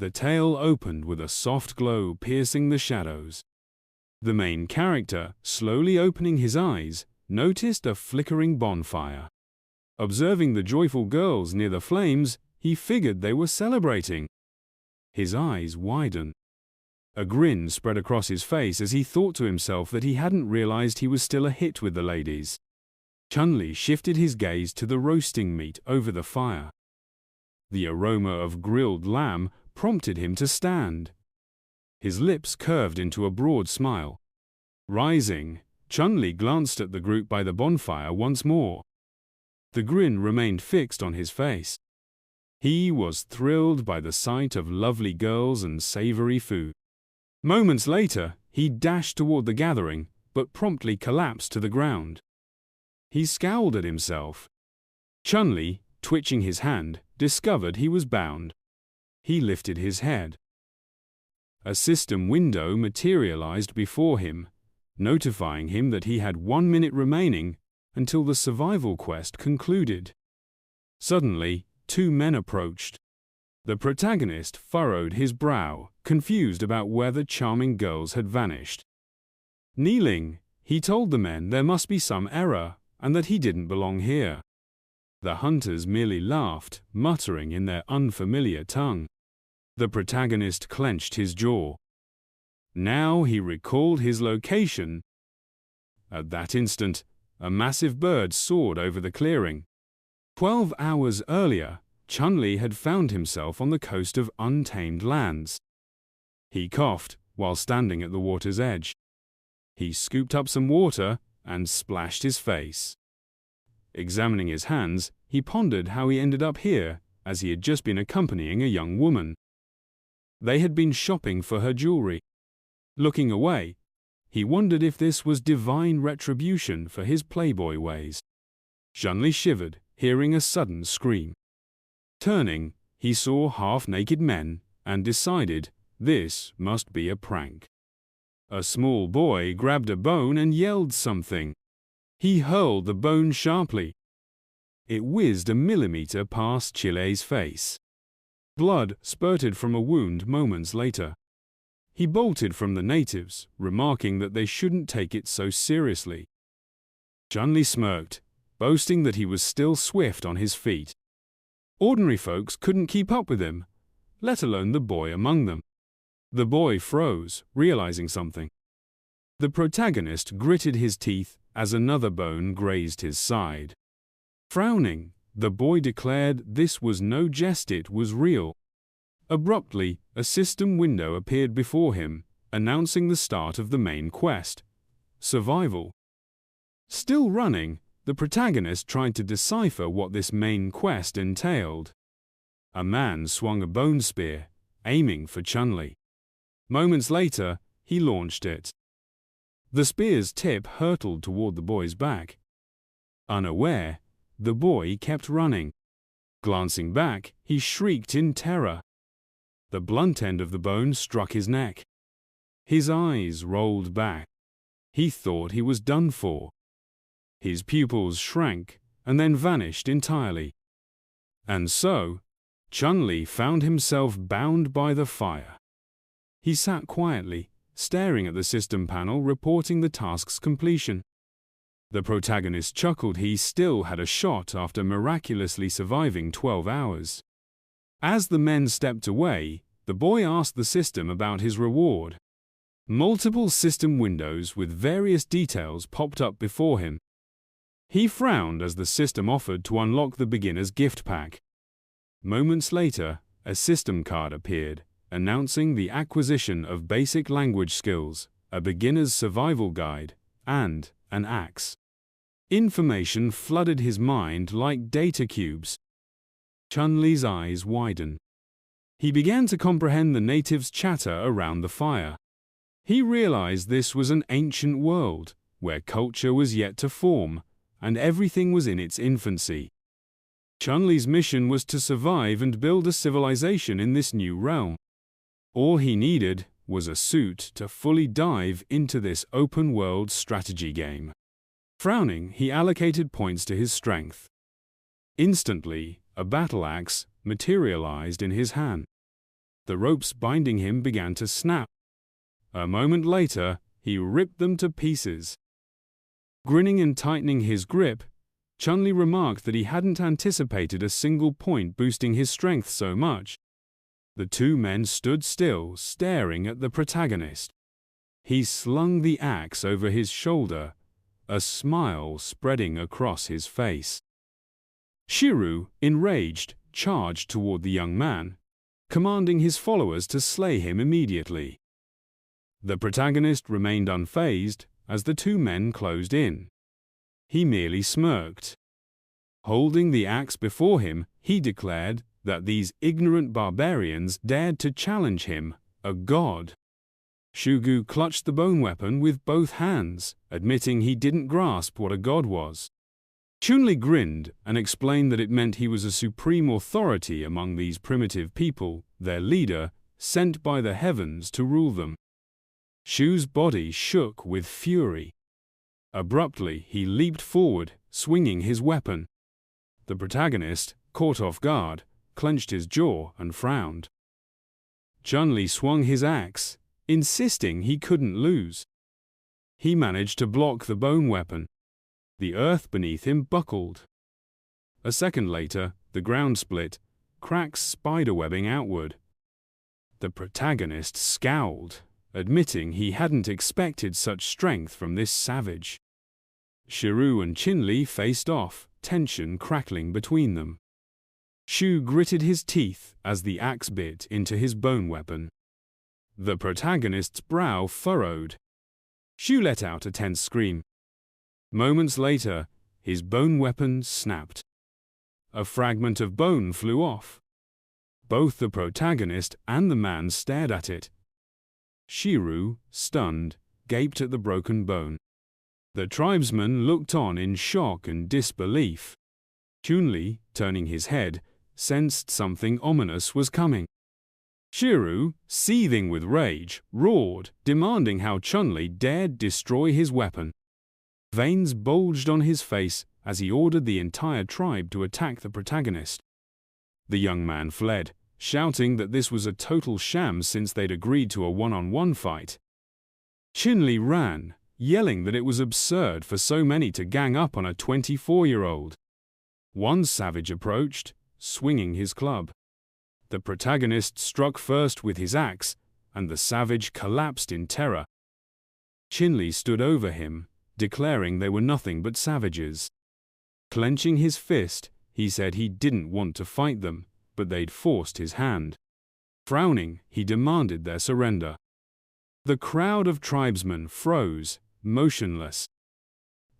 The tail opened with a soft glow piercing the shadows. The main character, slowly opening his eyes, noticed a flickering bonfire. Observing the joyful girls near the flames, he figured they were celebrating. His eyes widened. A grin spread across his face as he thought to himself that he hadn't realized he was still a hit with the ladies. Chen Li shifted his gaze to the roasting meat over the fire. The aroma of grilled lamb prompted him to stand. His lips curved into a broad smile. Rising, Chen Li glanced at the group by the bonfire once more. The grin remained fixed on his face. He was thrilled by the sight of lovely girls and savory food. Moments later, he dashed toward the gathering, but promptly collapsed to the ground. He scowled at himself. Chen Li, twitching his hand, discovered he was bound. He lifted his head. A system window materialized before him, notifying him that he had 1 minute remaining until the survival quest concluded. Suddenly, 2 men approached. The protagonist furrowed his brow, confused about where the charming girls had vanished. Kneeling, he told the men there must be some error and that he didn't belong here. The hunters merely laughed, muttering in their unfamiliar tongue. The protagonist clenched his jaw. Now he recalled his location. At that instant, a massive bird soared over the clearing. 12 hours earlier, Chen Li had found himself on the coast of untamed lands. He coughed while standing at the water's edge. He scooped up some water and splashed his face. Examining his hands, he pondered how he ended up here, as he had just been accompanying a young woman. They had been shopping for her jewelry. Looking away, he wondered if this was divine retribution for his playboy ways. Chen Li shivered, hearing a sudden scream. Turning, he saw half-naked men and decided this must be a prank. A small boy grabbed a bone and yelled something. He hurled the bone sharply. It whizzed a millimeter past Chile's face. Blood spurted from a wound moments later. He bolted from the natives, remarking that they shouldn't take it so seriously. Chen Li smirked, boasting that he was still swift on his feet. Ordinary folks couldn't keep up with him, let alone the boy among them. The boy froze, realizing something. The protagonist gritted his teeth as another bone grazed his side. Frowning, the boy declared this was no jest, it was real. Abruptly, a system window appeared before him, announcing the start of the main quest: survival. Still running, the protagonist tried to decipher what this main quest entailed. A man swung a bone spear, aiming for Chen Li. Moments later, he launched it. The spear's tip hurtled toward the boy's back. Unaware, the boy kept running. Glancing back, he shrieked in terror. The blunt end of the bone struck his neck. His eyes rolled back. He thought he was done for. His pupils shrank and then vanished entirely. And so, Chen Li found himself bound by the fire. He sat quietly, staring at the system panel reporting the task's completion. The protagonist chuckled. He still had a shot after miraculously surviving 12 hours. As the men stepped away, the boy asked the system about his reward. Multiple system windows with various details popped up before him. He frowned as the system offered to unlock the beginner's gift pack. Moments later, a system card appeared, announcing the acquisition of basic language skills, a beginner's survival guide, and an axe. Information flooded his mind like data cubes. Chen Li's eyes widened. He began to comprehend the natives' chatter around the fire. He realized this was an ancient world, where culture was yet to form, and everything was in its infancy. Chen Li's mission was to survive and build a civilization in this new realm. All he needed was a suit to fully dive into this open-world strategy game. Frowning, he allocated points to his strength. Instantly, a battle axe materialized in his hand. The ropes binding him began to snap. A moment later, he ripped them to pieces. Grinning and tightening his grip, Chen Li remarked that he hadn't anticipated a single point boosting his strength so much. The two men stood still, staring at the protagonist. He slung the axe over his shoulder, a smile spreading across his face. Shiru, enraged, charged toward the young man, commanding his followers to slay him immediately. The protagonist remained unfazed as the two men closed in. He merely smirked. Holding the axe before him, he declared that these ignorant barbarians dared to challenge him, a god. Shugu clutched the bone weapon with both hands, admitting he didn't grasp what a god was. Chen Li grinned and explained that it meant he was a supreme authority among these primitive people, their leader, sent by the heavens to rule them. Shu's body shook with fury. Abruptly, he leaped forward, swinging his weapon. The protagonist, caught off guard, clenched his jaw and frowned. Chen Li swung his axe, insisting he couldn't lose. He managed to block the bone weapon. The earth beneath him buckled. A second later, the ground split, cracks spiderwebbing outward. The protagonist scowled, admitting he hadn't expected such strength from this savage. Shiru and Chen Li faced off, tension crackling between them. Shu gritted his teeth as the axe bit into his bone weapon. The protagonist's brow furrowed. Shu let out a tense scream. Moments later, his bone weapon snapped. A fragment of bone flew off. Both the protagonist and the man stared at it. Shiru, stunned, gaped at the broken bone. The tribesman looked on in shock and disbelief. Chen Li, turning his head, sensed something ominous was coming. Shiru, seething with rage, roared, demanding how Chen Li dared destroy his weapon. Veins bulged on his face as he ordered the entire tribe to attack the protagonist. The young man fled, shouting that this was a total sham since they'd agreed to a one-on-one fight. Chen Li ran, yelling that it was absurd for so many to gang up on a 24-year-old. One savage approached, swinging his club. The protagonist struck first with his axe, and the savage collapsed in terror. Chen Li stood over him, declaring they were nothing but savages. Clenching his fist, he said he didn't want to fight them, but they'd forced his hand. Frowning, he demanded their surrender. The crowd of tribesmen froze, motionless.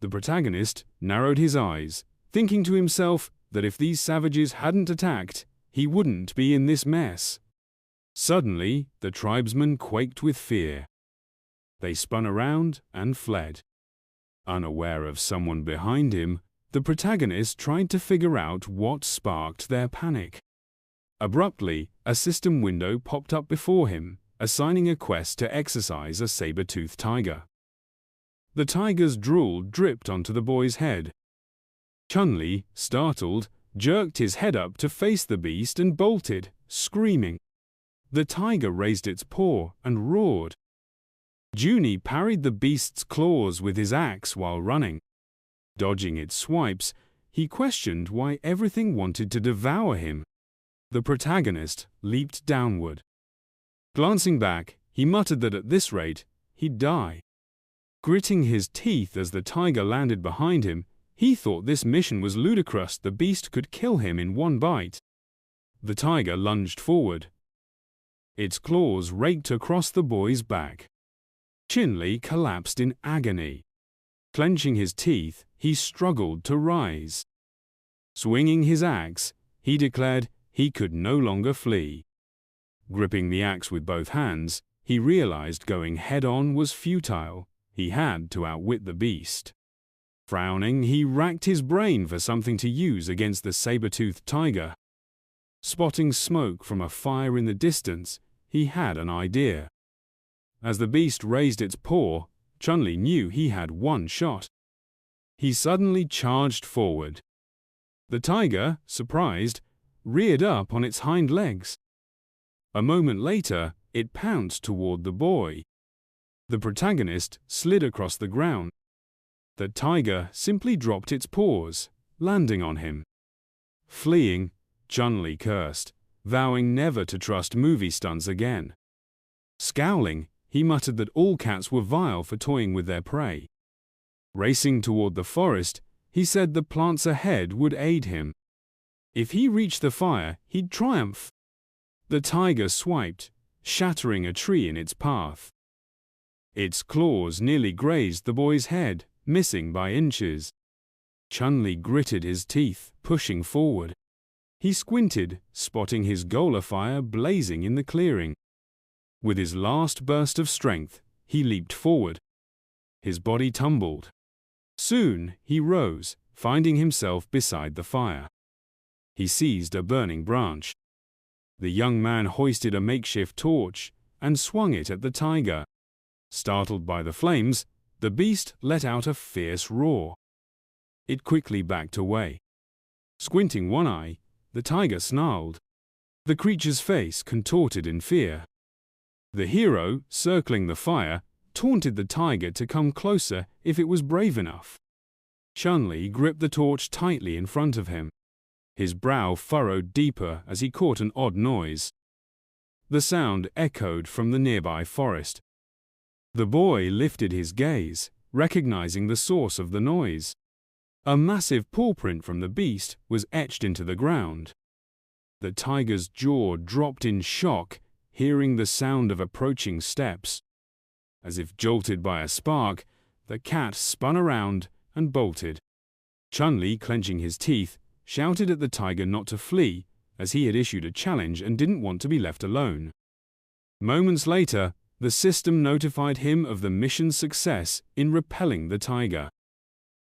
The protagonist narrowed his eyes, thinking to himself that if these savages hadn't attacked, he wouldn't be in this mess. Suddenly, the tribesmen quaked with fear. They spun around and fled. Unaware of someone behind him, the protagonist tried to figure out what sparked their panic. Abruptly, a system window popped up before him, assigning a quest to exercise a saber-toothed tiger. The tiger's drool dripped onto the boy's head. Chen Li, startled, jerked his head up to face the beast and bolted, screaming. The tiger raised its paw and roared. Junie parried the beast's claws with his axe while running. Dodging its swipes, he questioned why everything wanted to devour him. The protagonist leaped downward. Glancing back, he muttered that at this rate, he'd die. Gritting his teeth as the tiger landed behind him, he thought this mission was ludicrous. The beast could kill him in one bite. The tiger lunged forward. Its claws raked across the boy's back. Chen Li collapsed in agony. Clenching his teeth, he struggled to rise. Swinging his axe, he declared he could no longer flee. Gripping the axe with both hands, he realized going head-on was futile. He had to outwit the beast. Frowning, he racked his brain for something to use against the saber-toothed tiger. Spotting smoke from a fire in the distance, he had an idea. As the beast raised its paw, Chen Li knew he had one shot. He suddenly charged forward. The tiger, surprised, reared up on its hind legs. A moment later, it pounced toward the boy. The protagonist slid across the ground. The tiger simply dropped its paws, landing on him. Fleeing, Chen Li cursed, vowing never to trust movie stunts again. Scowling, he muttered that all cats were vile for toying with their prey. Racing toward the forest, he said the plants ahead would aid him. If he reached the fire, he'd triumph. The tiger swiped, shattering a tree in its path. Its claws nearly grazed the boy's head, missing by inches. Chen Li gritted his teeth, pushing forward. He squinted, spotting his gola fire blazing in the clearing. With his last burst of strength, he leaped forward. His body tumbled. Soon, he rose, finding himself beside the fire. He seized a burning branch. The young man hoisted a makeshift torch and swung it at the tiger. Startled by the flames, the beast let out a fierce roar. It quickly backed away. Squinting one eye, the tiger snarled. The creature's face contorted in fear. The hero, circling the fire, taunted the tiger to come closer if it was brave enough. Chen Li gripped the torch tightly in front of him. His brow furrowed deeper as he caught an odd noise. The sound echoed from the nearby forest. The boy lifted his gaze, recognizing the source of the noise. A massive paw print from the beast was etched into the ground. The tiger's jaw dropped in shock, hearing the sound of approaching steps. As if jolted by a spark, the cat spun around and bolted. Chen Li, clenching his teeth, shouted at the tiger not to flee, as he had issued a challenge and didn't want to be left alone. Moments later, the system notified him of the mission's success in repelling the tiger.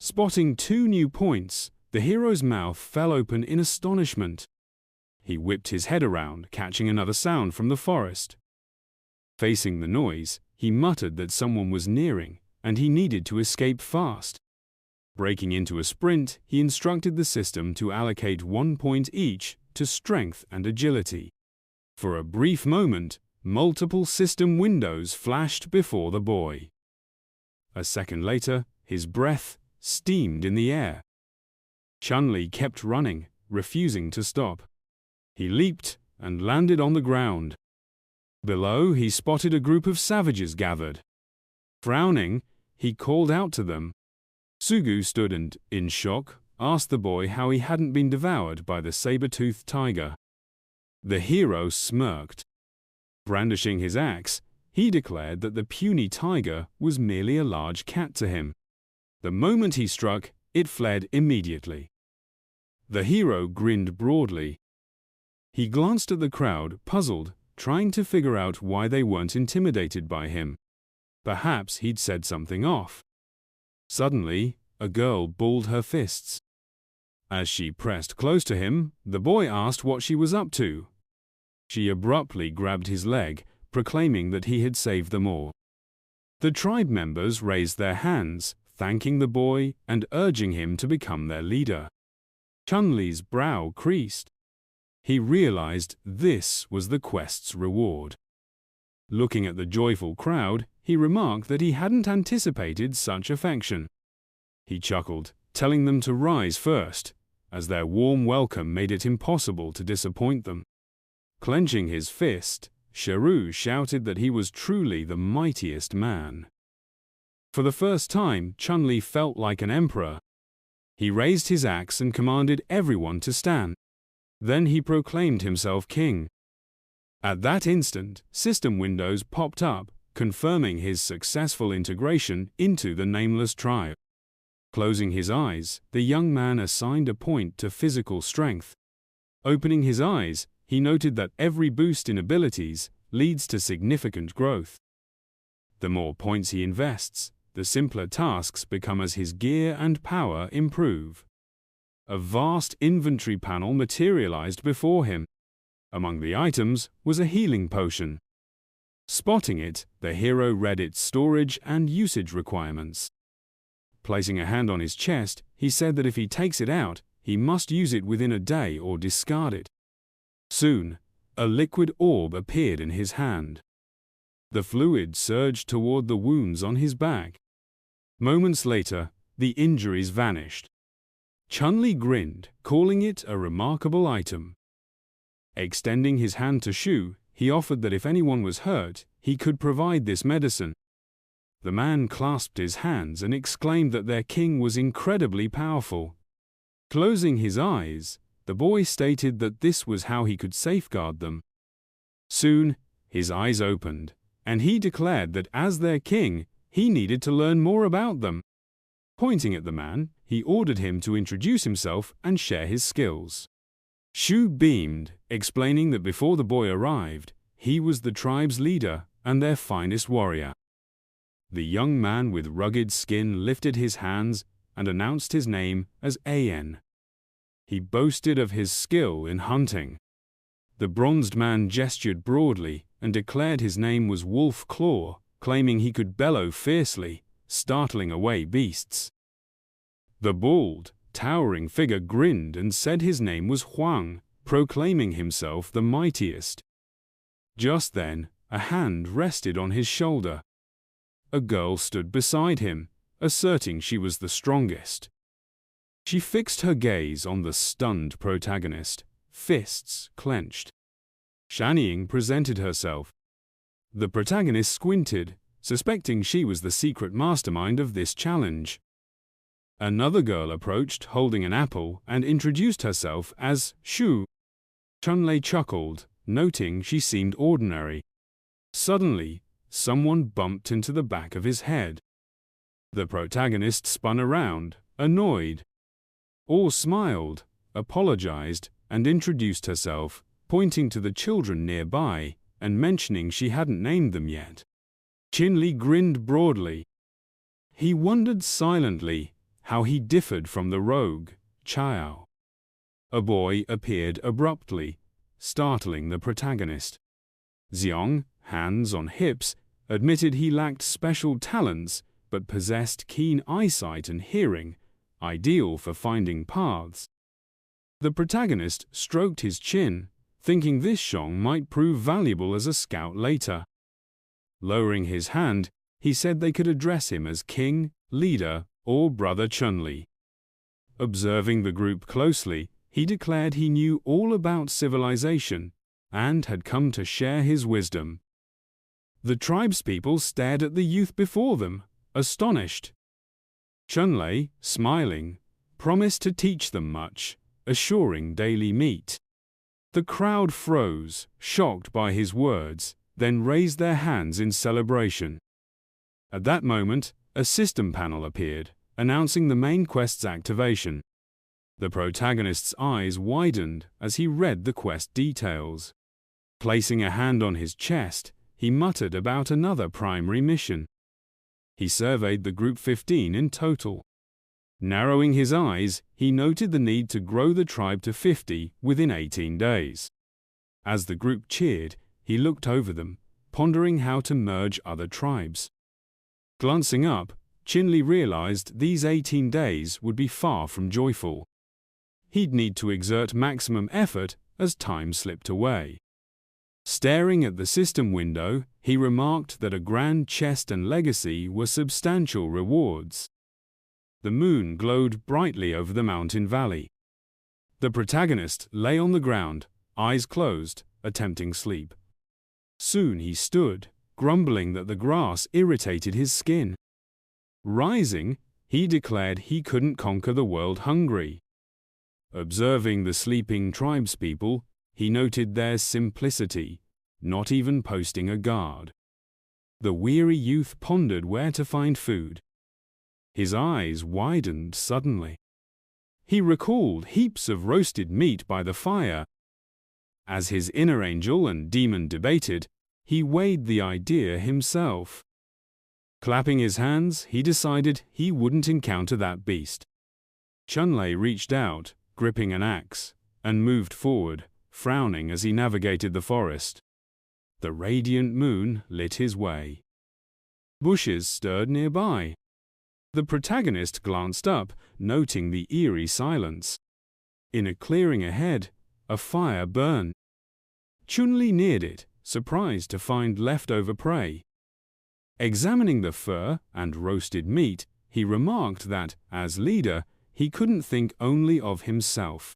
Spotting 2 new points, the hero's mouth fell open in astonishment. He whipped his head around, catching another sound from the forest. Facing the noise, he muttered that someone was nearing, and he needed to escape fast. Breaking into a sprint, he instructed the system to allocate 1 point each to strength and agility. For a brief moment, multiple system windows flashed before the boy. A second later, his breath steamed in the air. Chen Li kept running, refusing to stop. He leaped and landed on the ground. Below, he spotted a group of savages gathered. Frowning, he called out to them. Sugu stood and, in shock, asked the boy how he hadn't been devoured by the saber-toothed tiger. The hero smirked. Brandishing his axe, he declared that the puny tiger was merely a large cat to him. The moment he struck, it fled immediately. The hero grinned broadly. He glanced at the crowd, puzzled, trying to figure out why they weren't intimidated by him. Perhaps he'd said something off. Suddenly, a girl balled her fists. As she pressed close to him, the boy asked what she was up to. She abruptly grabbed his leg, proclaiming that he had saved them all. The tribe members raised their hands, thanking the boy and urging him to become their leader. Chen Li's brow creased. He realized this was the quest's reward. Looking at the joyful crowd, he remarked that he hadn't anticipated such affection. He chuckled, telling them to rise first, as their warm welcome made it impossible to disappoint them. Clenching his fist, Sharu shouted that he was truly the mightiest man. For the first time, Chen Li felt like an emperor. He raised his axe and commanded everyone to stand. Then he proclaimed himself king. At that instant, system windows popped up, confirming his successful integration into the nameless tribe. Closing his eyes, the young man assigned a point to physical strength. Opening his eyes, he noted that every boost in abilities leads to significant growth. The more points he invests, the simpler tasks become as his gear and power improve. A vast inventory panel materialized before him. Among the items was a healing potion. Spotting it, the hero read its storage and usage requirements. Placing a hand on his chest, he said that if he takes it out, he must use it within a day or discard it. Soon, A liquid orb appeared in his hand. The fluid surged toward the wounds on his back. Moments later, the injuries vanished. Chen Li grinned, calling it a remarkable item. Extending his hand to Shu, he offered that if anyone was hurt, he could provide this medicine. The man clasped his hands and exclaimed that their king was incredibly powerful. Closing his eyes, the boy stated that this was how he could safeguard them. Soon, his eyes opened, and he declared that as their king, he needed to learn more about them. Pointing at the man, he ordered him to introduce himself and share his skills. Shu beamed, explaining that before the boy arrived, he was the tribe's leader and their finest warrior. The young man with rugged skin lifted his hands and announced his name as An. He boasted of his skill in hunting. The bronzed man gestured broadly and declared his name was Wolf Claw, claiming he could bellow fiercely, startling away beasts. The bald, towering figure grinned and said his name was Huang, proclaiming himself the mightiest. Just then, a hand rested on his shoulder. A girl stood beside him, asserting she was the strongest. She fixed her gaze on the stunned protagonist, fists clenched. Shanying presented herself. The protagonist squinted, suspecting she was the secret mastermind of this challenge. Another girl approached holding an apple and introduced herself as Shu. Chen Li chuckled, noting she seemed ordinary. Suddenly, someone bumped into the back of his head. The protagonist spun around, annoyed. All smiled, apologized, and introduced herself, pointing to the children nearby and mentioning she hadn't named them yet. Chen Li grinned broadly. He wondered silently how he differed from the rogue, Chao. A boy appeared abruptly, startling the protagonist. Xiong, hands on hips, admitted he lacked special talents but possessed keen eyesight and hearing, ideal for finding paths. The protagonist stroked his chin, thinking this Xiong might prove valuable as a scout later. Lowering his hand, he said they could address him as king, leader, or brother Chen Li. Observing the group closely, he declared he knew all about civilization and had come to share his wisdom. The tribespeople stared at the youth before them, astonished. Chen Li, smiling, promised to teach them much, assuring daily meet. The crowd froze, shocked by his words, then raised their hands in celebration. At that moment, a system panel appeared, announcing the main quest's activation. The protagonist's eyes widened as he read the quest details. Placing a hand on his chest, he muttered about another primary mission. He surveyed the group 15 in total. Narrowing his eyes, he noted the need to grow the tribe to 50 within 18 days. As the group cheered, he looked over them, pondering how to merge other tribes. Glancing up, Chen Li realized these 18 days would be far from joyful. He'd need to exert maximum effort as time slipped away. Staring at the system window, he remarked that a grand chest and legacy were substantial rewards. The moon glowed brightly over the mountain valley. The protagonist lay on the ground, eyes closed, attempting sleep. Soon he stood, grumbling that the grass irritated his skin. Rising, he declared he couldn't conquer the world hungry. Observing the sleeping tribespeople, he noted their simplicity, not even posting a guard. The weary youth pondered where to find food. His eyes widened suddenly. He recalled heaps of roasted meat by the fire. As his inner angel and demon debated, he weighed the idea himself. Clapping his hands, he decided he wouldn't encounter that beast. Chen Li reached out, gripping an axe, and moved forward, frowning as he navigated the forest. The radiant moon lit his way. Bushes stirred nearby. The protagonist glanced up, noting the eerie silence. In a clearing ahead, a fire burned. Chen Li neared it, surprised to find leftover prey. Examining the fur and roasted meat, he remarked that, as leader, he couldn't think only of himself.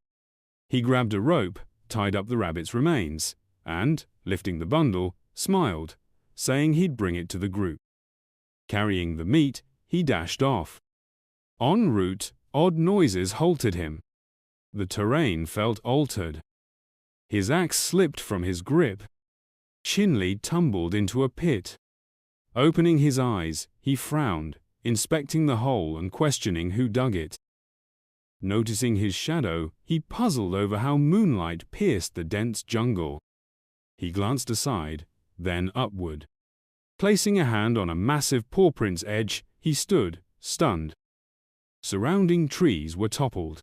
He grabbed a rope, tied up the rabbit's remains, and, lifting the bundle, smiled, saying he'd bring it to the group. Carrying the meat, he dashed off. En route, odd noises halted him. The terrain felt altered. His axe slipped from his grip. Chen Li tumbled into a pit. Opening his eyes, he frowned, inspecting the hole and questioning who dug it. Noticing his shadow, he puzzled over how moonlight pierced the dense jungle. He glanced aside, then upward. Placing a hand on a massive pawprint's edge, he stood, stunned. Surrounding trees were toppled.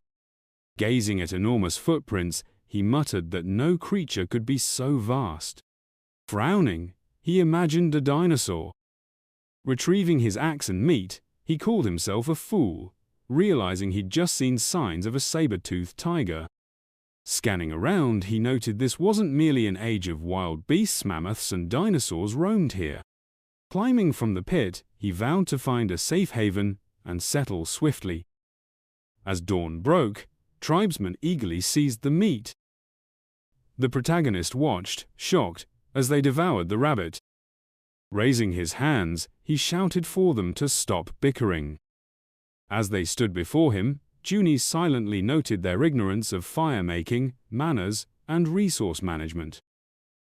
Gazing at enormous footprints, he muttered that no creature could be so vast. Frowning, he imagined a dinosaur. Retrieving his axe and meat, he called himself a fool, realizing he'd just seen signs of a saber-toothed tiger. Scanning around, he noted this wasn't merely an age of wild beasts, mammoths and dinosaurs roamed here. Climbing from the pit, he vowed to find a safe haven and settle swiftly. As dawn broke, tribesmen eagerly seized the meat. The protagonist watched, shocked, as they devoured the rabbit. Raising his hands, he shouted for them to stop bickering. As they stood before him, Junie silently noted their ignorance of fire-making, manners, and resource management.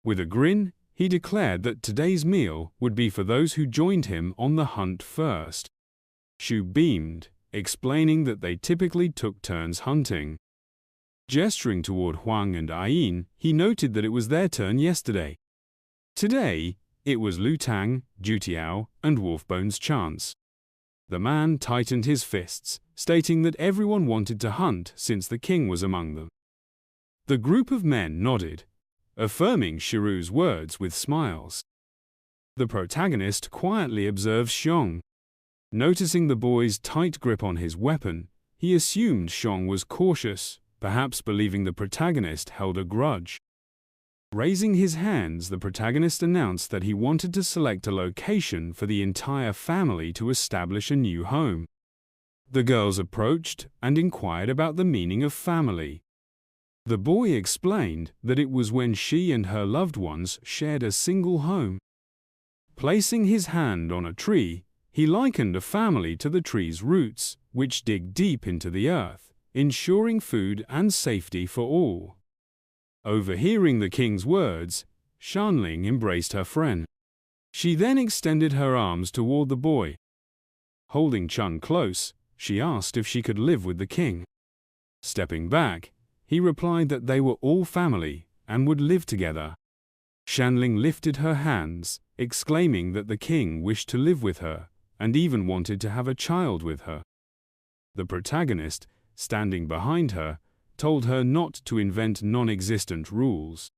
With a grin, he declared that today's meal would be for those who joined him on the hunt first. Shu beamed, explaining that they typically took turns hunting. Gesturing toward Huang and Ayin, he noted that it was their turn yesterday. Today, it was Lu Tang, Jutiao, and Wolfbone's chance. The man tightened his fists, stating that everyone wanted to hunt since the king was among them. The group of men nodded, affirming Shiru's words with smiles. The protagonist quietly observed Xiong. Noticing the boy's tight grip on his weapon, he assumed Xiong was cautious, perhaps believing the protagonist held a grudge. Raising his hands, the protagonist announced that he wanted to select a location for the entire family to establish a new home. The girls approached and inquired about the meaning of family. The boy explained that it was when she and her loved ones shared a single home. Placing his hand on a tree, he likened a family to the tree's roots, which dig deep into the earth, ensuring food and safety for all. Overhearing the king's words, Shanling embraced her friend. She then extended her arms toward the boy. Holding Chun close, she asked if she could live with the king. Stepping back, he replied that they were all family and would live together. Shanling lifted her hands, exclaiming that the king wished to live with her and even wanted to have a child with her. The protagonist, standing behind her, told her not to invent non-existent rules.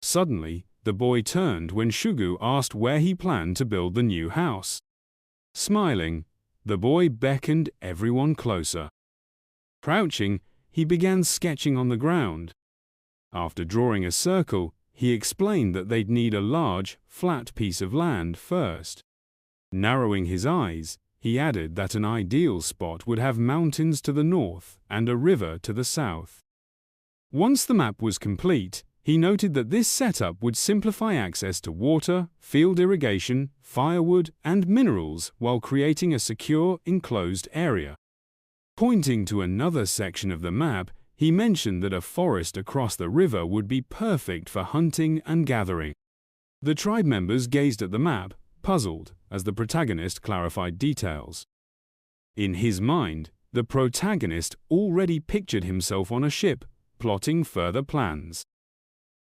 Suddenly, the boy turned when Shugu asked where he planned to build the new house. Smiling, the boy beckoned everyone closer. Crouching, he began sketching on the ground. After drawing a circle, he explained that they'd need a large, flat piece of land first. Narrowing his eyes, he added that an ideal spot would have mountains to the north and a river to the south. Once the map was complete, he noted that this setup would simplify access to water, field irrigation, firewood, and minerals while creating a secure, enclosed area. Pointing to another section of the map, he mentioned that a forest across the river would be perfect for hunting and gathering. The tribe members gazed at the map, puzzled, as the protagonist clarified details. In his mind, the protagonist already pictured himself on a ship, plotting further plans.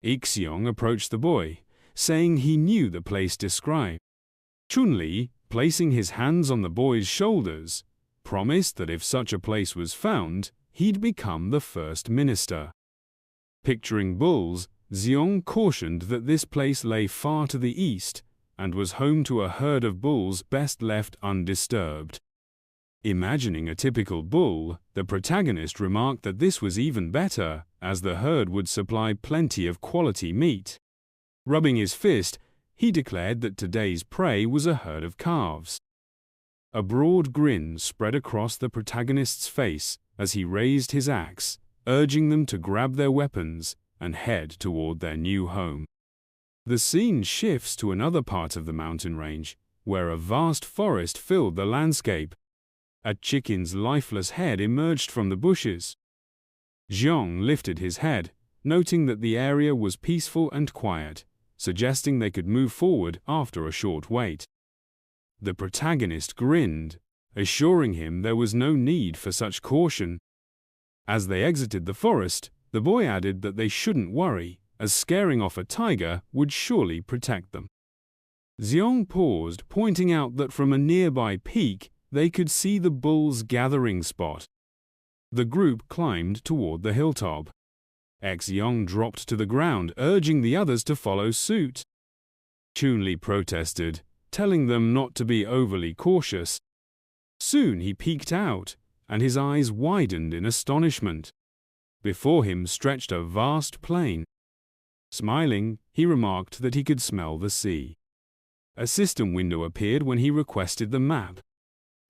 Ixiong approached the boy, saying he knew the place described. Chen Li, placing his hands on the boy's shoulders, promised that if such a place was found, he'd become the first minister. Picturing bulls, Xiong cautioned that this place lay far to the east, and was home to a herd of bulls best left undisturbed. Imagining a typical bull, the protagonist remarked that this was even better, as the herd would supply plenty of quality meat. Rubbing his fist, he declared that today's prey was a herd of calves. A broad grin spread across the protagonist's face as he raised his axe, urging them to grab their weapons and head toward their new home. The scene shifts to another part of the mountain range, where a vast forest filled the landscape. A chicken's lifeless head emerged from the bushes. Xiong lifted his head, noting that the area was peaceful and quiet, suggesting they could move forward after a short wait. The protagonist grinned, assuring him there was no need for such caution. As they exited the forest, the boy added that they shouldn't worry, as scaring off a tiger would surely protect them. Xiong paused, pointing out that from a nearby peak, they could see the bull's gathering spot. The group climbed toward the hilltop. Xiong dropped to the ground, urging the others to follow suit. Chen Li protested, telling them not to be overly cautious. Soon he peeked out, and his eyes widened in astonishment. Before him stretched a vast plain. Smiling, he remarked that he could smell the sea. A system window appeared when he requested the map.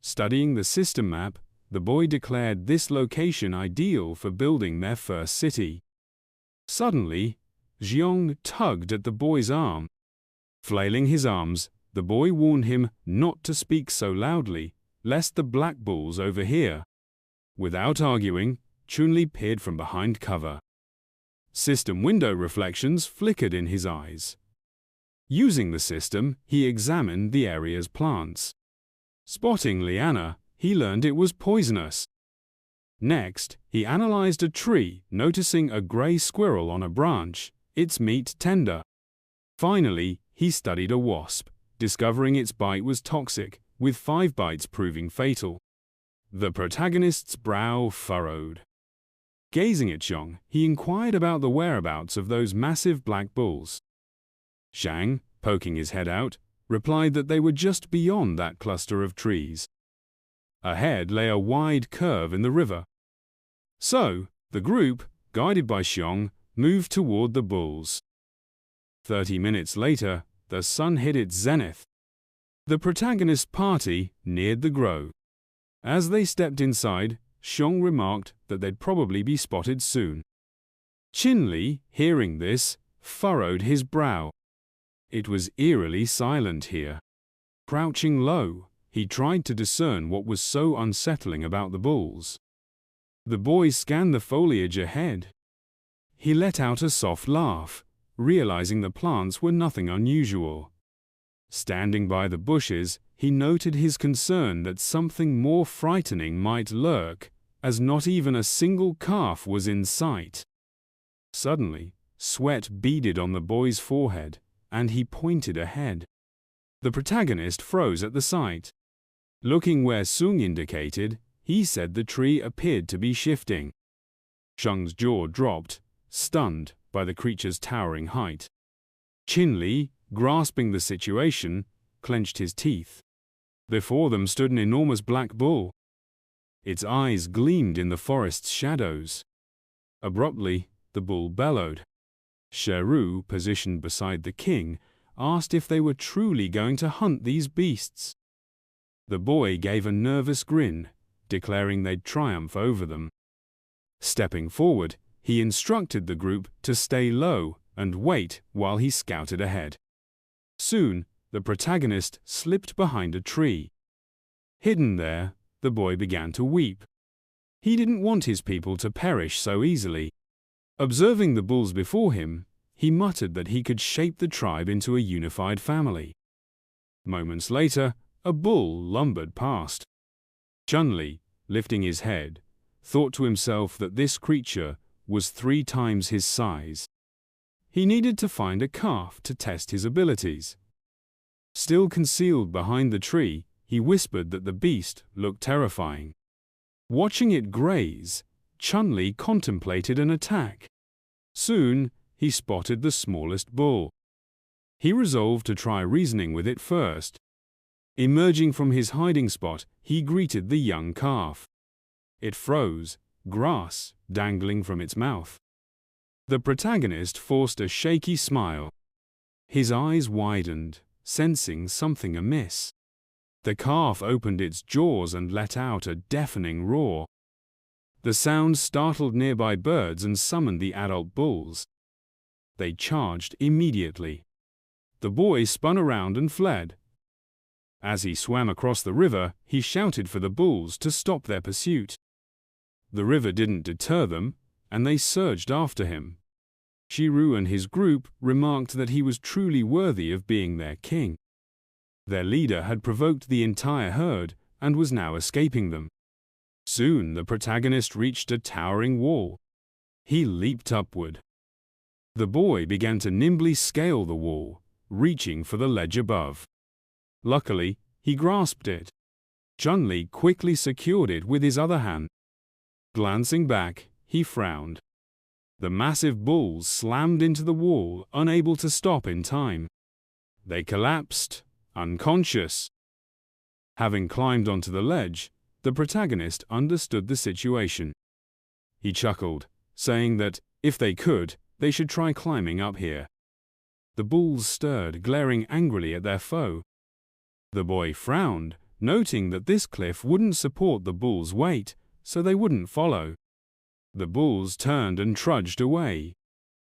Studying the system map, the boy declared this location ideal for building their first city. Suddenly, Xiong tugged at the boy's arm. Flailing his arms, the boy warned him not to speak so loudly, lest the black bulls overhear. Without arguing, Chen Li peered from behind cover. System window reflections flickered in his eyes. Using the system, he examined the area's plants. Spotting liana, he learned it was poisonous. Next, he analyzed a tree, noticing a gray squirrel on a branch, its meat tender. Finally, he studied a wasp, discovering its bite was toxic, with 5 bites proving fatal. The protagonist's brow furrowed. Gazing at Xiong, he inquired about the whereabouts of those massive black bulls. Shang, poking his head out, replied that they were just beyond that cluster of trees. Ahead lay a wide curve in the river. So, the group, guided by Xiong, moved toward the bulls. 30 minutes later, the sun hit its zenith. The protagonist's party neared the grove. As they stepped inside, Xiong remarked that they'd probably be spotted soon. Chen Li, hearing this, furrowed his brow. It was eerily silent here. Crouching low, he tried to discern what was so unsettling about the bulls. The boy scanned the foliage ahead. He let out a soft laugh, realizing the plants were nothing unusual. Standing by the bushes, he noted his concern that something more frightening might lurk, as not even a single calf was in sight. Suddenly, sweat beaded on the boy's forehead, and he pointed ahead. The protagonist froze at the sight. Looking where Sung indicated, he said the tree appeared to be shifting. Sheng's jaw dropped, stunned by the creature's towering height. Chen Li, grasping the situation, clenched his teeth. Before them stood an enormous black bull. Its eyes gleamed in the forest's shadows. Abruptly, the bull bellowed. Sheru, positioned beside the king, asked if they were truly going to hunt these beasts. The boy gave a nervous grin, declaring they'd triumph over them. Stepping forward, he instructed the group to stay low and wait while he scouted ahead. Soon, the protagonist slipped behind a tree. Hidden there, the boy began to weep. He didn't want his people to perish so easily. Observing the bulls before him, he muttered that he could shape the tribe into a unified family. Moments later, a bull lumbered past. Chen Li, lifting his head, thought to himself that this creature was 3 times his size. He needed to find a calf to test his abilities. Still concealed behind the tree, he whispered that the beast looked terrifying. Watching it graze, Chen Li contemplated an attack. Soon, he spotted the smallest bull. He resolved to try reasoning with it first. Emerging from his hiding spot, he greeted the young calf. It froze, grass dangling from its mouth. The protagonist forced a shaky smile. His eyes widened, sensing something amiss. The calf opened its jaws and let out a deafening roar. The sound startled nearby birds and summoned the adult bulls. They charged immediately. The boy spun around and fled. As he swam across the river, he shouted for the bulls to stop their pursuit. The river didn't deter them, and they surged after him. Shiru and his group remarked that he was truly worthy of being their king. Their leader had provoked the entire herd and was now escaping them. Soon the protagonist reached a towering wall. He leaped upward. The boy began to nimbly scale the wall, reaching for the ledge above. Luckily, he grasped it. Chen Li quickly secured it with his other hand. Glancing back, he frowned. The massive bulls slammed into the wall, unable to stop in time. They collapsed, unconscious. Having climbed onto the ledge, the protagonist understood the situation. He chuckled, saying that, if they could, they should try climbing up here. The bulls stirred, glaring angrily at their foe. The boy frowned, noting that this cliff wouldn't support the bulls' weight, so they wouldn't follow. The bulls turned and trudged away.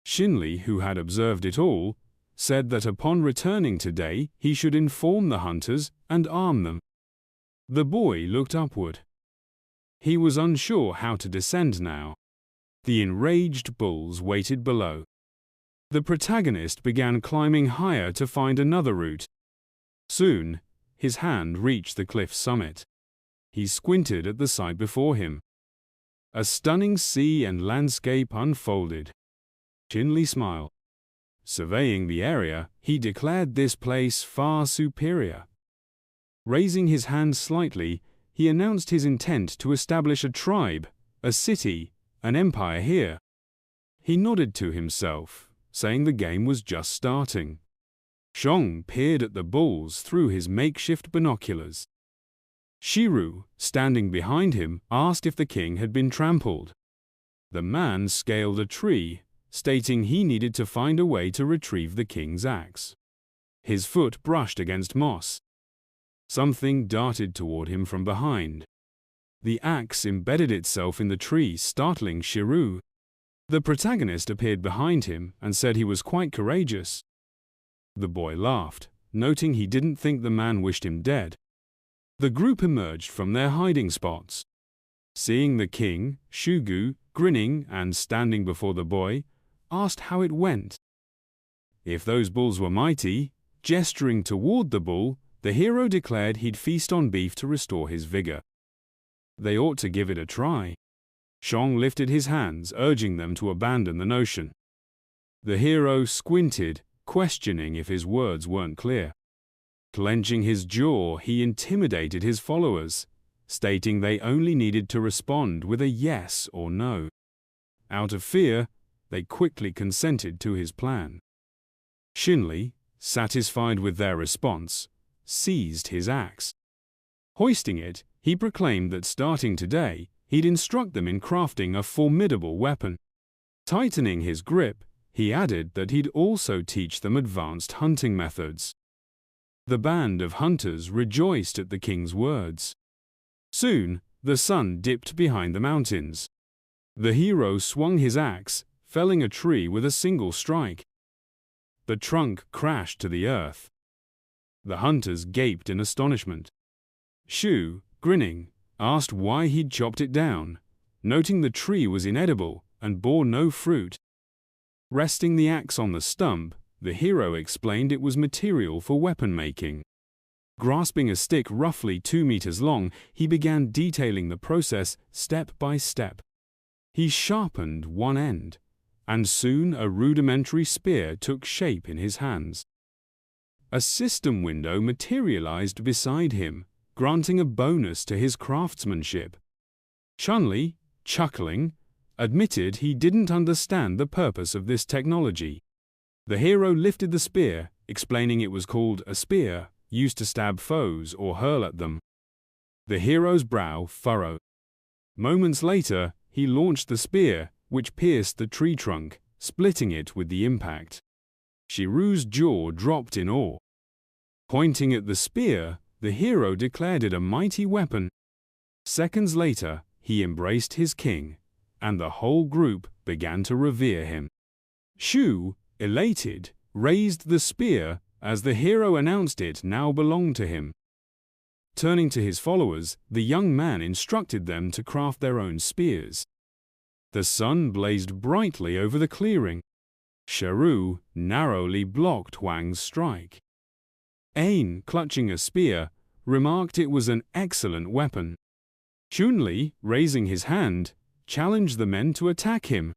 Chen Li, who had observed it all, said that upon returning today he should inform the hunters and arm them. The boy looked upward. He was unsure how to descend now. The enraged bulls waited below. The protagonist began climbing higher to find another route. Soon, his hand reached the cliff's summit. He squinted at the sight before him. A stunning sea and landscape unfolded. Chen Li smiled. Surveying the area, he declared this place far superior. Raising his hand slightly, he announced his intent to establish a tribe, a city, an empire here. He nodded to himself, saying the game was just starting. Xiong peered at the bulls through his makeshift binoculars. Shiru, standing behind him, asked if the king had been trampled. The man scaled a tree, stating he needed to find a way to retrieve the king's axe. His foot brushed against moss. Something darted toward him from behind. The axe embedded itself in the tree, startling Shiru. The protagonist appeared behind him and said he was quite courageous. The boy laughed, noting he didn't think the man wished him dead. The group emerged from their hiding spots. Seeing the king, Shugu, grinning and standing before the boy, asked how it went. If those bulls were mighty, gesturing toward the bull, the hero declared he'd feast on beef to restore his vigor. They ought to give it a try. Xiong lifted his hands, urging them to abandon the notion. The hero squinted, questioning if his words weren't clear. Clenching his jaw, he intimidated his followers, stating they only needed to respond with a yes or no. Out of fear, they quickly consented to his plan. Chen Li, satisfied with their response, seized his axe. Hoisting it, he proclaimed that starting today, he'd instruct them in crafting a formidable weapon. Tightening his grip, he added that he'd also teach them advanced hunting methods. The band of hunters rejoiced at the king's words. Soon, the sun dipped behind the mountains. The hero swung his axe, felling a tree with a single strike. The trunk crashed to the earth. The hunters gaped in astonishment. Shu, grinning, asked why he'd chopped it down, noting the tree was inedible and bore no fruit. Resting the axe on the stump, the hero explained it was material for weapon making. Grasping a stick roughly 2 meters long, he began detailing the process step by step. He sharpened one end, and soon a rudimentary spear took shape in his hands. A system window materialized beside him, granting a bonus to his craftsmanship. Chen Li, chuckling, admitted he didn't understand the purpose of this technology. The hero lifted the spear, explaining it was called a spear, used to stab foes or hurl at them. The hero's brow furrowed. Moments later, he launched the spear, which pierced the tree trunk, splitting it with the impact. Shiru's jaw dropped in awe. Pointing at the spear, the hero declared it a mighty weapon. Seconds later, he embraced his king, and the whole group began to revere him. Shu, elated, raised the spear as the hero announced it now belonged to him. Turning to his followers, the young man instructed them to craft their own spears. The sun blazed brightly over the clearing. Shiru narrowly blocked Huang's strike. Ain, clutching a spear, remarked it was an excellent weapon. Chen Li, raising his hand, challenged the men to attack him.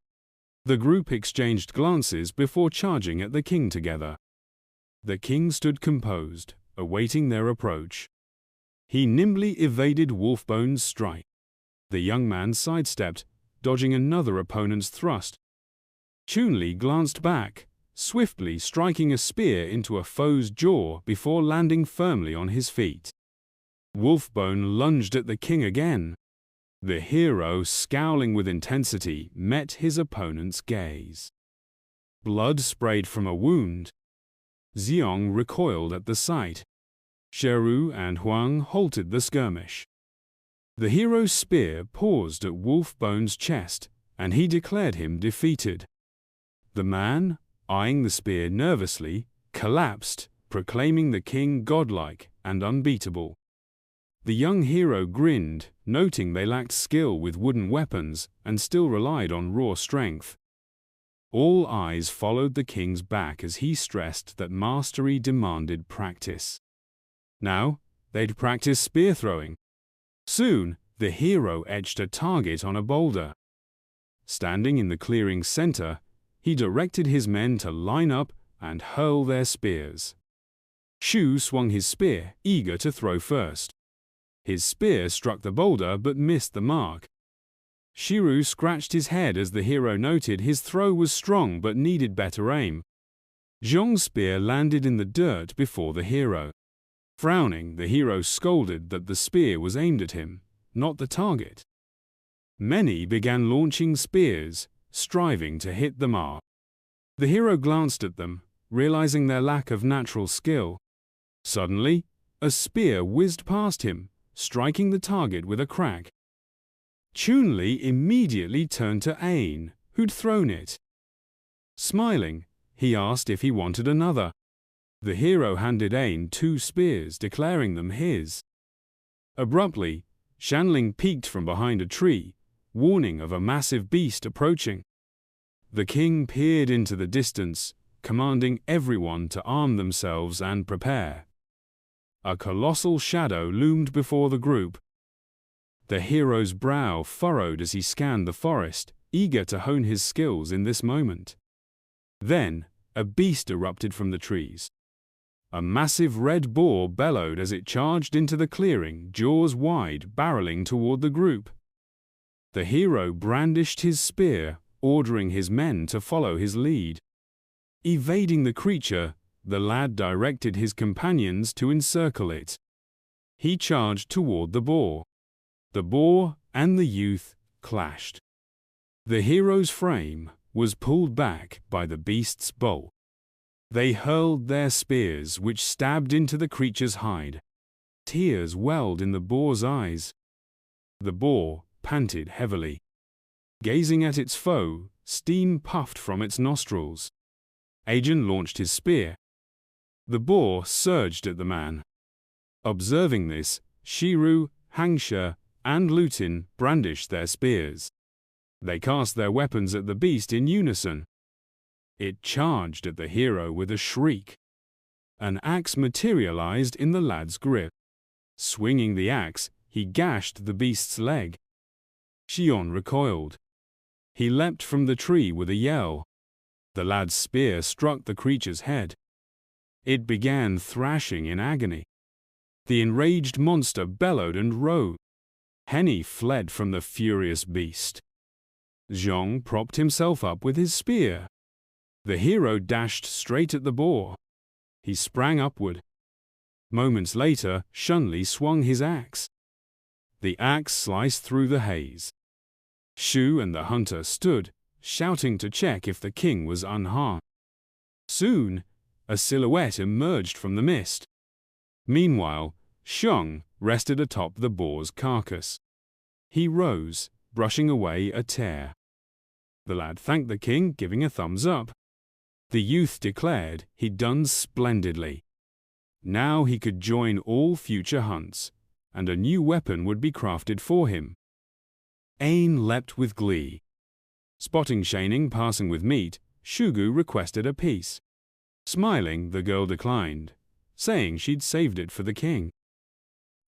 The group exchanged glances before charging at the king together. The king stood composed, awaiting their approach. He nimbly evaded Wolfbone's strike. The young man sidestepped, dodging another opponent's thrust. Chen Li glanced back, swiftly striking a spear into a foe's jaw before landing firmly on his feet. Wolfbone lunged at the king again. The hero, scowling with intensity, met his opponent's gaze. Blood sprayed from a wound. Xiong recoiled at the sight. Shiru and Huang halted the skirmish. The hero's spear paused at Wolfbone's chest, and he declared him defeated. The man, eyeing the spear nervously, collapsed, proclaiming the king godlike and unbeatable. The young hero grinned, noting they lacked skill with wooden weapons and still relied on raw strength. All eyes followed the king's back as he stressed that mastery demanded practice. Now, they'd practice spear throwing. Soon, the hero etched a target on a boulder. Standing in the clearing's center, he directed his men to line up and hurl their spears. Shu swung his spear, eager to throw first. His spear struck the boulder but missed the mark. Shiru scratched his head as the hero noted his throw was strong but needed better aim. Zhong's spear landed in the dirt before the hero. Frowning, the hero scolded that the spear was aimed at him, not the target. Many began launching spears, striving to hit the mark. The hero glanced at them, realizing their lack of natural skill. Suddenly, a spear whizzed past him, striking the target with a crack. Chen Li immediately turned to Ain, who'd thrown it. Smiling, he asked if he wanted another. The hero handed Ain 2 spears, declaring them his. Abruptly, Shanling peeked from behind a tree, warning of a massive beast approaching. The king peered into the distance, commanding everyone to arm themselves and prepare. A colossal shadow loomed before the group. The hero's brow furrowed as he scanned the forest, eager to hone his skills in this moment. Then, a beast erupted from the trees. A massive red boar bellowed as it charged into the clearing, jaws wide, barreling toward the group. The hero brandished his spear, ordering his men to follow his lead. Evading the creature, the lad directed his companions to encircle it. He charged toward the boar. The boar and the youth clashed. The hero's frame was pulled back by the beast's bolt. They hurled their spears, which stabbed into the creature's hide. Tears welled in the boar's eyes. The boar panted heavily. Gazing at its foe, steam puffed from its nostrils. Ajin launched his spear. The boar surged at the man. Observing this, Shiru, Hangsha, and Lutin brandished their spears. They cast their weapons at the beast in unison. It charged at the hero with a shriek. An axe materialized in the lad's grip. Swinging the axe, he gashed the beast's leg. Xion recoiled. He leapt from the tree with a yell. The lad's spear struck the creature's head. It began thrashing in agony. The enraged monster bellowed and rose. Henny fled from the furious beast. Zhong propped himself up with his spear. The hero dashed straight at the boar. He sprang upward. Moments later, Chen Li swung his axe. The axe sliced through the haze. Shu and the hunter stood, shouting to check if the king was unharmed. Soon, a silhouette emerged from the mist. Meanwhile, Shang rested atop the boar's carcass. He rose, brushing away a tear. The lad thanked the king, giving a thumbs up. The youth declared he'd done splendidly. Now he could join all future hunts, and a new weapon would be crafted for him. Ain leapt with glee. Spotting Shaining passing with meat, Shugu requested a piece. Smiling, the girl declined, saying she'd saved it for the king.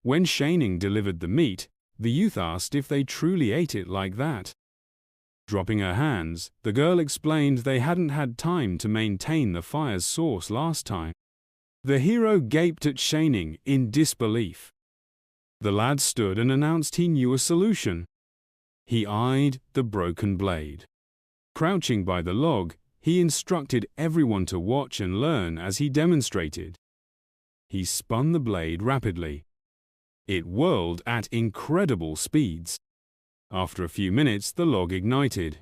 When Shaining delivered the meat, the youth asked if they truly ate it like that. Dropping her hands, the girl explained they hadn't had time to maintain the fire's source last time. The hero gaped at Shaining in disbelief. The lad stood and announced he knew a solution. He eyed the broken blade. Crouching by the log, he instructed everyone to watch and learn as he demonstrated. He spun the blade rapidly. It whirled at incredible speeds. After a few minutes, the log ignited.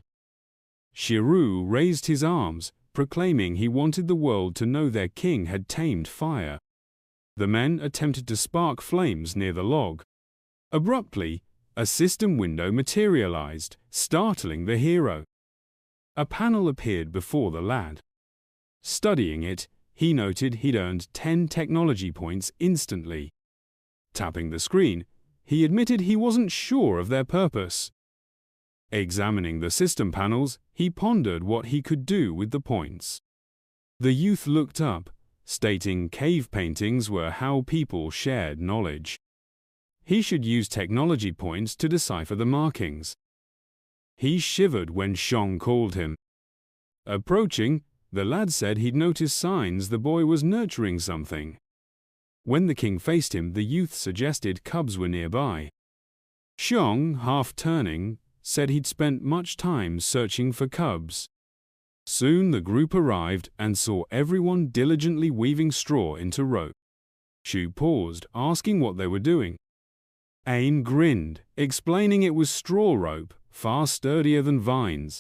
Shiru raised his arms, proclaiming he wanted the world to know their king had tamed fire. The men attempted to spark flames near the log. Abruptly, a system window materialized, startling the hero. A panel appeared before the lad. Studying it, he noted he'd earned 10 technology points instantly. Tapping the screen, he admitted he wasn't sure of their purpose. Examining the system panels, he pondered what he could do with the points. The youth looked up, stating cave paintings were how people shared knowledge. He should use technology points to decipher the markings. He shivered when Shang called him. Approaching, the lad said he'd noticed signs the boy was nurturing something. When the king faced him, the youth suggested cubs were nearby. Shang, half turning, said he'd spent much time searching for cubs. Soon the group arrived and saw everyone diligently weaving straw into rope. Shu paused, asking what they were doing. Ain grinned, explaining it was straw rope, far sturdier than vines.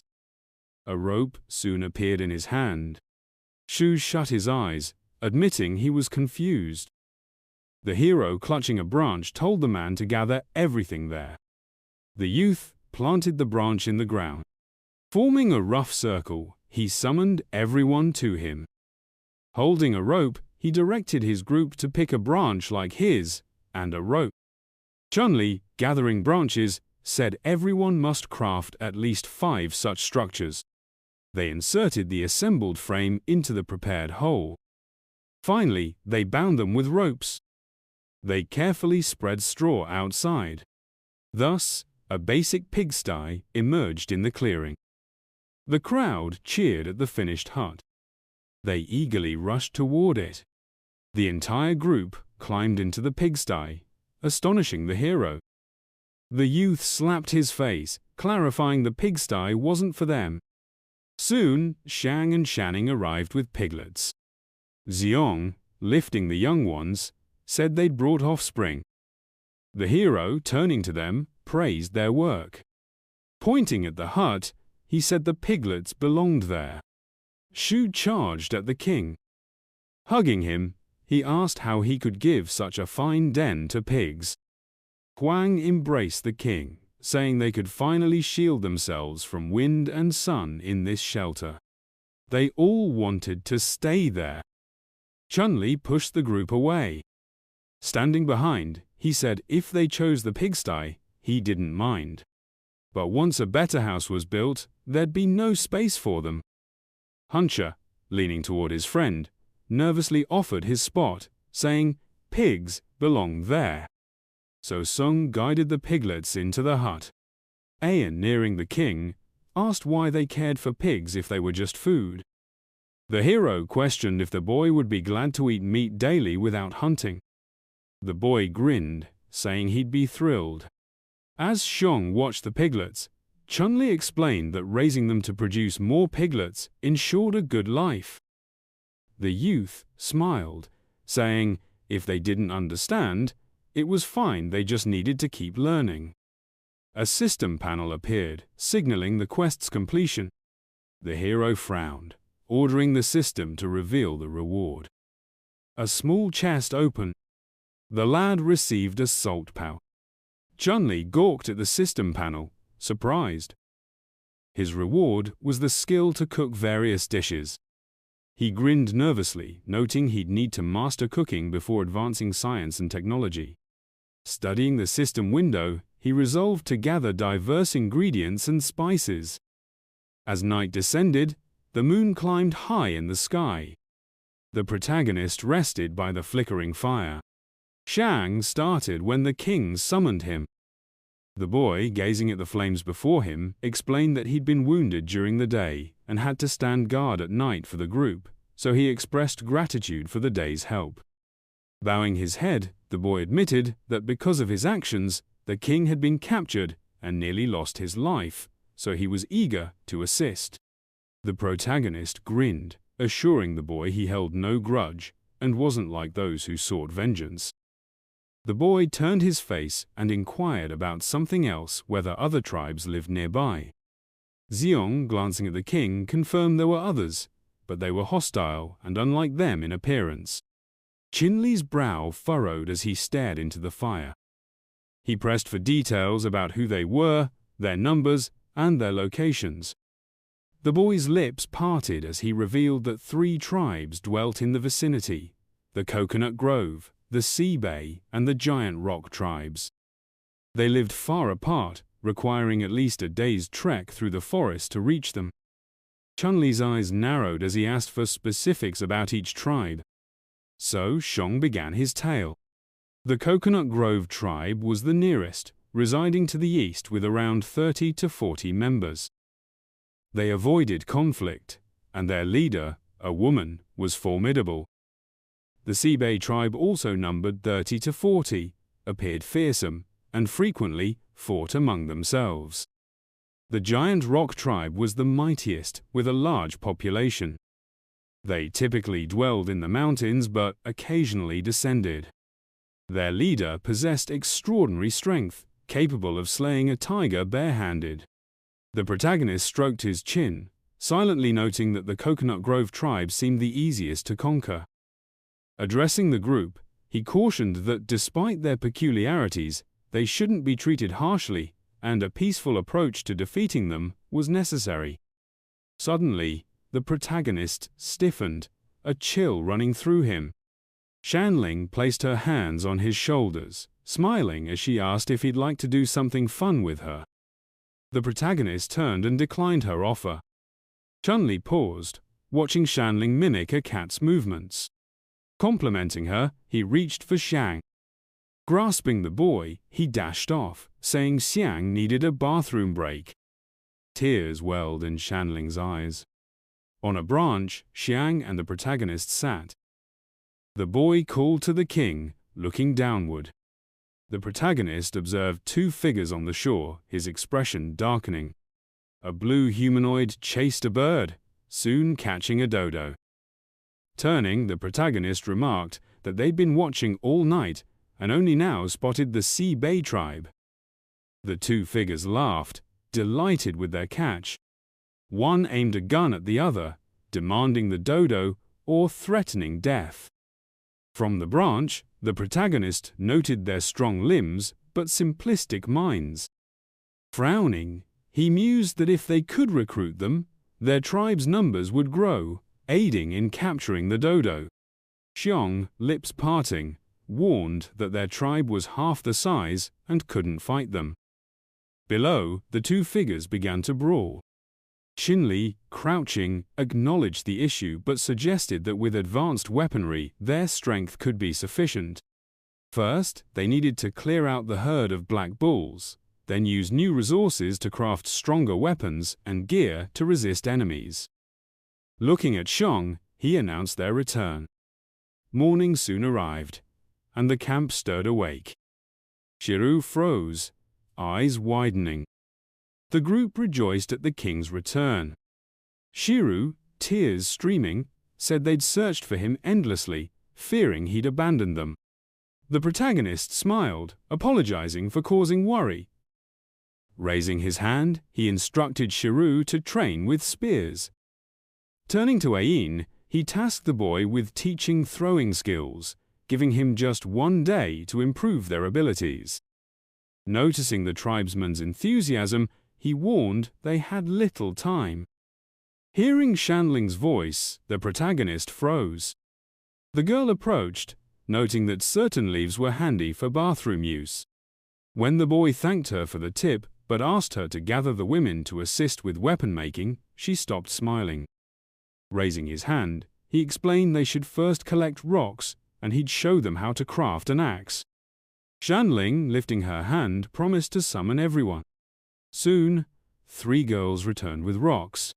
A rope soon appeared in his hand. Shu shut his eyes, admitting he was confused. The hero, clutching a branch, told the man to gather everything there. The youth planted the branch in the ground. Forming a rough circle, he summoned everyone to him. Holding a rope, he directed his group to pick a branch like his and a rope. Chen Li, gathering branches, said everyone must craft at least 5 such structures. They inserted the assembled frame into the prepared hole. Finally, they bound them with ropes. They carefully spread straw outside. Thus, a basic pigsty emerged in the clearing. The crowd cheered at the finished hut. They eagerly rushed toward it. The entire group climbed into the pigsty, astonishing the hero. The youth slapped his face, clarifying the pigsty wasn't for them. Soon, Shang and Shanning arrived with piglets. Xiong, lifting the young ones, said they'd brought offspring. The hero, turning to them, praised their work. Pointing at the hut, he said the piglets belonged there. Shu charged at the king. Hugging him, he asked how he could give such a fine den to pigs. Huang embraced the king, saying they could finally shield themselves from wind and sun in this shelter. They all wanted to stay there. Chen Li pushed the group away. Standing behind, he said if they chose the pigsty, he didn't mind. But once a better house was built, there'd be no space for them. Huncha, leaning toward his friend, nervously offered his spot, saying, "Pigs belong there." So Sung guided the piglets into the hut. Ayan, nearing the king, asked why they cared for pigs if they were just food. The hero questioned if the boy would be glad to eat meat daily without hunting. The boy grinned, saying he'd be thrilled. As Shang watched the piglets, Chen Li explained that raising them to produce more piglets ensured a good life. The youth smiled, saying, If they didn't understand, it was fine, they just needed to keep learning. A system panel appeared, signaling the quest's completion. The hero frowned, ordering the system to reveal the reward. A small chest opened. The lad received a salt pouch. Chen Li gawked at the system panel, surprised. His reward was the skill to cook various dishes. He grinned nervously, noting he'd need to master cooking before advancing science and technology. Studying the system window, he resolved to gather diverse ingredients and spices. As night descended, the moon climbed high in the sky. The protagonist rested by the flickering fire. Xiang started when the king summoned him. The boy, gazing at the flames before him, explained that he'd been wounded during the day and had to stand guard at night for the group, so he expressed gratitude for the day's help. Bowing his head, the boy admitted that because of his actions, the king had been captured and nearly lost his life, so he was eager to assist. The protagonist grinned, assuring the boy he held no grudge and wasn't like those who sought vengeance. The boy turned his face and inquired about something else, whether other tribes lived nearby. Xiong, glancing at the king, confirmed there were others, but they were hostile and unlike them in appearance. Chen Li's brow furrowed as he stared into the fire. He pressed for details about who they were, their numbers, and their locations. The boy's lips parted as he revealed that 3 tribes dwelt in the vicinity: the Coconut Grove, the Sea Bay, and the Giant Rock tribes. They lived far apart, requiring at least a day's trek through the forest to reach them. Chen Li's eyes narrowed as he asked for specifics about each tribe. So Xiong began his tale. The Coconut Grove tribe was the nearest, residing to the east with around 30 to 40 members. They avoided conflict, and their leader, a woman, was formidable. The Sea Bay tribe also numbered 30 to 40, appeared fearsome, and frequently fought among themselves. The Giant Rock tribe was the mightiest, with a large population. They typically dwelled in the mountains but occasionally descended. Their leader possessed extraordinary strength, capable of slaying a tiger barehanded. The protagonist stroked his chin, silently noting that the Coconut Grove tribe seemed the easiest to conquer. Addressing the group, he cautioned that despite their peculiarities, they shouldn't be treated harshly, and a peaceful approach to defeating them was necessary. Suddenly, the protagonist stiffened, a chill running through him. Shanling placed her hands on his shoulders, smiling as she asked if he'd like to do something fun with her. The protagonist turned and declined her offer. Chen Li paused, watching Shanling mimic a cat's movements. Complimenting her, he reached for Xiang. Grasping the boy, he dashed off, saying Xiang needed a bathroom break. Tears welled in Shanling's eyes. On a branch, Xiang and the protagonist sat. The boy called to the king, looking downward. The protagonist observed 2 figures on the shore, his expression darkening. A blue humanoid chased a bird, soon catching a dodo. Turning, the protagonist remarked that they'd been watching all night and only now spotted the Sea Bay tribe. The 2 figures laughed, delighted with their catch. One aimed a gun at the other, demanding the dodo or threatening death. From the branch, the protagonist noted their strong limbs but simplistic minds. Frowning, he mused that if they could recruit them, their tribe's numbers would grow, aiding in capturing the dodo. Xiong, lips parting, warned that their tribe was half the size and couldn't fight them. Below, the 2 figures began to brawl. Chen Li, crouching, acknowledged the issue but suggested that with advanced weaponry, their strength could be sufficient. First, they needed to clear out the herd of black bulls, then use new resources to craft stronger weapons and gear to resist enemies. Looking at Xiong, he announced their return. Morning soon arrived, and the camp stirred awake. Shiru froze, eyes widening. The group rejoiced at the king's return. Shiru, tears streaming, said they'd searched for him endlessly, fearing he'd abandoned them. The protagonist smiled, apologizing for causing worry. Raising his hand, he instructed Shiru to train with spears. Turning to Ain, he tasked the boy with teaching throwing skills, giving him just 1 day to improve their abilities. Noticing the tribesman's enthusiasm, he warned they had little time. Hearing Shanling's voice, the protagonist froze. The girl approached, noting that certain leaves were handy for bathroom use. When the boy thanked her for the tip, but asked her to gather the women to assist with weapon making, she stopped smiling. Raising his hand, he explained they should first collect rocks, and he'd show them how to craft an axe. Shanling, lifting her hand, promised to summon everyone. Soon, 3 girls returned with rocks.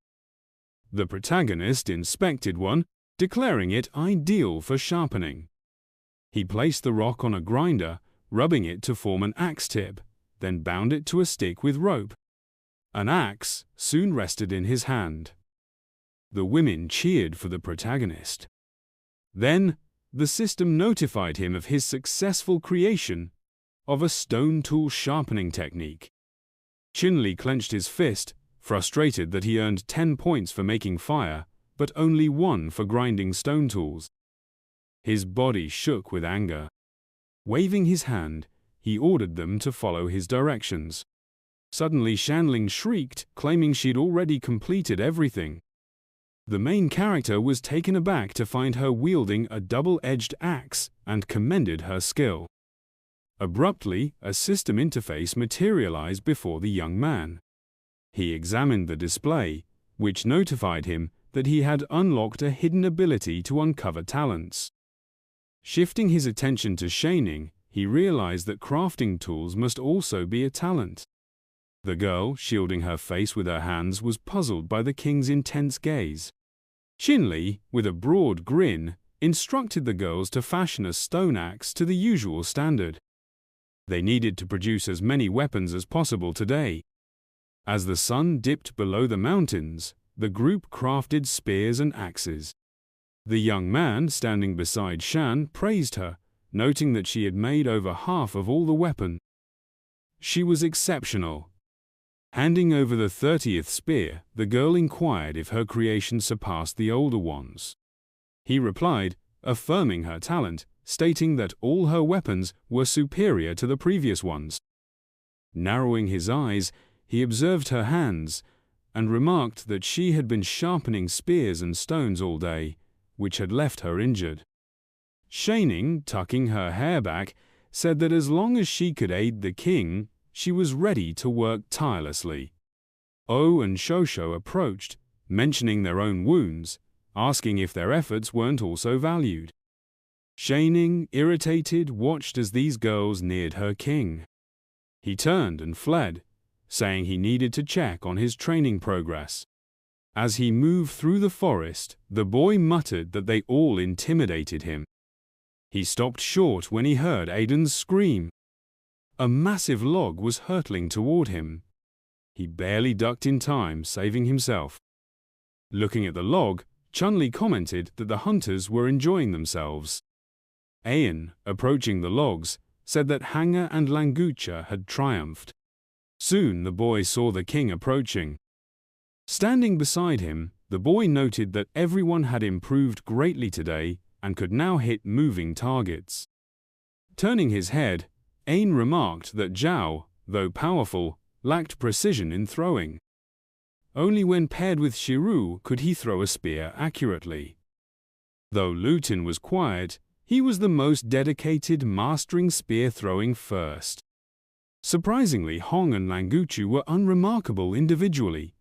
The protagonist inspected one, declaring it ideal for sharpening. He placed the rock on a grinder, rubbing it to form an axe tip, then bound it to a stick with rope. An axe soon rested in his hand. The women cheered for the protagonist. Then, the system notified him of his successful creation of a stone tool sharpening technique. Chen Li clenched his fist, frustrated that he earned 10 points for making fire, but only 1 for grinding stone tools. His body shook with anger. Waving his hand, he ordered them to follow his directions. Suddenly Shanling shrieked, claiming she'd already completed everything. The main character was taken aback to find her wielding a double-edged axe and commended her skill. Abruptly, a system interface materialized before the young man. He examined the display, which notified him that he had unlocked a hidden ability to uncover talents. Shifting his attention to Shaning, he realized that crafting tools must also be a talent. The girl, shielding her face with her hands, was puzzled by the king's intense gaze. Chen Li, with a broad grin, instructed the girls to fashion a stone axe to the usual standard. They needed to produce as many weapons as possible today. As the sun dipped below the mountains, the group crafted spears and axes. The young man, standing beside Shan, praised her, noting that she had made over half of all the weapons. She was exceptional. Handing over the 30th spear, the girl inquired if her creation surpassed the older ones. He replied, affirming her talent, stating that all her weapons were superior to the previous ones. Narrowing his eyes, he observed her hands, and remarked that she had been sharpening spears and stones all day, which had left her injured. Shaning, tucking her hair back, said that as long as she could aid the king, she was ready to work tirelessly. O and Shosho approached, mentioning their own wounds, asking if their efforts weren't also valued. Shaning, irritated, watched as these girls neared her king. He turned and fled, saying he needed to check on his training progress. As he moved through the forest, the boy muttered that they all intimidated him. He stopped short when he heard Aiden's scream. A massive log was hurtling toward him. He barely ducked in time, saving himself. Looking at the log, Chen Li commented that the hunters were enjoying themselves. Ayan, approaching the logs, said that Hanger and Langucha had triumphed. Soon the boy saw the king approaching. Standing beside him, the boy noted that everyone had improved greatly today and could now hit moving targets. Turning his head, Ain remarked that Zhao, though powerful, lacked precision in throwing. Only when paired with Shiru could he throw a spear accurately. Though Lutin was quiet, he was the most dedicated, mastering spear throwing first. Surprisingly, Hong and Languchu were unremarkable individually,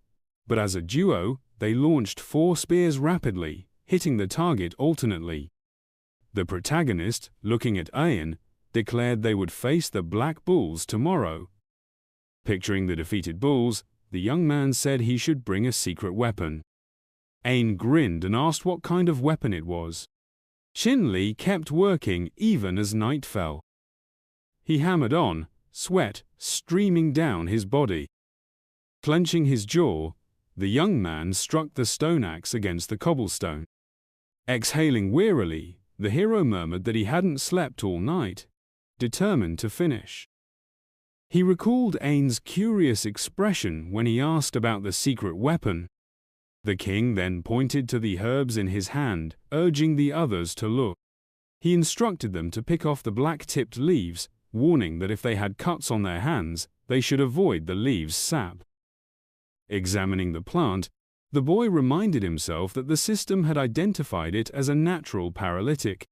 but as a duo, they launched 4 spears rapidly, hitting the target alternately. The protagonist, looking at Ayan, declared they would face the Black Bulls tomorrow. Picturing the defeated bulls, the young man said he should bring a secret weapon. Ain grinned and asked what kind of weapon it was. Chen Li kept working even as night fell. He hammered on, sweat streaming down his body. Clenching his jaw, the young man struck the stone axe against the cobblestone. Exhaling wearily, the hero murmured that he hadn't slept all night, determined to finish. He recalled Ain's curious expression when he asked about the secret weapon. The king then pointed to the herbs in his hand, urging the others to look. He instructed them to pick off the black-tipped leaves, warning that if they had cuts on their hands, they should avoid the leaves' sap. Examining the plant, the boy reminded himself that the system had identified it as a natural paralytic.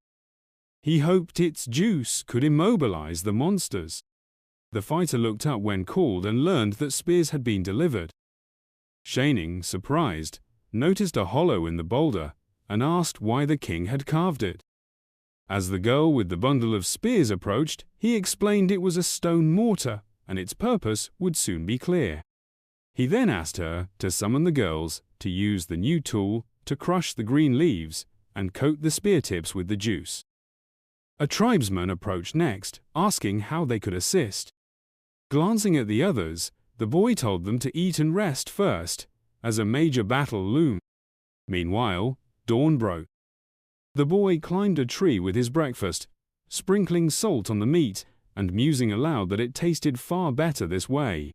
He hoped its juice could immobilize the monsters. The fighter looked up when called and learned that spears had been delivered. Shining, surprised, noticed a hollow in the boulder and asked why the king had carved it. As the girl with the bundle of spears approached, he explained it was a stone mortar and its purpose would soon be clear. He then asked her to summon the girls to use the new tool to crush the green leaves and coat the spear tips with the juice. A tribesman approached next, asking how they could assist. Glancing at the others, the boy told them to eat and rest first, as a major battle loomed. Meanwhile, dawn broke. The boy climbed a tree with his breakfast, sprinkling salt on the meat and musing aloud that it tasted far better this way.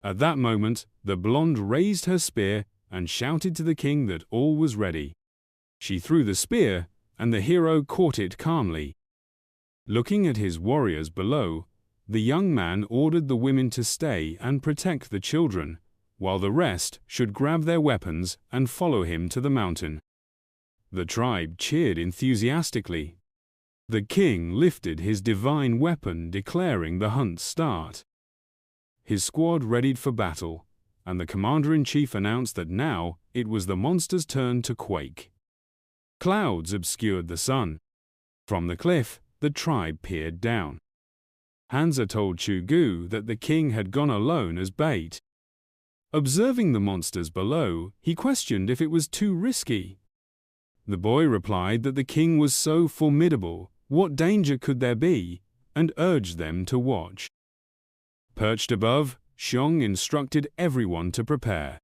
At that moment, the blonde raised her spear and shouted to the king that all was ready. She threw the spear, and the hero caught it calmly. Looking at his warriors below, the young man ordered the women to stay and protect the children, while the rest should grab their weapons and follow him to the mountain. The tribe cheered enthusiastically. The king lifted his divine weapon, declaring the hunt start. His squad readied for battle, and the commander-in-chief announced that now it was the monster's turn to quake. Clouds obscured the sun. From the cliff, the tribe peered down. Hansa told Chugu that the king had gone alone as bait. Observing the monsters below, he questioned if it was too risky. The boy replied that the king was so formidable, what danger could there be, and urged them to watch. Perched above, Xiong instructed everyone to prepare.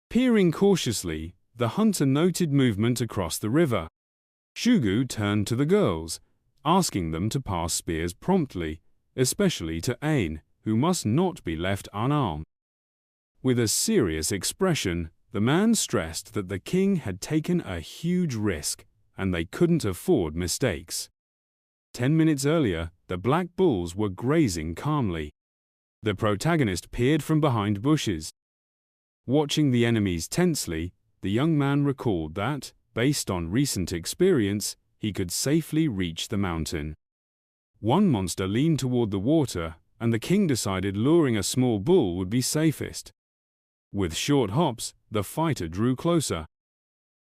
Peering cautiously, the hunter noted movement across the river. Shugu turned to the girls, asking them to pass spears promptly, especially to Ain, who must not be left unarmed. With a serious expression, the man stressed that the king had taken a huge risk, and they couldn't afford mistakes. 10 minutes earlier, the black bulls were grazing calmly. The protagonist peered from behind bushes. Watching the enemies tensely, the young man recalled that, based on recent experience, he could safely reach the mountain. One monster leaned toward the water, and the king decided luring a small bull would be safest. With short hops, the fighter drew closer.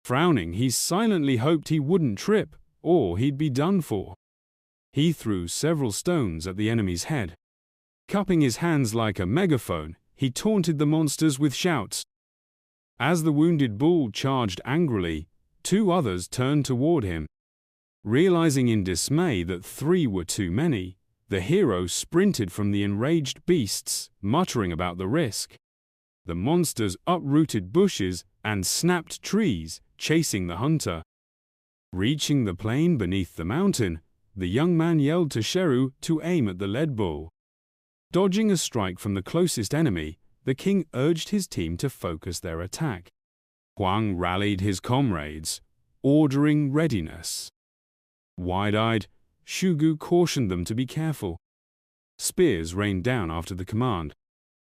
Frowning, he silently hoped he wouldn't trip, or he'd be done for. He threw several stones at the enemy's head. Cupping his hands like a megaphone, he taunted the monsters with shouts. As the wounded bull charged angrily, 2 others turned toward him. Realizing in dismay that 3 were too many, the hero sprinted from the enraged beasts, muttering about the risk. The monsters uprooted bushes and snapped trees, chasing the hunter. Reaching the plain beneath the mountain, the young man yelled to Sheru to aim at the lead bull. Dodging a strike from the closest enemy, the king urged his team to focus their attack. Huang rallied his comrades, ordering readiness. Wide-eyed, Shugu cautioned them to be careful. Spears rained down after the command.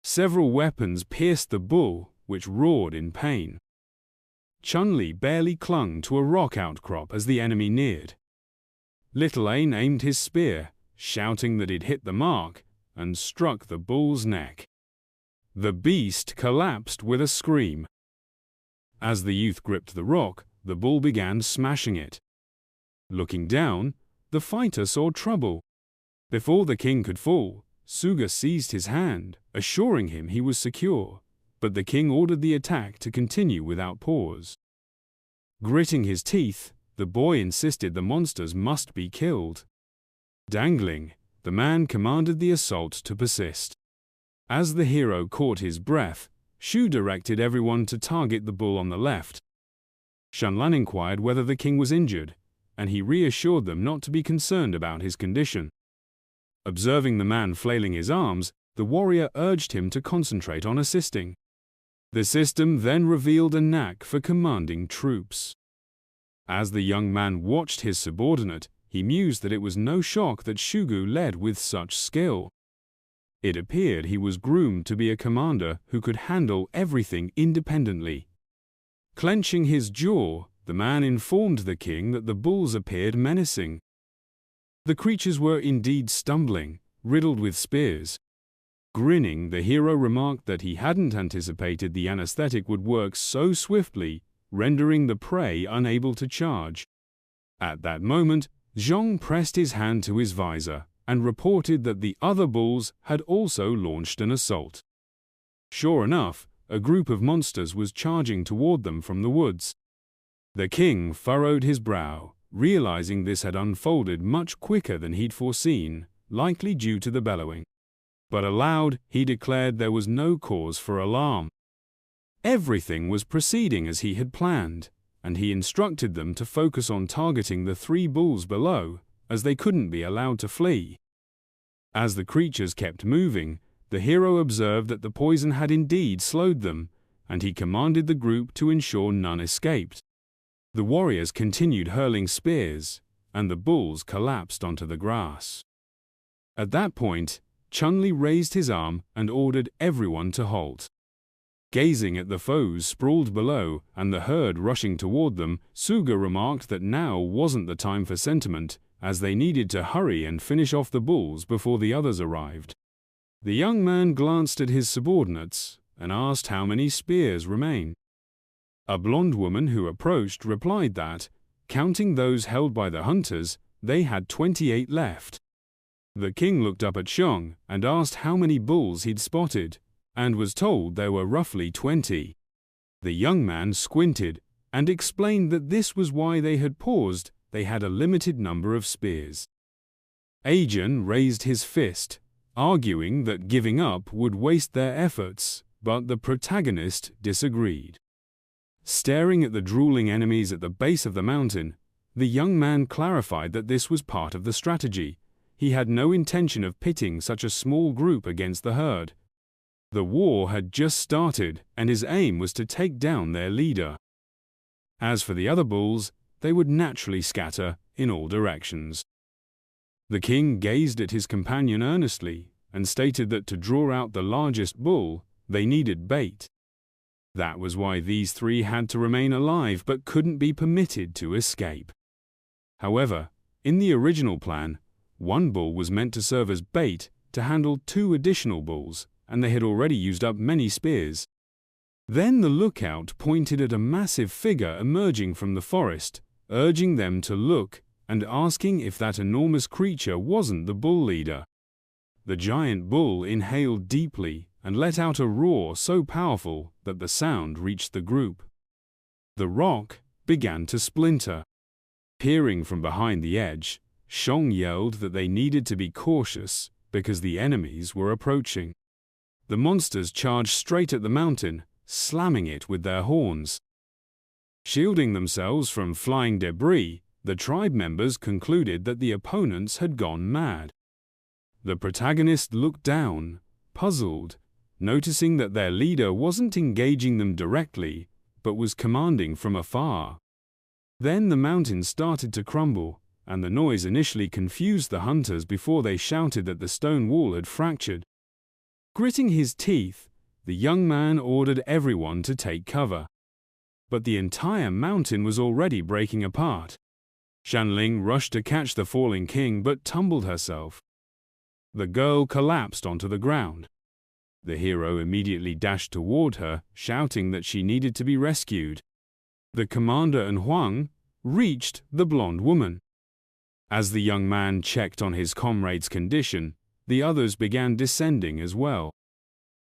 Several weapons pierced the bull, which roared in pain. Chen Li barely clung to a rock outcrop as the enemy neared. Little Ain aimed his spear, shouting that he'd hit the mark, and struck the bull's neck. The beast collapsed with a scream. As the youth gripped the rock, the bull began smashing it. Looking down, the fighter saw trouble. Before the king could fall, Suga seized his hand, assuring him he was secure, but the king ordered the attack to continue without pause. Gritting his teeth, the boy insisted the monsters must be killed. Dangling, the man commanded the assault to persist. As the hero caught his breath, Shu directed everyone to target the bull on the left. Shanlan inquired whether the king was injured, and he reassured them not to be concerned about his condition. Observing the man flailing his arms, the warrior urged him to concentrate on assisting. The system then revealed a knack for commanding troops. As the young man watched his subordinate, he mused that it was no shock that Shugu led with such skill. It appeared he was groomed to be a commander who could handle everything independently. Clenching his jaw, the man informed the king that the bulls appeared menacing. The creatures were indeed stumbling, riddled with spears. Grinning, the hero remarked that he hadn't anticipated the anesthetic would work so swiftly, rendering the prey unable to charge. At that moment, Zhong pressed his hand to his visor and reported that the other bulls had also launched an assault. Sure enough, a group of monsters was charging toward them from the woods. The king furrowed his brow, realizing this had unfolded much quicker than he'd foreseen, likely due to the bellowing. But aloud, he declared there was no cause for alarm. Everything was proceeding as he had planned, and he instructed them to focus on targeting the 3 bulls below, as they couldn't be allowed to flee. As the creatures kept moving, the hero observed that the poison had indeed slowed them, and he commanded the group to ensure none escaped. The warriors continued hurling spears, and the bulls collapsed onto the grass. At that point, Chen Li raised his arm and ordered everyone to halt. Gazing at the foes sprawled below and the herd rushing toward them, Suga remarked that now wasn't the time for sentiment, as they needed to hurry and finish off the bulls before the others arrived. The young man glanced at his subordinates and asked how many spears remained. A blonde woman who approached replied that, counting those held by the hunters, they had 28 left. The king looked up at Xiong and asked how many bulls he'd spotted, and was told there were roughly 20. The young man squinted and explained that this was why they had paused. They had a limited number of spears. Ajun raised his fist, arguing that giving up would waste their efforts, but the protagonist disagreed. Staring at the drooling enemies at the base of the mountain, the young man clarified that this was part of the strategy. He had no intention of pitting such a small group against the herd. The war had just started, and his aim was to take down their leader. As for the other bulls, they would naturally scatter in all directions. The king gazed at his companion earnestly and stated that to draw out the largest bull, they needed bait. That was why these 3 had to remain alive but couldn't be permitted to escape. However, in the original plan, 1 bull was meant to serve as bait to handle 2 additional bulls, and they had already used up many spears. Then the lookout pointed at a massive figure emerging from the forest, urging them to look and asking if that enormous creature wasn't the bull leader. The giant bull inhaled deeply and let out a roar so powerful that the sound reached the group. The rock began to splinter. Peering from behind the edge, Xiong yelled that they needed to be cautious because the enemies were approaching. The monsters charged straight at the mountain, slamming it with their horns. Shielding themselves from flying debris, the tribe members concluded that the opponents had gone mad. The protagonist looked down, puzzled, noticing that their leader wasn't engaging them directly, but was commanding from afar. Then the mountain started to crumble, and the noise initially confused the hunters before they shouted that the stone wall had fractured. Gritting his teeth, the young man ordered everyone to take cover. But the entire mountain was already breaking apart. Shanling rushed to catch the falling king but tumbled herself. The girl collapsed onto the ground. The hero immediately dashed toward her, shouting that she needed to be rescued. The commander and Huang reached the blonde woman. As the young man checked on his comrade's condition, the others began descending as well.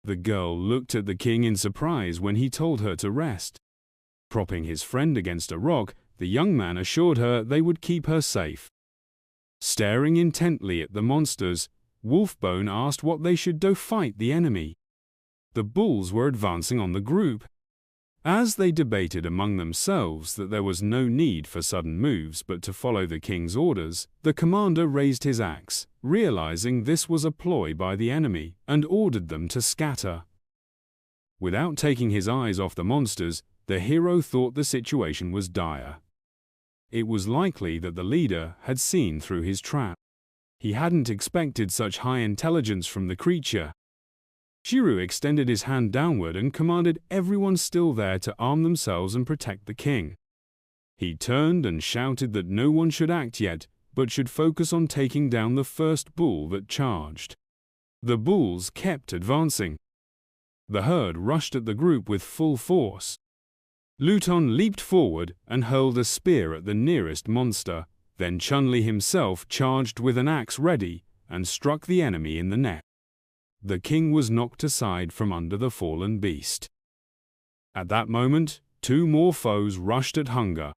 The girl looked at the king in surprise when he told her to rest. Propping his friend against a rock, the young man assured her they would keep her safe. Staring intently at the monsters, Wolfbone asked what they should do to fight the enemy. The bulls were advancing on the group. As they debated among themselves that there was no need for sudden moves but to follow the king's orders, the commander raised his axe, realizing this was a ploy by the enemy, and ordered them to scatter. Without taking his eyes off the monsters, the hero thought the situation was dire. It was likely that the leader had seen through his trap. He hadn't expected such high intelligence from the creature. Shiryu extended his hand downward and commanded everyone still there to arm themselves and protect the king. He turned and shouted that no one should act yet, but should focus on taking down the first bull that charged. The bulls kept advancing. The herd rushed at the group with full force. Luton leaped forward and hurled a spear at the nearest monster. Then Chen Li himself charged with an axe ready and struck the enemy in the neck. The king was knocked aside from under the fallen beast. At that moment, two more foes rushed at Hunger.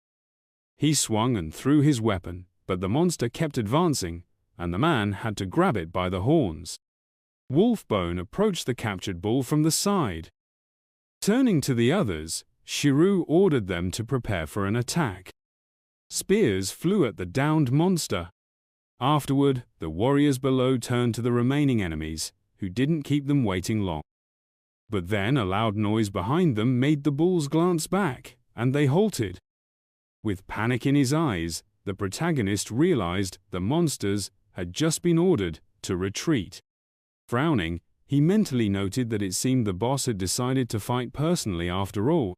He swung and threw his weapon, but the monster kept advancing, and the man had to grab it by the horns. Wolfbone approached the captured bull from the side. Turning to the others, Shiryu ordered them to prepare for an attack. Spears flew at the downed monster. Afterward, the warriors below turned to the remaining enemies, who didn't keep them waiting long. But then a loud noise behind them made the bulls glance back, and they halted. With panic in his eyes, the protagonist realized the monsters had just been ordered to retreat. Frowning, he mentally noted that it seemed the boss had decided to fight personally after all.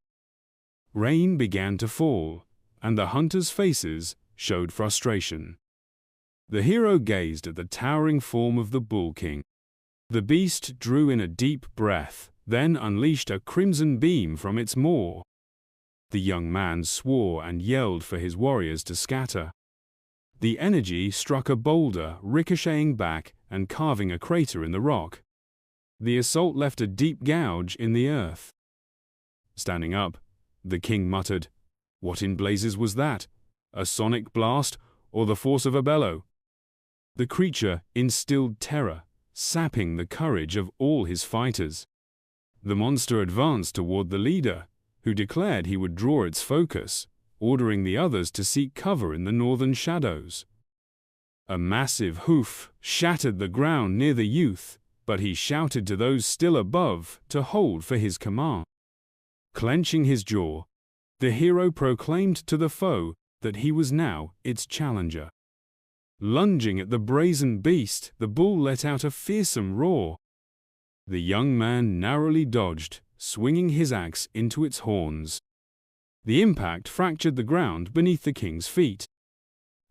Rain began to fall, and the hunters' faces showed frustration. The hero gazed at the towering form of the Bull King. The beast drew in a deep breath, then unleashed a crimson beam from its maw. The young man swore and yelled for his warriors to scatter. The energy struck a boulder, ricocheting back and carving a crater in the rock. The assault left a deep gouge in the earth. Standing up, the king muttered, "What in blazes was that? A sonic blast or the force of a bellow?" The creature instilled terror, sapping the courage of all his fighters. The monster advanced toward the leader, who declared he would draw its focus, ordering the others to seek cover in the northern shadows. A massive hoof shattered the ground near the youth, but he shouted to those still above to hold for his command. Clenching his jaw, the hero proclaimed to the foe that he was now its challenger. Lunging at the brazen beast, the bull let out a fearsome roar. The young man narrowly dodged, swinging his axe into its horns. The impact fractured the ground beneath the king's feet.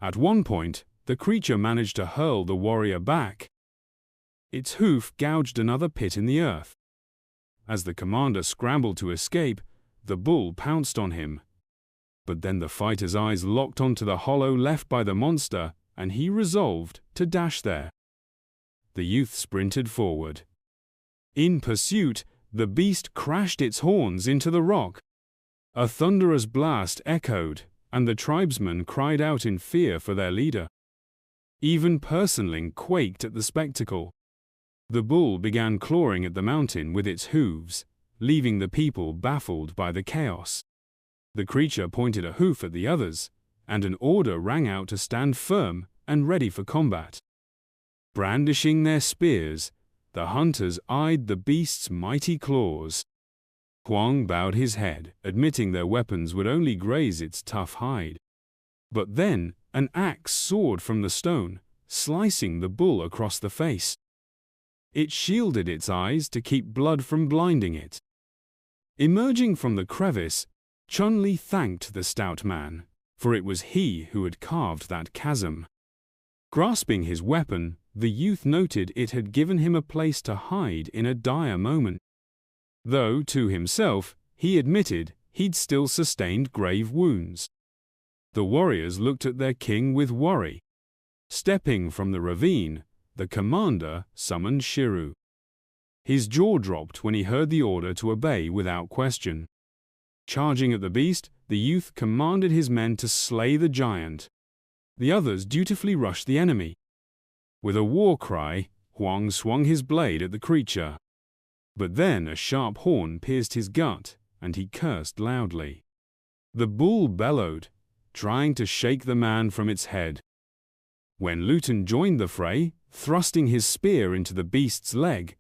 At one point, the creature managed to hurl the warrior back. Its hoof gouged another pit in the earth. As the commander scrambled to escape, the bull pounced on him. But then the fighter's eyes locked onto the hollow left by the monster, and he resolved to dash there. The youth sprinted forward. In pursuit, the beast crashed its horns into the rock. A thunderous blast echoed, and the tribesmen cried out in fear for their leader. Even Purslane quaked at the spectacle. The bull began clawing at the mountain with its hooves, leaving the people baffled by the chaos. The creature pointed a hoof at the others, and an order rang out to stand firm and ready for combat. Brandishing their spears, the hunters eyed the beast's mighty claws. Huang bowed his head, admitting their weapons would only graze its tough hide. But then an axe soared from the stone, slicing the bull across the face. It shielded its eyes to keep blood from blinding it. Emerging from the crevice, Chen Li thanked the stout man, for it was he who had carved that chasm. Grasping his weapon, the youth noted it had given him a place to hide in a dire moment. Though, to himself, he admitted he'd still sustained grave wounds. The warriors looked at their king with worry. Stepping from the ravine, the commander summoned Shiryu. His jaw dropped when he heard the order to obey without question. Charging at the beast, the youth commanded his men to slay the giant. The others dutifully rushed the enemy. With a war cry, Huang swung his blade at the creature. But then a sharp horn pierced his gut, and he cursed loudly. The bull bellowed, trying to shake the man from its head. When Luton joined the fray, thrusting his spear into the beast's leg,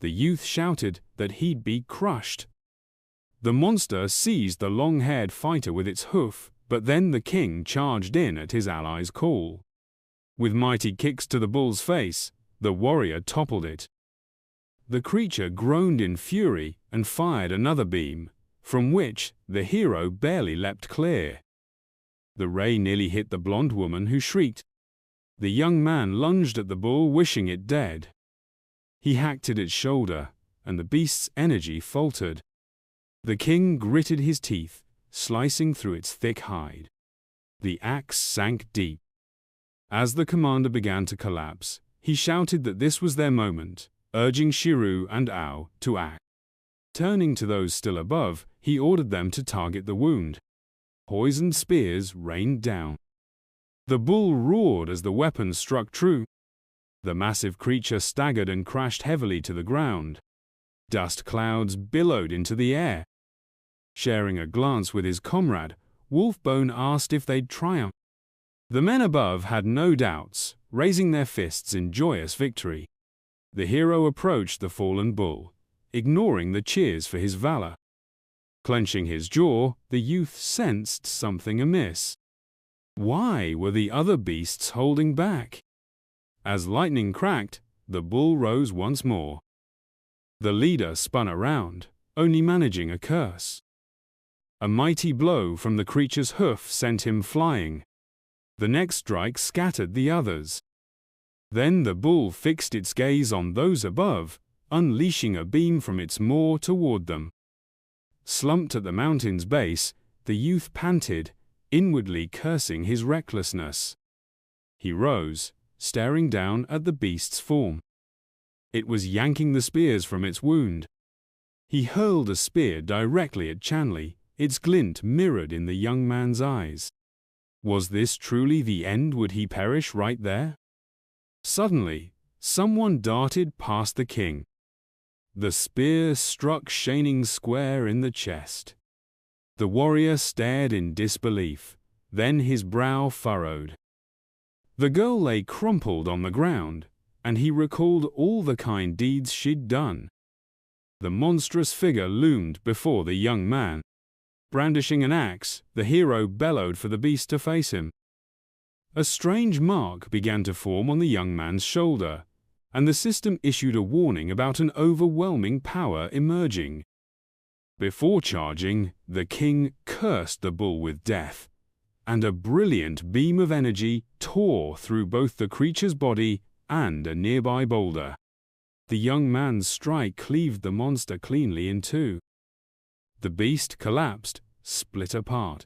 the youth shouted that he'd be crushed. The monster seized the long-haired fighter with its hoof, but then the king charged in at his ally's call. With mighty kicks to the bull's face, the warrior toppled it. The creature groaned in fury and fired another beam, from which the hero barely leapt clear. The ray nearly hit the blonde woman, who shrieked. The young man lunged at the bull, wishing it dead. He hacked at its shoulder, and the beast's energy faltered. The king gritted his teeth, slicing through its thick hide. The axe sank deep. As the commander began to collapse, he shouted that this was their moment, urging Shiru and Ao to act. Turning to those still above, he ordered them to target the wound. Poisoned spears rained down. The bull roared as the weapons struck true. The massive creature staggered and crashed heavily to the ground. Dust clouds billowed into the air. Sharing a glance with his comrade, Wolfbone asked if they'd triumph. The men above had no doubts, raising their fists in joyous victory. The hero approached the fallen bull, ignoring the cheers for his valor. Clenching his jaw, the youth sensed something amiss. Why were the other beasts holding back? As lightning cracked, the bull rose once more. The leader spun around, only managing a curse. A mighty blow from the creature's hoof sent him flying. The next strike scattered the others. Then the bull fixed its gaze on those above, unleashing a beam from its maw toward them. Slumped at the mountain's base, the youth panted, inwardly cursing his recklessness. He rose, staring down at the beast's form. It was yanking the spears from its wound. He hurled a spear directly at Chen Li, its glint mirrored in the young man's eyes. Was this truly the end? Would he perish right there? Suddenly, someone darted past the king. The spear struck Shining square in the chest. The warrior stared in disbelief, then his brow furrowed. The girl lay crumpled on the ground, and he recalled all the kind deeds she'd done. The monstrous figure loomed before the young man. Brandishing an axe, the hero bellowed for the beast to face him. A strange mark began to form on the young man's shoulder, and the system issued a warning about an overwhelming power emerging. Before charging, the king cursed the bull with death, and a brilliant beam of energy tore through both the creature's body and a nearby boulder. The young man's strike cleaved the monster cleanly in two. The beast collapsed, split apart.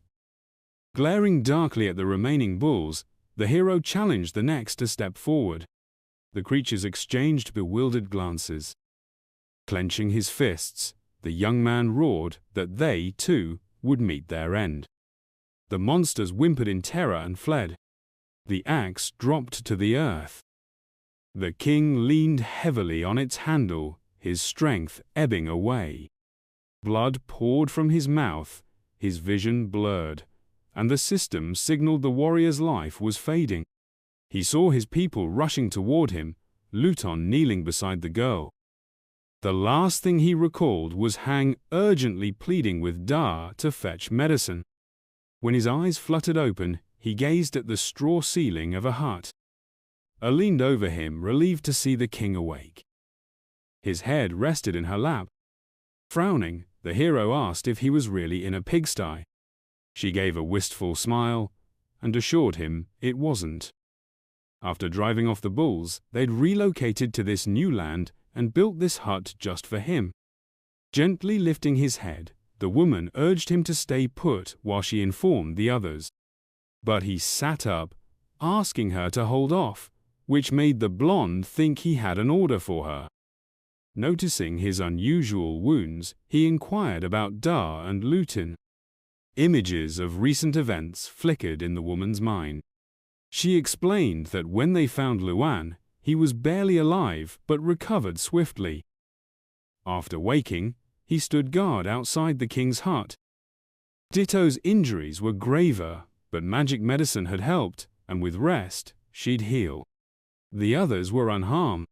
Glaring darkly at the remaining bulls, the hero challenged the next to step forward. The creatures exchanged bewildered glances. Clenching his fists, the young man roared that they, too, would meet their end. The monsters whimpered in terror and fled. The axe dropped to the earth. The king leaned heavily on its handle, his strength ebbing away. Blood poured from his mouth, his vision blurred, and the system signaled the warrior's life was fading. He saw his people rushing toward him, Luton kneeling beside the girl. The last thing he recalled was Hang urgently pleading with Da to fetch medicine. When his eyes fluttered open, he gazed at the straw ceiling of a hut. A leaned over him, relieved to see the king awake. His head rested in her lap. Frowning, the hero asked if he was really in a pigsty. She gave a wistful smile and assured him it wasn't. After driving off the bulls, they'd relocated to this new land and built this hut just for him. Gently lifting his head, the woman urged him to stay put while she informed the others. But he sat up, asking her to hold off, which made the blonde think he had an order for her. Noticing his unusual wounds, he inquired about Da and Luton. Images of recent events flickered in the woman's mind. She explained that when they found Luan, he was barely alive but recovered swiftly. After waking, he stood guard outside the king's hut. Ditto's injuries were graver, but magic medicine had helped, and with rest, she'd heal. The others were unharmed.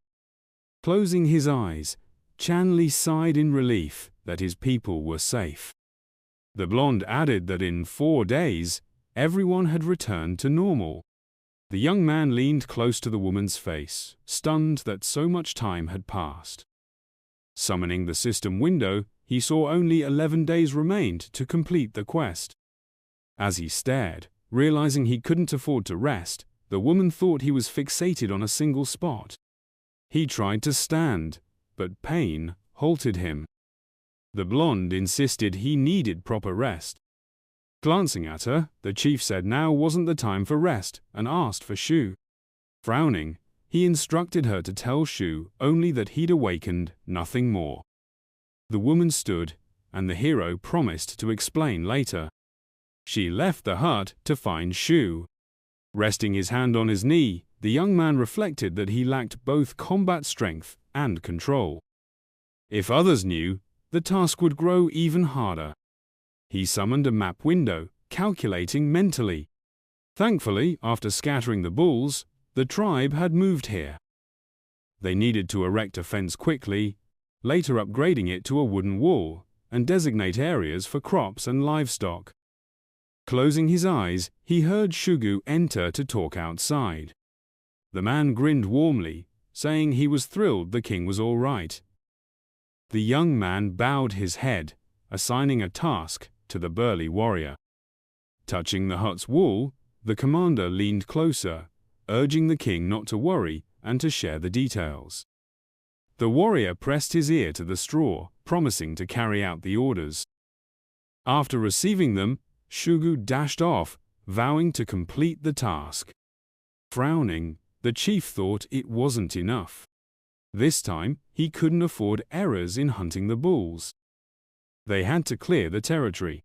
Closing his eyes, Chen Li sighed in relief that his people were safe. The blonde added that in 4 days, everyone had returned to normal. The young man leaned close to the woman's face, stunned that so much time had passed. Summoning the system window, he saw only 11 days remained to complete the quest. As he stared, realizing he couldn't afford to rest, the woman thought he was fixated on a single spot. He tried to stand, but pain halted him. The blonde insisted he needed proper rest. Glancing at her, the chief said now wasn't the time for rest and asked for Shu. Frowning, he instructed her to tell Shu only that he'd awakened, nothing more. The woman stood, and the hero promised to explain later. She left the hut to find Shu. Resting his hand on his knee, the young man reflected that he lacked both combat strength and control. If others knew, the task would grow even harder. He summoned a map window, calculating mentally. Thankfully, after scattering the bulls, the tribe had moved here. They needed to erect a fence quickly, later upgrading it to a wooden wall, and designate areas for crops and livestock. Closing his eyes, he heard Shugu enter to talk outside. The man grinned warmly, saying he was thrilled the king was all right. The young man bowed his head, assigning a task to the burly warrior. Touching the hut's wall, the commander leaned closer, urging the king not to worry and to share the details. The warrior pressed his ear to the straw, promising to carry out the orders. After receiving them, Shugu dashed off, vowing to complete the task. Frowning, the chief thought it wasn't enough. This time, he couldn't afford errors in hunting the bulls. They had to clear the territory.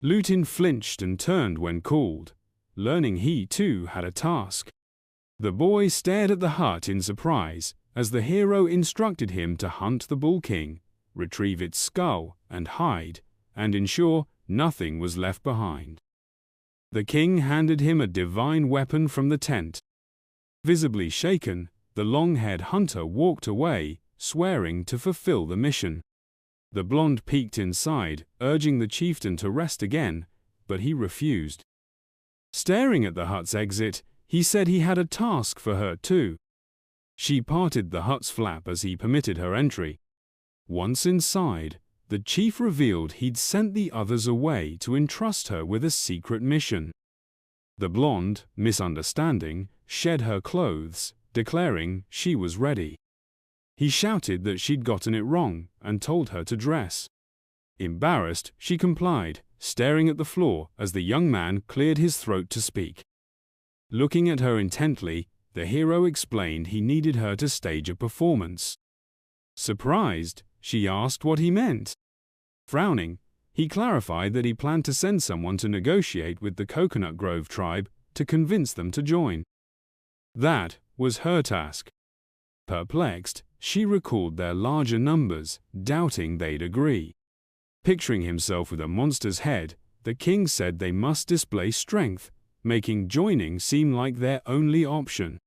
Lutin flinched and turned when called, learning he too had a task. The boy stared at the hut in surprise as the hero instructed him to hunt the bull king, retrieve its skull and hide, and ensure nothing was left behind. The king handed him a divine weapon from the tent. Visibly shaken, the long-haired hunter walked away, swearing to fulfill the mission. The blonde peeked inside, urging the chieftain to rest again, but he refused. Staring at the hut's exit, he said he had a task for her too. She parted the hut's flap as he permitted her entry. Once inside, the chief revealed he'd sent the others away to entrust her with a secret mission. The blonde, misunderstanding, shed her clothes, declaring she was ready. He shouted that she'd gotten it wrong and told her to dress. Embarrassed, she complied, staring at the floor as the young man cleared his throat to speak. Looking at her intently, the hero explained he needed her to stage a performance. Surprised, she asked what he meant. Frowning, he clarified that he planned to send someone to negotiate with the Coconut Grove tribe to convince them to join. That was her task. Perplexed, she recalled their larger numbers, doubting they'd agree. Picturing himself with a monster's head, the king said they must display strength, making joining seem like their only option.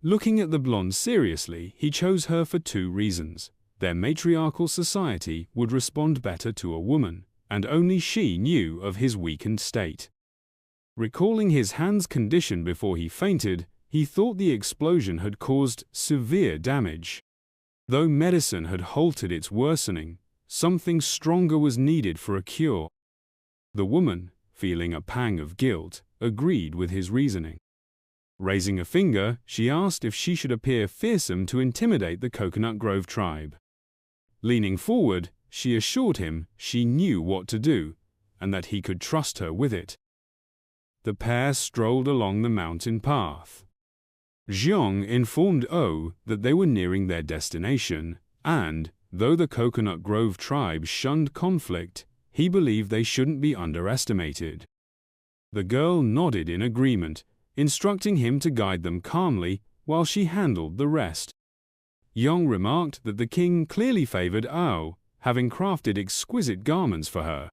Looking at the blonde seriously, he chose her for 2 reasons. Their matriarchal society would respond better to a woman, and only she knew of his weakened state. Recalling his hand's condition before he fainted, he thought the explosion had caused severe damage. Though medicine had halted its worsening, something stronger was needed for a cure. The woman, feeling a pang of guilt, agreed with his reasoning. Raising a finger, she asked if she should appear fearsome to intimidate the Coconut Grove tribe. Leaning forward, she assured him she knew what to do, and that he could trust her with it. The pair strolled along the mountain path. Zhang informed O that they were nearing their destination, and, though the Coconut Grove tribe shunned conflict, he believed they shouldn't be underestimated. The girl nodded in agreement, instructing him to guide them calmly while she handled the rest. Yong remarked that the king clearly favored Ao, having crafted exquisite garments for her.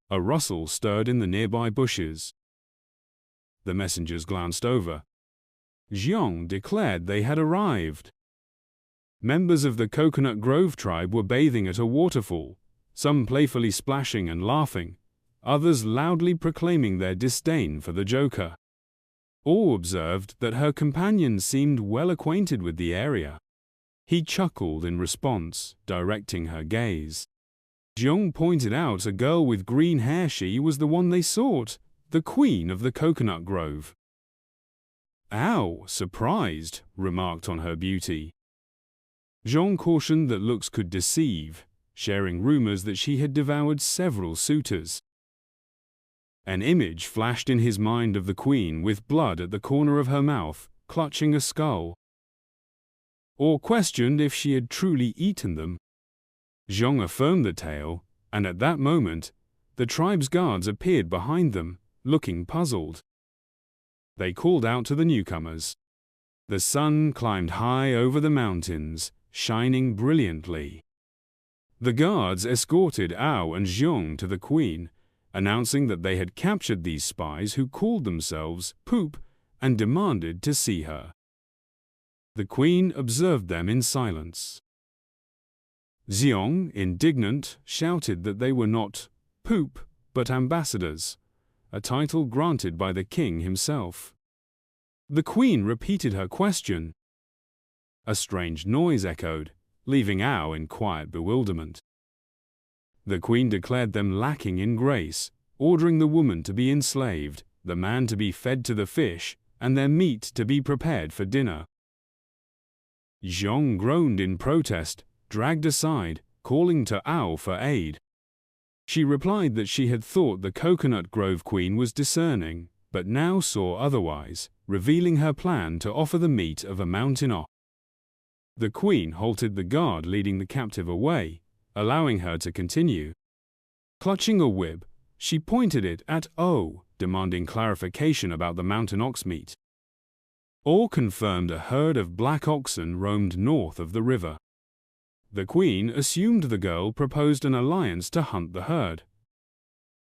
A rustle stirred in the nearby bushes. The messengers glanced over. Xiong declared they had arrived. Members of the Coconut Grove tribe were bathing at a waterfall, some playfully splashing and laughing, others loudly proclaiming their disdain for the Joker. All observed that her companion seemed well acquainted with the area. He chuckled in response, directing her gaze. Xiong pointed out a girl with green hair. She was the one they sought, the queen of the Coconut Grove. Ao, surprised, remarked on her beauty. Xiong cautioned that looks could deceive, sharing rumors that she had devoured several suitors. An image flashed in his mind of the queen with blood at the corner of her mouth, clutching a skull. Or questioned if she had truly eaten them. Xiong affirmed the tale, and at that moment, the tribe's guards appeared behind them, looking puzzled. They called out to the newcomers. The sun climbed high over the mountains, shining brilliantly. The guards escorted Ao and Xiong to the queen, announcing that they had captured these spies who called themselves Poop and demanded to see her. The queen observed them in silence. Xiong, indignant, shouted that they were not Poop but ambassadors, a title granted by the king himself. The queen repeated her question. A strange noise echoed, leaving Ao in quiet bewilderment. The queen declared them lacking in grace, ordering the woman to be enslaved, the man to be fed to the fish, and their meat to be prepared for dinner. Xiong groaned in protest, dragged aside, calling to Ao for aid. She replied that she had thought the Coconut Grove queen was discerning, but now saw otherwise, revealing her plan to offer the meat of a mountain ox. The queen halted the guard leading the captive away, allowing her to continue. Clutching a whip, she pointed it at O, demanding clarification about the mountain ox meat. O confirmed a herd of black oxen roamed north of the river. The queen assumed the girl proposed an alliance to hunt the herd.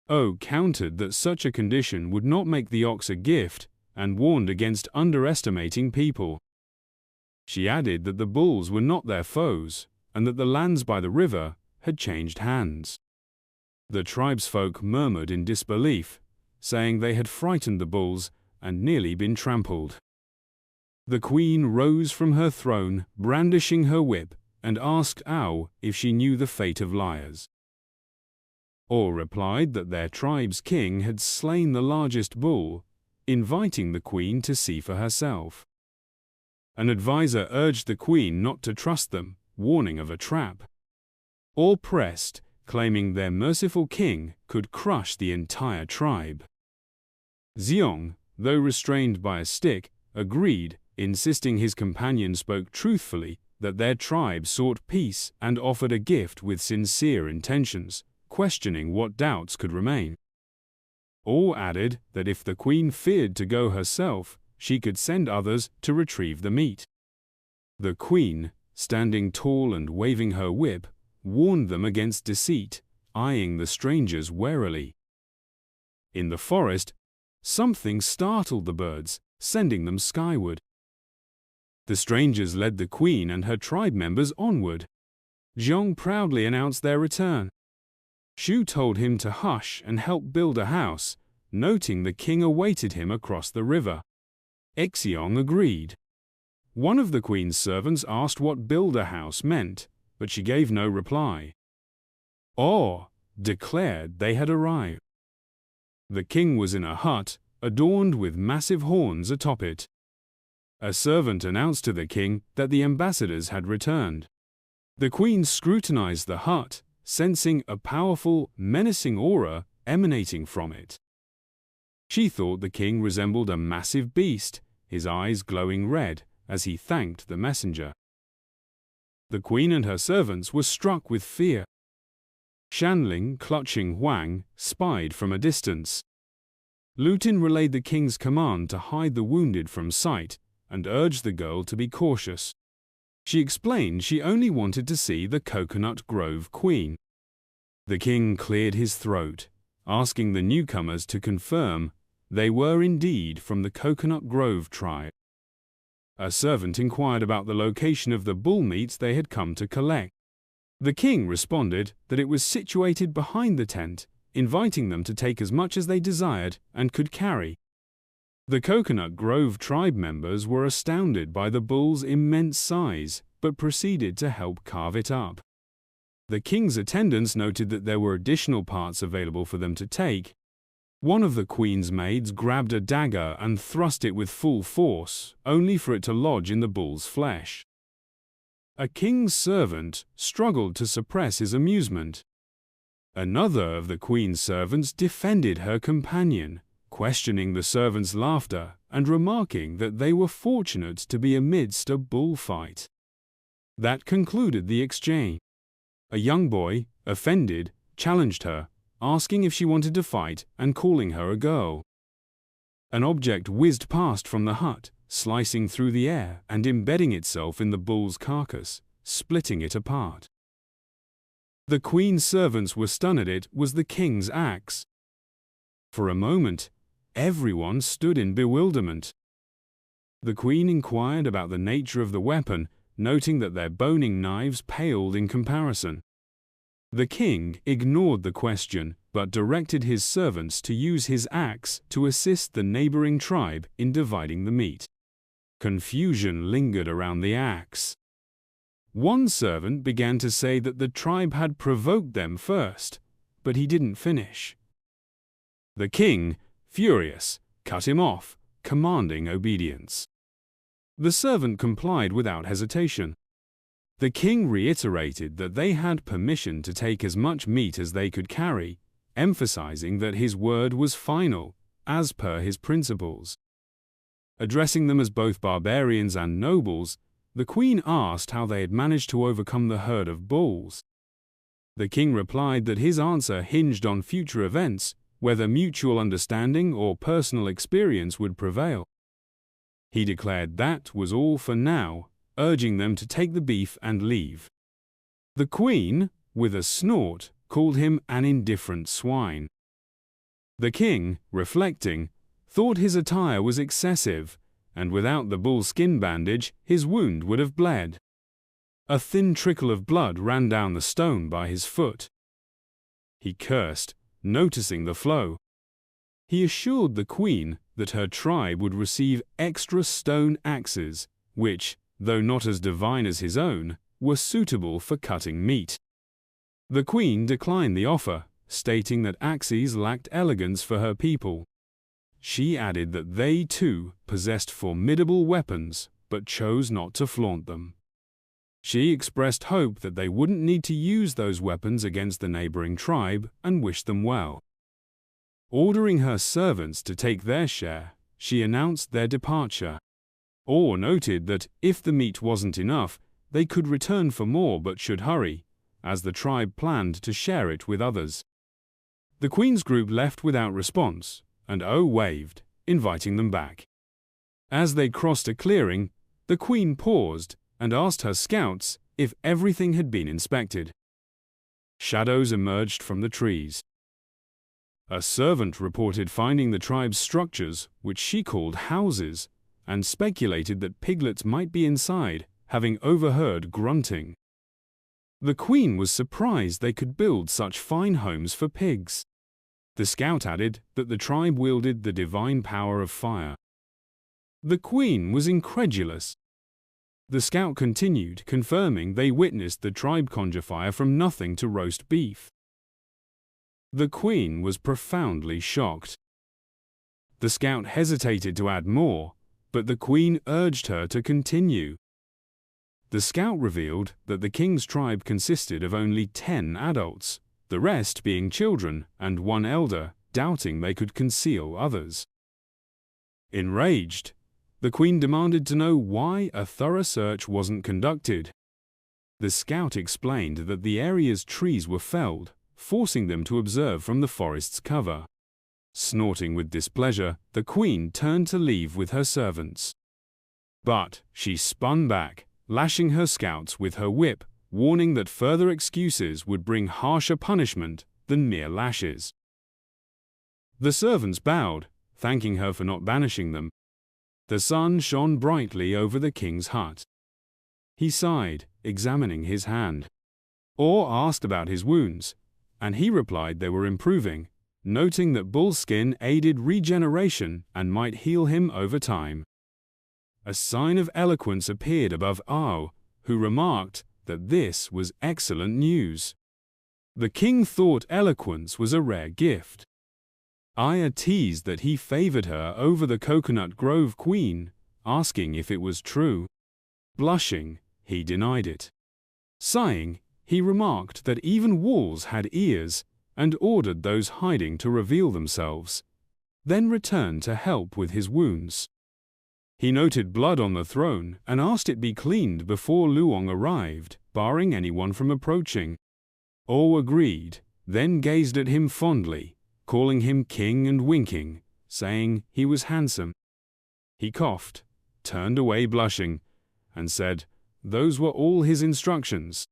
O countered that such a condition would not make the ox a gift and warned against underestimating people. She added that the bulls were not their foes and that the lands by the river had changed hands. The tribesfolk murmured in disbelief, saying they had frightened the bulls and nearly been trampled. The queen rose from her throne, brandishing her whip, and asked Ao if she knew the fate of liars. Ao replied that their tribe's king had slain the largest bull, inviting the queen to see for herself. An advisor urged the queen not to trust them, warning of a trap. All pressed, claiming their merciful king could crush the entire tribe. Xiong, though restrained by a stick, agreed, insisting his companion spoke truthfully, that their tribe sought peace and offered a gift with sincere intentions, questioning what doubts could remain. All added that if the queen feared to go herself, she could send others to retrieve the meat. The queen, standing tall and waving her whip, warned them against deceit, eyeing the strangers warily. In the forest, something startled the birds, sending them skyward. The strangers led the queen and her tribe members onward. Xiong proudly announced their return. Shu told him to hush and help build a house, noting the king awaited him across the river. Xiong agreed. One of the queen's servants asked what build a house meant, but she gave no reply. Awe declared they had arrived. The king was in a hut, adorned with massive horns atop it. A servant announced to the king that the ambassadors had returned. The queen scrutinized the hut, sensing a powerful, menacing aura emanating from it. She thought the king resembled a massive beast, his eyes glowing red, as he thanked the messenger. The queen and her servants were struck with fear. Shanling, clutching Huang, spied from a distance. Lutin relayed the king's command to hide the wounded from sight and urged the girl to be cautious. She explained she only wanted to see the Coconut Grove Queen. The king cleared his throat, asking the newcomers to confirm they were indeed from the Coconut Grove tribe. A servant inquired about the location of the bull meat they had come to collect. The king responded that it was situated behind the tent, inviting them to take as much as they desired and could carry. The Coconut Grove tribe members were astounded by the bull's immense size, but proceeded to help carve it up. The king's attendants noted that there were additional parts available for them to take. One of the queen's maids grabbed a dagger and thrust it with full force, only for it to lodge in the bull's flesh. A king's servant struggled to suppress his amusement. Another of the queen's servants defended her companion, questioning the servant's laughter and remarking that they were fortunate to be amidst a bullfight. That concluded the exchange. A young boy, offended, challenged her, asking if she wanted to fight and calling her a girl. An object whizzed past from the hut, slicing through the air and embedding itself in the bull's carcass, splitting it apart. The queen's servants were stunned. It was the king's axe. For a moment, everyone stood in bewilderment. The queen inquired about the nature of the weapon, noting that their boning knives paled in comparison. The king ignored the question, but directed his servants to use his axe to assist the neighboring tribe in dividing the meat. Confusion lingered around the axe. One servant began to say that the tribe had provoked them first, but he didn't finish. The king, furious, cut him off, commanding obedience. The servant complied without hesitation. The king reiterated that they had permission to take as much meat as they could carry, emphasizing that his word was final, as per his principles. Addressing them as both barbarians and nobles, the queen asked how they had managed to overcome the herd of bulls. The king replied that his answer hinged on future events, whether mutual understanding or personal experience would prevail. He declared that was all for now, urging them to take the beef and leave. The queen, with a snort, called him an indifferent swine. The king, reflecting, thought his attire was excessive, and without the bull skin bandage, his wound would have bled. A thin trickle of blood ran down the stone by his foot. He cursed, noticing the flow. He assured the queen that her tribe would receive extra stone axes, which, though not as divine as his own, were suitable for cutting meat. The queen declined the offer, stating that axes lacked elegance for her people. She added that they, too, possessed formidable weapons, but chose not to flaunt them. She expressed hope that they wouldn't need to use those weapons against the neighboring tribe and wished them well. Ordering her servants to take their share, she announced their departure. Or noted that if the meat wasn't enough, they could return for more but should hurry, as the tribe planned to share it with others. The queen's group left without response, and O waved, inviting them back. As they crossed a clearing, the queen paused and asked her scouts if everything had been inspected. Shadows emerged from the trees. A servant reported finding the tribe's structures, which she called houses, and speculated that piglets might be inside, having overheard grunting. The queen was surprised they could build such fine homes for pigs. The scout added that the tribe wielded the divine power of fire. The queen was incredulous. The scout continued, confirming they witnessed the tribe conjure fire from nothing to roast beef. The queen was profoundly shocked. The scout hesitated to add more, but the queen urged her to continue. The scout revealed that the king's tribe consisted of only 10 adults, the rest being children and one elder, doubting they could conceal others. Enraged, the queen demanded to know why a thorough search wasn't conducted. The scout explained that the area's trees were felled, forcing them to observe from the forest's cover. Snorting with displeasure, the queen turned to leave with her servants. But she spun back, lashing her scouts with her whip, warning that further excuses would bring harsher punishment than mere lashes. The servants bowed, thanking her for not banishing them. The sun shone brightly over the king's hut. He sighed, examining his hand. Or asked about his wounds, and he replied they were improving, noting that bull's skin aided regeneration and might heal him over time. A sign of eloquence appeared above Ao, who remarked that this was excellent news. The king thought eloquence was a rare gift. Aya teased that he favored her over the Coconut Grove queen, asking if it was true. Blushing, he denied it. Sighing, he remarked that even walls had ears and ordered those hiding to reveal themselves, then returned to help with his wounds. He noted blood on the throne and asked it be cleaned before Luong arrived, barring anyone from approaching. O agreed, then gazed at him fondly, calling him king and winking, saying he was handsome. He coughed, turned away blushing, and said those were all his instructions.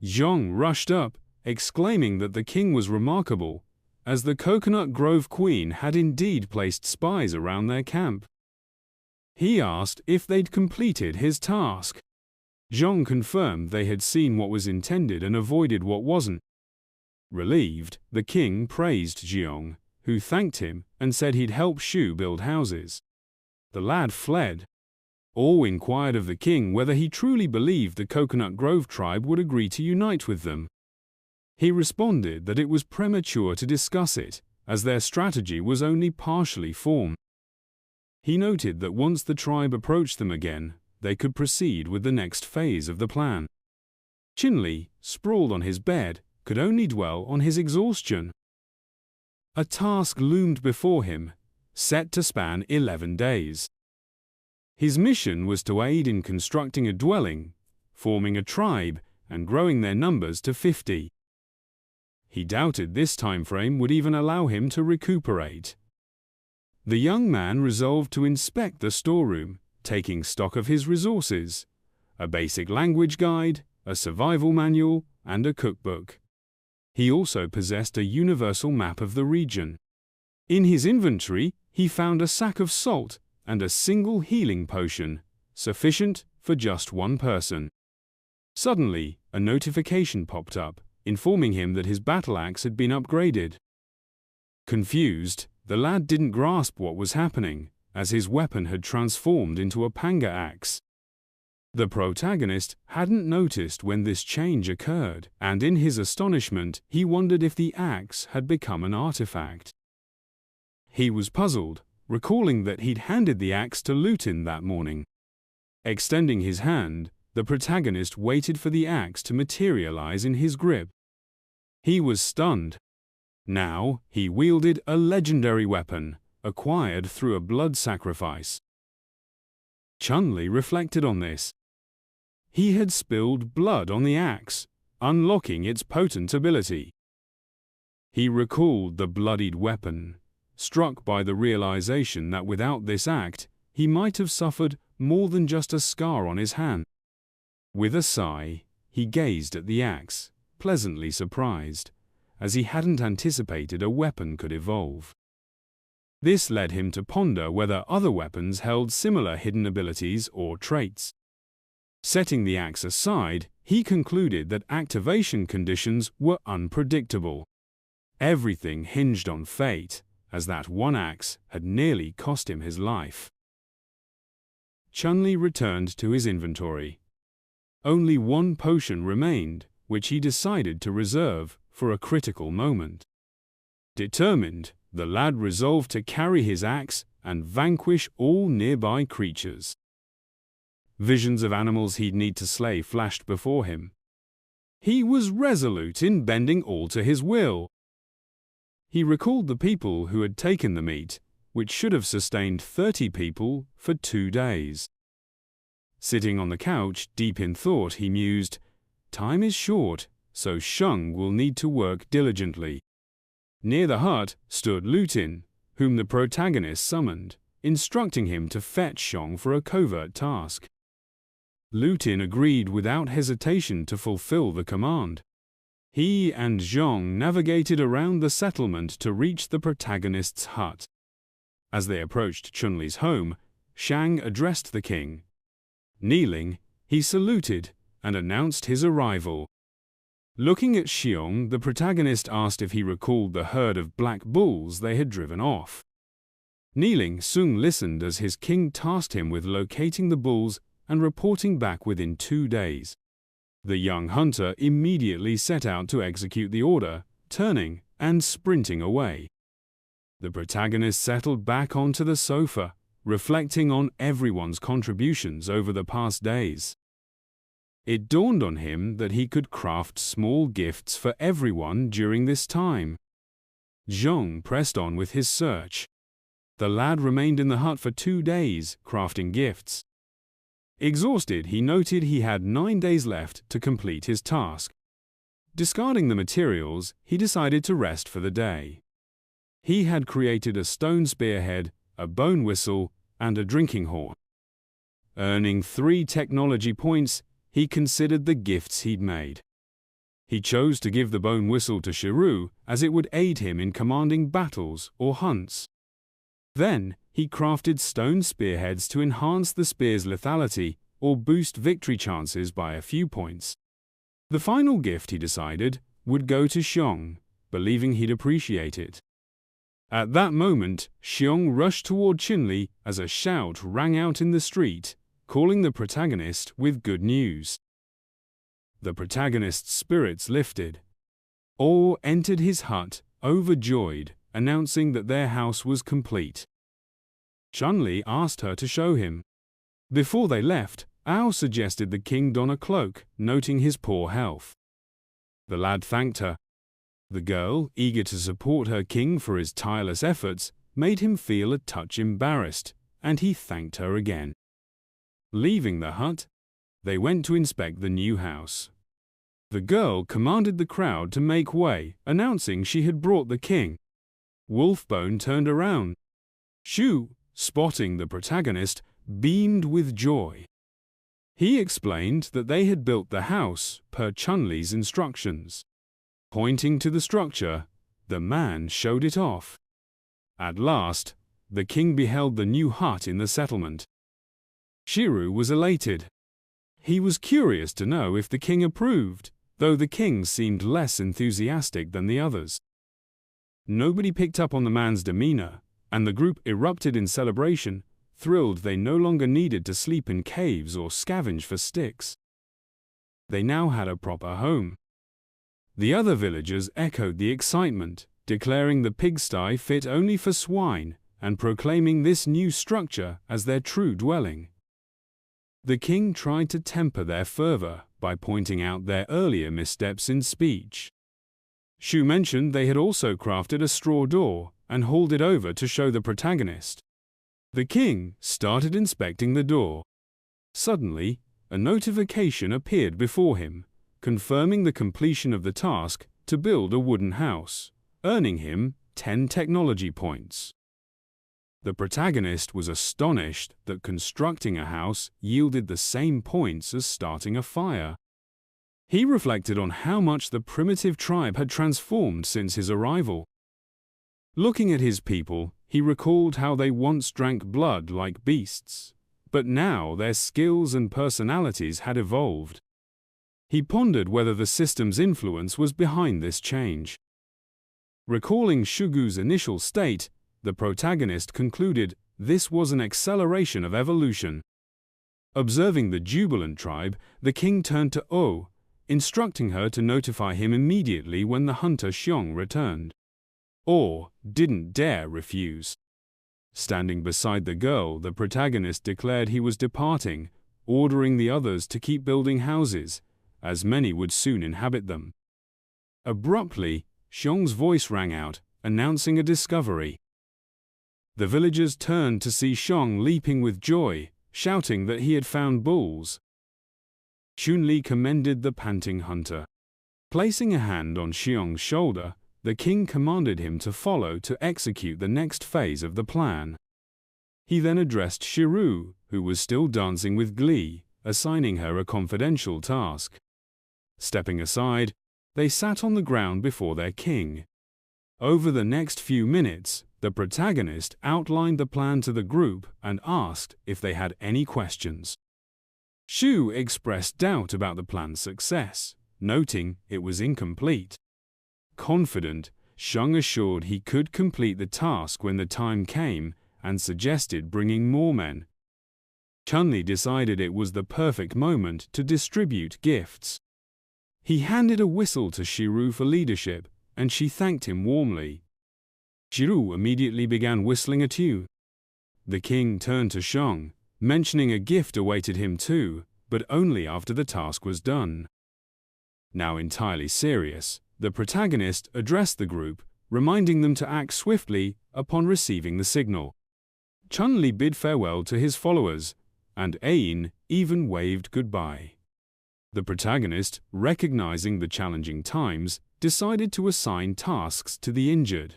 Zhong rushed up, exclaiming that the king was remarkable, as the Coconut Grove queen had indeed placed spies around their camp. He asked if they'd completed his task. Zhong confirmed they had seen what was intended and avoided what wasn't. Relieved, the king praised Zhong, who thanked him and said he'd help Shu build houses. The lad fled. All inquired of the king whether he truly believed the Coconut Grove tribe would agree to unite with them. He responded that it was premature to discuss it, as their strategy was only partially formed. He noted that once the tribe approached them again, they could proceed with the next phase of the plan. Chen Li, sprawled on his bed, could only dwell on his exhaustion. A task loomed before him, set to span 11 days. His mission was to aid in constructing a dwelling, forming a tribe, and growing their numbers to 50. He doubted this time frame would even allow him to recuperate. The young man resolved to inspect the storeroom, taking stock of his resources, a basic language guide, a survival manual, and a cookbook. He also possessed a universal map of the region. In his inventory, he found a sack of salt and a single healing potion, sufficient for just one person. Suddenly, a notification popped up, informing him that his battle axe had been upgraded. Confused, the lad didn't grasp what was happening, as his weapon had transformed into a panga axe. The protagonist hadn't noticed when this change occurred, and in his astonishment, he wondered if the axe had become an artifact. He was puzzled, recalling that he'd handed the axe to Lutin that morning. Extending his hand, the protagonist waited for the axe to materialize in his grip. He was stunned. Now, he wielded a legendary weapon, acquired through a blood sacrifice. Chen Li reflected on this. He had spilled blood on the axe, unlocking its potent ability. He recalled the bloodied weapon, struck by the realization that without this act, he might have suffered more than just a scar on his hand. With a sigh, he gazed at the axe, pleasantly surprised, as he hadn't anticipated a weapon could evolve. This led him to ponder whether other weapons held similar hidden abilities or traits. Setting the axe aside, he concluded that activation conditions were unpredictable. Everything hinged on fate, as that one axe had nearly cost him his life. Chen Li returned to his inventory. Only one potion remained, which he decided to reserve for a critical moment. Determined, the lad resolved to carry his axe and vanquish all nearby creatures. Visions of animals he'd need to slay flashed before him. He was resolute in bending all to his will. He recalled the people who had taken the meat, which should have sustained 30 people for 2 days. Sitting on the couch, deep in thought, he mused, "Time is short, so Sheng will need to work diligently." Near the hut stood Lutin, whom the protagonist summoned, instructing him to fetch Sheng for a covert task. Lu Tin agreed without hesitation to fulfill the command. He and Zhong navigated around the settlement to reach the protagonist's hut. As they approached Chun Li's home, Shang addressed the king. Kneeling, he saluted and announced his arrival. Looking at Xiong, the protagonist asked if he recalled the herd of black bulls they had driven off. Kneeling, Sung listened as his king tasked him with locating the bulls and reporting back within 2 days. The young hunter immediately set out to execute the order, turning and sprinting away. The protagonist settled back onto the sofa, reflecting on everyone's contributions over the past days. It dawned on him that he could craft small gifts for everyone during this time. Zhong pressed on with his search. The lad remained in the hut for 2 days, crafting gifts. Exhausted, he noted he had 9 days left to complete his task. Discarding the materials, he decided to rest for the day. He had created a stone spearhead, a bone whistle, and a drinking horn. Earning 3 technology points, he considered the gifts he'd made. He chose to give the bone whistle to Shiru as it would aid him in commanding battles or hunts. Then, he crafted stone spearheads to enhance the spear's lethality or boost victory chances by a few points. The final gift, he decided, would go to Xiong, believing he'd appreciate it. At that moment, Xiong rushed toward Chen Li as a shout rang out in the street, calling the protagonist with good news. The protagonist's spirits lifted. All entered his hut, overjoyed, announcing that their house was complete. Chun Li asked her to show him. Before they left, Ao suggested the king don a cloak, noting his poor health. The lad thanked her. The girl, eager to support her king for his tireless efforts, made him feel a touch embarrassed, and he thanked her again. Leaving the hut, they went to inspect the new house. The girl commanded the crowd to make way, announcing she had brought the king. Wolfbone turned around. Shu, spotting the protagonist, beamed with joy. He explained that they had built the house per Chun Li's instructions. Pointing to the structure, the man showed it off. At last, the king beheld the new hut in the settlement. Shiru was elated. He was curious to know if the king approved, though the king seemed less enthusiastic than the others. Nobody picked up on the man's demeanor, and the group erupted in celebration, thrilled they no longer needed to sleep in caves or scavenge for sticks. They now had a proper home. The other villagers echoed the excitement, declaring the pigsty fit only for swine and proclaiming this new structure as their true dwelling. The king tried to temper their fervor by pointing out their earlier missteps in speech. Shu mentioned they had also crafted a straw door and hauled it over to show the protagonist. The king started inspecting the door. Suddenly, a notification appeared before him, confirming the completion of the task to build a wooden house, earning him 10 technology points. The protagonist was astonished that constructing a house yielded the same points as starting a fire. He reflected on how much the primitive tribe had transformed since his arrival. Looking at his people, he recalled how they once drank blood like beasts, but now their skills and personalities had evolved. He pondered whether the system's influence was behind this change. Recalling Shugu's initial state, the protagonist concluded this was an acceleration of evolution. Observing the jubilant tribe, the king turned to O, instructing her to notify him immediately when the hunter Xiong returned. O didn't dare refuse. Standing beside the girl, the protagonist declared he was departing, ordering the others to keep building houses, as many would soon inhabit them. Abruptly, Xiong's voice rang out, announcing a discovery. The villagers turned to see Xiong leaping with joy, shouting that he had found bulls. Chun Li commended the panting hunter. Placing a hand on Xiong's shoulder, the king commanded him to follow to execute the next phase of the plan. He then addressed Shiru, who was still dancing with glee, assigning her a confidential task. Stepping aside, they sat on the ground before their king. Over the next few minutes, the protagonist outlined the plan to the group and asked if they had any questions. Shu expressed doubt about the plan's success, noting it was incomplete. Confident, Sheng assured he could complete the task when the time came and suggested bringing more men. Chen Li decided it was the perfect moment to distribute gifts. He handed a whistle to Shiru for leadership, and she thanked him warmly. Shiru immediately began whistling a tune. The king turned to Sheng, mentioning a gift awaited him too, but only after the task was done. Now entirely serious, the protagonist addressed the group, reminding them to act swiftly upon receiving the signal. Chen Li bid farewell to his followers, and Ain even waved goodbye. The protagonist, recognizing the challenging times, decided to assign tasks to the injured.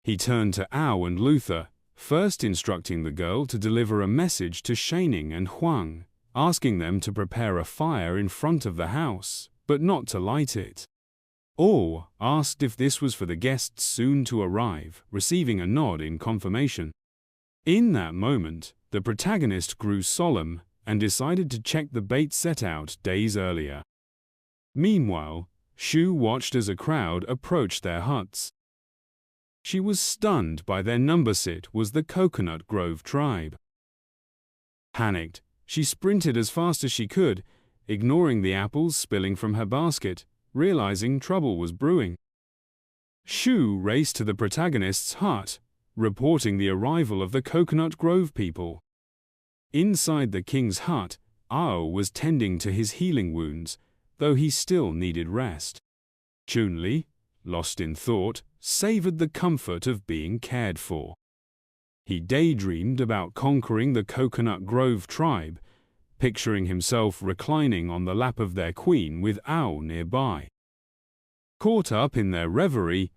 He turned to Ao and Luther, first instructing the girl to deliver a message to Shaining and Huang, asking them to prepare a fire in front of the house, but not to light it. Or asked if this was for the guests soon to arrive, receiving a nod in confirmation. In that moment, the protagonist grew solemn and decided to check the bait set out days earlier. Meanwhile, Shu watched as a crowd approached their huts. She was stunned by their number. It was the Coconut Grove tribe. Panicked, she sprinted as fast as she could, ignoring the apples spilling from her basket, realizing trouble was brewing. Shu raced to the protagonist's hut, reporting the arrival of the Coconut Grove people. Inside the king's hut, Ao was tending to his healing wounds, though he still needed rest. Chen Li, lost in thought, savored the comfort of being cared for. He daydreamed about conquering the Coconut Grove tribe, picturing himself reclining on the lap of their queen with Ao nearby. Caught up in their reverie,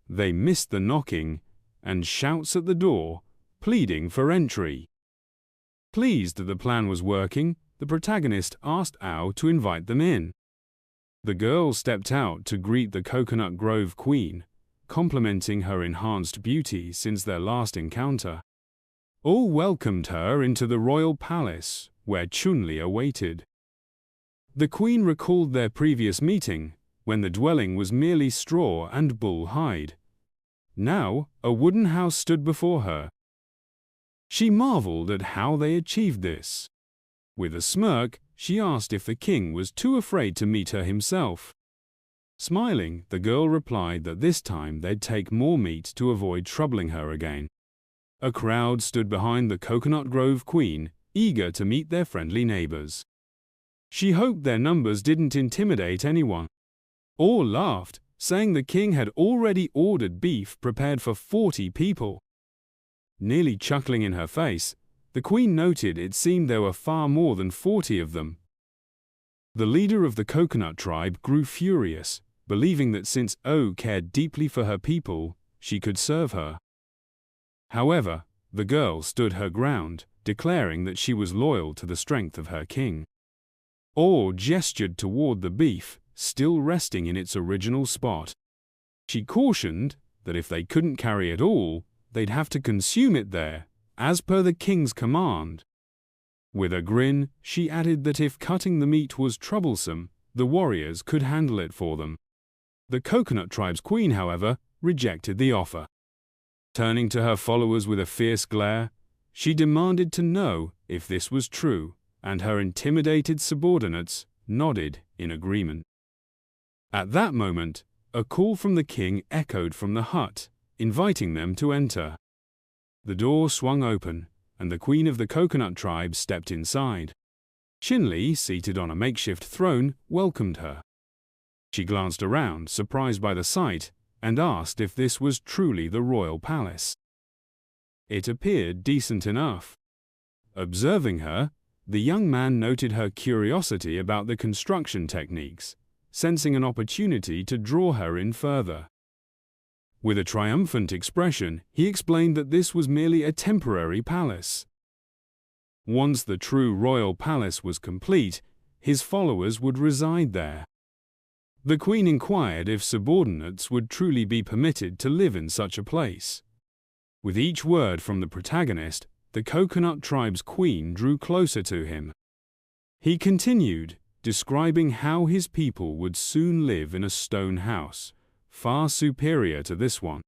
they missed the knocking and shouts at the door, pleading for entry. Pleased that the plan was working, the protagonist asked Ao to invite them in. The girl stepped out to greet the Coconut Grove queen, complimenting her enhanced beauty since their last encounter. All welcomed her into the royal palace, where Chen Li awaited. The queen recalled their previous meeting, when the dwelling was merely straw and bull hide. Now, a wooden house stood before her. She marveled at how they achieved this. With a smirk, she asked if the king was too afraid to meet her himself. Smiling, the girl replied that this time they'd take more meat to avoid troubling her again. A crowd stood behind the Coconut Grove queen, eager to meet their friendly neighbors. She hoped their numbers didn't intimidate anyone. All laughed, saying the king had already ordered beef prepared for 40 people. Nearly chuckling in her face, the queen noted it seemed there were far more than 40 of them. The leader of the Coconut tribe grew furious, believing that since O cared deeply for her people, she could serve her. However, the girl stood her ground, declaring that she was loyal to the strength of her king. O gestured toward the beef, still resting in its original spot. She cautioned that if they couldn't carry it all, they'd have to consume it there, as per the king's command. With a grin, she added that if cutting the meat was troublesome, the warriors could handle it for them. The Coconut tribe's queen, however, rejected the offer. Turning to her followers with a fierce glare, she demanded to know if this was true, and her intimidated subordinates nodded in agreement. At that moment, a call from the king echoed from the hut, inviting them to enter. The door swung open, and the queen of the Coconut tribe stepped inside. Chen Li, seated on a makeshift throne, welcomed her. She glanced around, surprised by the sight, and asked if this was truly the royal palace. It appeared decent enough. Observing her, the young man noted her curiosity about the construction techniques, sensing an opportunity to draw her in further. With a triumphant expression, he explained that this was merely a temporary palace. Once the true royal palace was complete, his followers would reside there. The queen inquired if subordinates would truly be permitted to live in such a place. With each word from the protagonist, the Coconut Tribe's queen drew closer to him. He continued, describing how his people would soon live in a stone house, far superior to this one.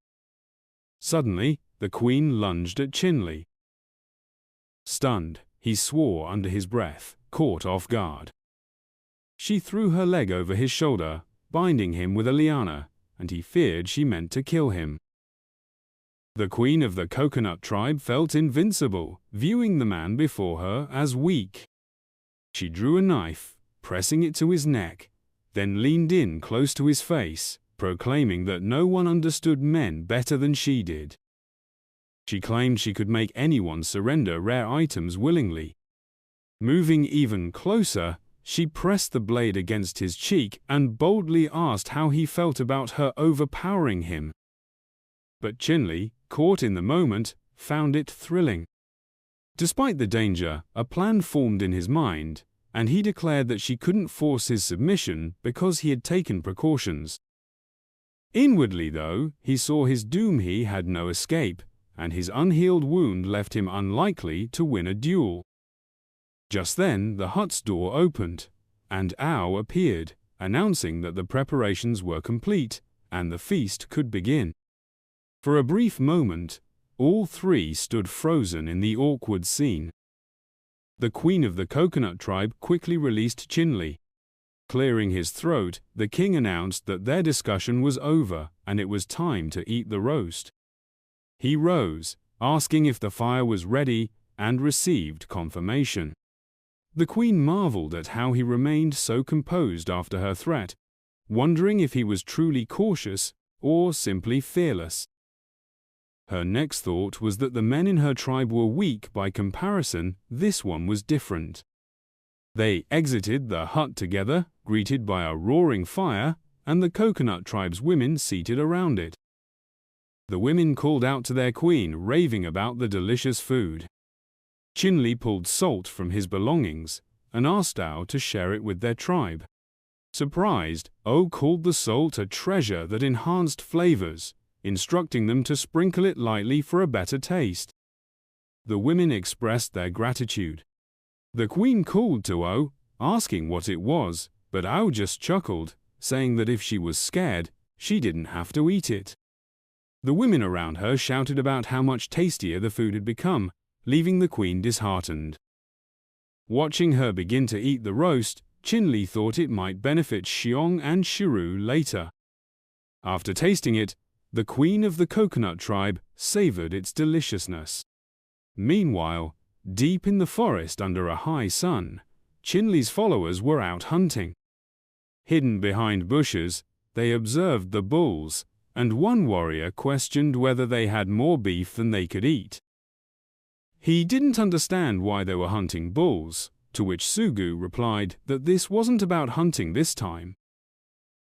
Suddenly, the queen lunged at Chen Li. Stunned, he swore under his breath, caught off guard. She threw her leg over his shoulder, binding him with a liana, and he feared she meant to kill him. The queen of the Coconut Tribe felt invincible, viewing the man before her as weak. She drew a knife, pressing it to his neck, then leaned in close to his face, proclaiming that no one understood men better than she did. She claimed she could make anyone surrender rare items willingly. Moving even closer, she pressed the blade against his cheek and boldly asked how he felt about her overpowering him. But Chen Li, caught in the moment, found it thrilling. Despite the danger, a plan formed in his mind, and he declared that she couldn't force his submission because he had taken precautions. Inwardly, though, he saw his doom. He had no escape, and his unhealed wound left him unlikely to win a duel. Just then, the hut's door opened, and Ao appeared, announcing that the preparations were complete, and the feast could begin. For a brief moment, all three stood frozen in the awkward scene. The queen of the Coconut Tribe quickly released Chen Li. Clearing his throat, the king announced that their discussion was over, and it was time to eat the roast. He rose, asking if the fire was ready, and received confirmation. The queen marveled at how he remained so composed after her threat, wondering if he was truly cautious or simply fearless. Her next thought was that the men in her tribe were weak by comparison. This one was different. They exited the hut together, greeted by a roaring fire, and the Coconut Tribe's women seated around it. The women called out to their queen, raving about the delicious food. Chen Li pulled salt from his belongings and asked Ao to share it with their tribe. Surprised, Ao called the salt a treasure that enhanced flavors, instructing them to sprinkle it lightly for a better taste. The women expressed their gratitude. The queen called to Ao, asking what it was, but Ao just chuckled, saying that if she was scared, she didn't have to eat it. The women around her shouted about how much tastier the food had become, leaving the queen disheartened. Watching her begin to eat the roast, Chen Li thought it might benefit Xiong and Shiru later. After tasting it, the queen of the Coconut Tribe savored its deliciousness. Meanwhile, deep in the forest under a high sun, Chen Li's followers were out hunting. Hidden behind bushes, they observed the bulls, and one warrior questioned whether they had more beef than they could eat. He didn't understand why they were hunting bulls, to which Sugu replied that this wasn't about hunting this time.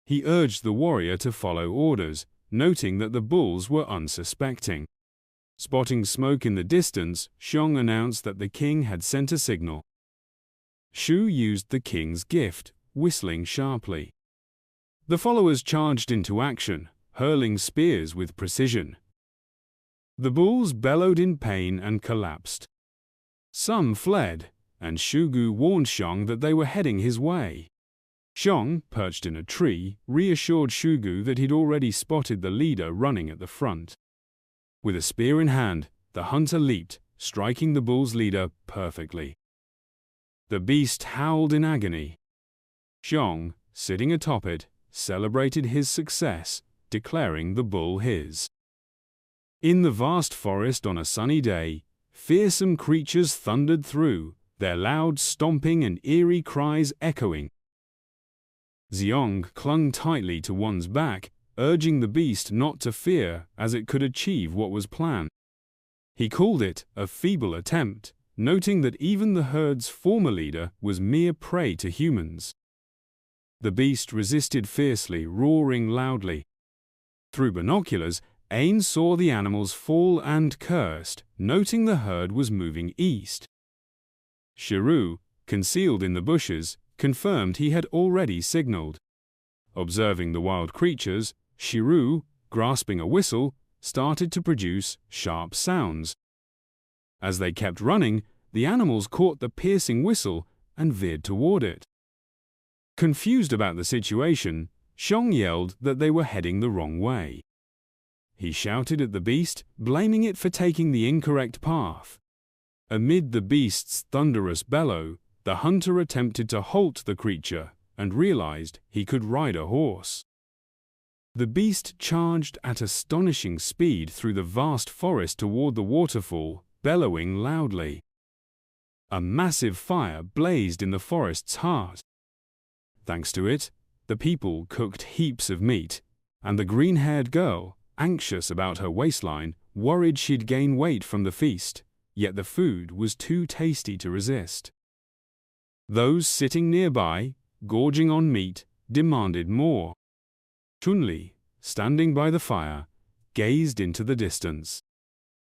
He urged the warrior to follow orders, noting that the bulls were unsuspecting. Spotting smoke in the distance, Xiong announced that the king had sent a signal. Shu used the king's gift, whistling sharply. The followers charged into action, hurling spears with precision. The bulls bellowed in pain and collapsed. Some fled, and Shugu warned Xiong that they were heading his way. Xiong, perched in a tree, reassured Shugu that he'd already spotted the leader running at the front. With a spear in hand, the hunter leaped, striking the bull's leader perfectly. The beast howled in agony. Xiong, sitting atop it, celebrated his success, declaring the bull his. In the vast forest on a sunny day, fearsome creatures thundered through, their loud stomping and eerie cries echoing. Xiong clung tightly to one's back, urging the beast not to fear as it could achieve what was planned. He called it a feeble attempt, noting that even the herd's former leader was mere prey to humans. The beast resisted fiercely, roaring loudly. Through binoculars, Ain saw the animals fall and cursed, noting the herd was moving east. Shiru, concealed in the bushes, confirmed he had already signaled. Observing the wild creatures, Shiru, grasping a whistle, started to produce sharp sounds. As they kept running, the animals caught the piercing whistle and veered toward it. Confused about the situation, Xiong yelled that they were heading the wrong way. He shouted at the beast, blaming it for taking the incorrect path. Amid the beast's thunderous bellow, the hunter attempted to halt the creature and realized he could ride a horse. The beast charged at astonishing speed through the vast forest toward the waterfall, bellowing loudly. A massive fire blazed in the forest's heart. Thanks to it, the people cooked heaps of meat, and the green-haired girl, anxious about her waistline, worried she'd gain weight from the feast, yet the food was too tasty to resist. Those sitting nearby, gorging on meat, demanded more. Chen Li, standing by the fire, gazed into the distance.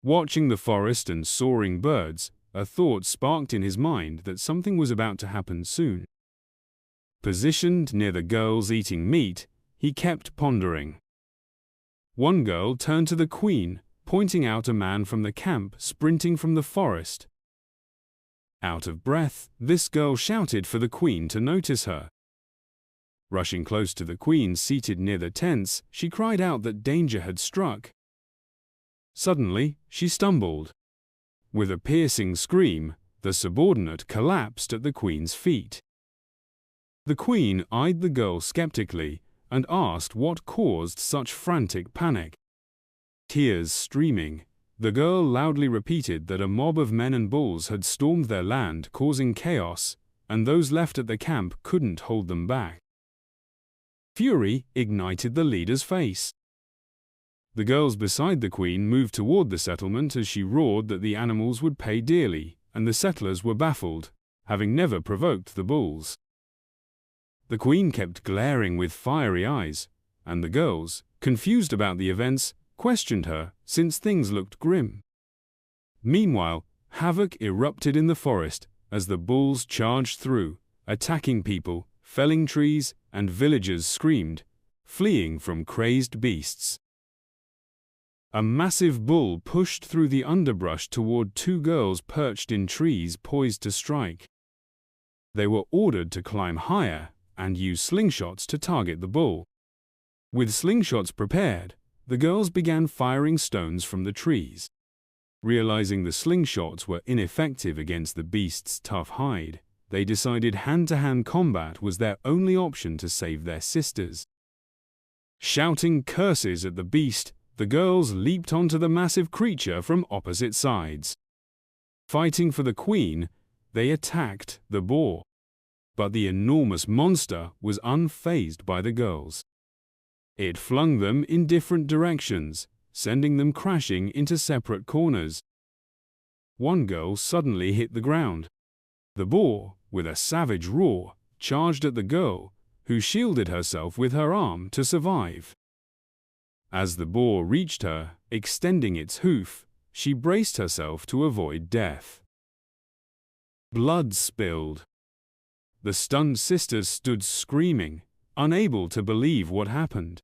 Watching the forest and soaring birds, a thought sparked in his mind that something was about to happen soon. Positioned near the girls eating meat, he kept pondering. One girl turned to the queen, pointing out a man from the camp sprinting from the forest. Out of breath, this girl shouted for the queen to notice her. Rushing close to the queen seated near the tents, she cried out that danger had struck. Suddenly, she stumbled. With a piercing scream, the subordinate collapsed at the queen's feet. The queen eyed the girl skeptically and asked what caused such frantic panic. Tears streaming, the girl loudly repeated that a mob of men and bulls had stormed their land, causing chaos, and those left at the camp couldn't hold them back. Fury ignited the leader's face. The girls beside the queen moved toward the settlement as she roared that the animals would pay dearly, and the settlers were baffled, having never provoked the bulls. The queen kept glaring with fiery eyes, and the girls, confused about the events, questioned her since things looked grim. Meanwhile, havoc erupted in the forest as the bulls charged through, attacking people, felling trees, and villagers screamed, fleeing from crazed beasts. A massive bull pushed through the underbrush toward two girls perched in trees poised to strike. They were ordered to climb higher and use slingshots to target the bull. With slingshots prepared, the girls began firing stones from the trees. Realizing the slingshots were ineffective against the beast's tough hide, they decided hand-to-hand combat was their only option to save their sisters. Shouting curses at the beast, the girls leaped onto the massive creature from opposite sides. Fighting for the queen, they attacked the boar. But the enormous monster was unfazed by the girls. It flung them in different directions, sending them crashing into separate corners. One girl suddenly hit the ground. The boar, with a savage roar, charged at the girl, who shielded herself with her arm to survive. As the boar reached her, extending its hoof, she braced herself to avoid death. Blood spilled. The stunned sisters stood screaming, unable to believe what happened.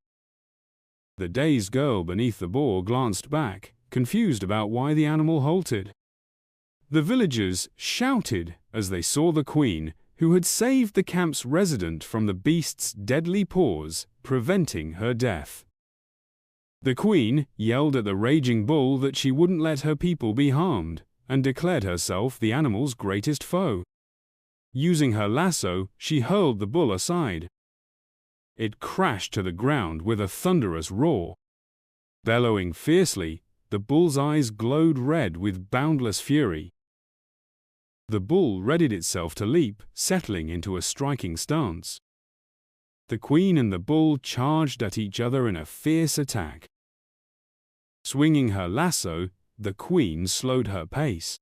The dazed girl beneath the boar glanced back, confused about why the animal halted. The villagers shouted as they saw the queen, who had saved the camp's resident from the beast's deadly paws, preventing her death. The queen yelled at the raging bull that she wouldn't let her people be harmed, and declared herself the animal's greatest foe. Using her lasso, she hurled the bull aside. It crashed to the ground with a thunderous roar. Bellowing fiercely, the bull's eyes glowed red with boundless fury. The bull readied itself to leap, settling into a striking stance. The queen and the bull charged at each other in a fierce attack. Swinging her lasso, the queen slowed her pace.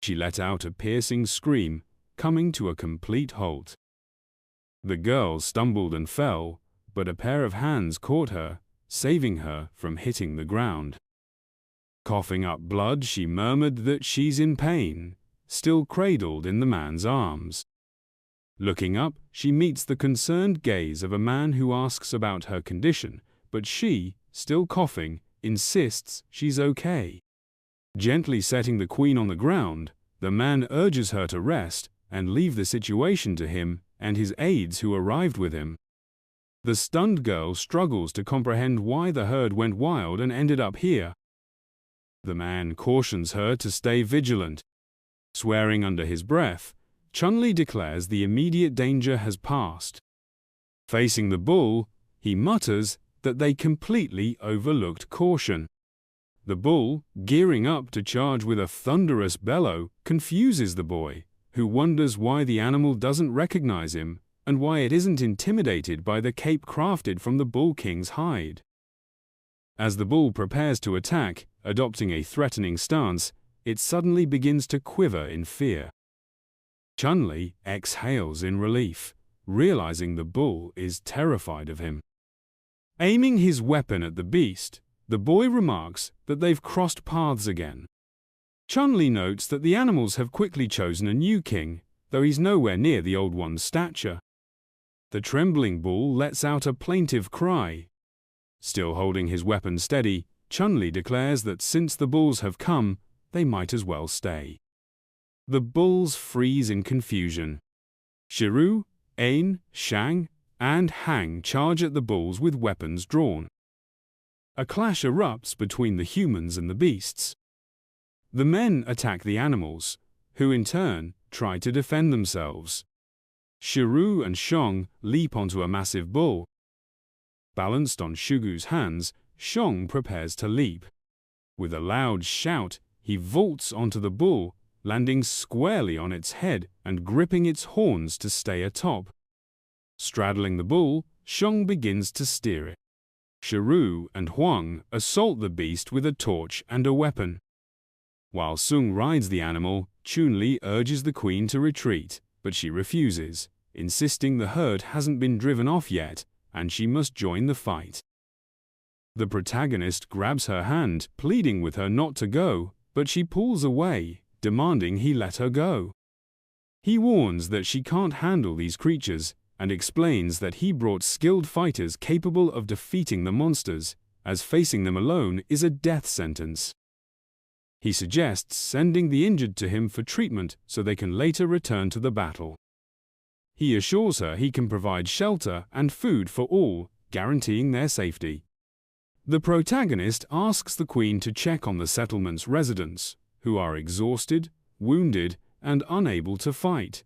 She let out a piercing scream, coming to a complete halt. The girl stumbled and fell, but a pair of hands caught her, saving her from hitting the ground. Coughing up blood, she murmured that she's in pain, still cradled in the man's arms. Looking up, she meets the concerned gaze of a man who asks about her condition, but she, still coughing, insists she's okay. Gently setting the queen on the ground, the man urges her to rest and leave the situation to him and his aides who arrived with him. The stunned girl struggles to comprehend why the herd went wild and ended up here. The man cautions her to stay vigilant. Swearing under his breath, Chen Li declares the immediate danger has passed. Facing the bull, he mutters that they completely overlooked caution. The bull, gearing up to charge with a thunderous bellow, confuses the boy, who wonders why the animal doesn't recognize him and why it isn't intimidated by the cape crafted from the bull king's hide. As the bull prepares to attack, adopting a threatening stance, it suddenly begins to quiver in fear. Chen Li exhales in relief, realizing the bull is terrified of him. Aiming his weapon at the beast, the boy remarks that they've crossed paths again. Chen Li notes that the animals have quickly chosen a new king, though he's nowhere near the old one's stature. The trembling bull lets out a plaintive cry. Still holding his weapon steady, Chen Li declares that since the bulls have come, they might as well stay. The bulls freeze in confusion. Shiru, Ain, Shang, and Hang charge at the bulls with weapons drawn. A clash erupts between the humans and the beasts. The men attack the animals, who in turn try to defend themselves. Shiru and Shong leap onto a massive bull. Balanced on Shugu's hands, Shong prepares to leap. With a loud shout, he vaults onto the bull, landing squarely on its head and gripping its horns to stay atop. Straddling the bull, Shong begins to steer it. Shiru and Huang assault the beast with a torch and a weapon. While Sung rides the animal, Chun Li urges the queen to retreat, but she refuses, insisting the herd hasn't been driven off yet and she must join the fight. The protagonist grabs her hand, pleading with her not to go, but she pulls away, demanding he let her go. He warns that she can't handle these creatures and explains that he brought skilled fighters capable of defeating the monsters, as facing them alone is a death sentence. He suggests sending the injured to him for treatment so they can later return to the battle. He assures her he can provide shelter and food for all, guaranteeing their safety. The protagonist asks the queen to check on the settlement's residents, who are exhausted, wounded, and unable to fight.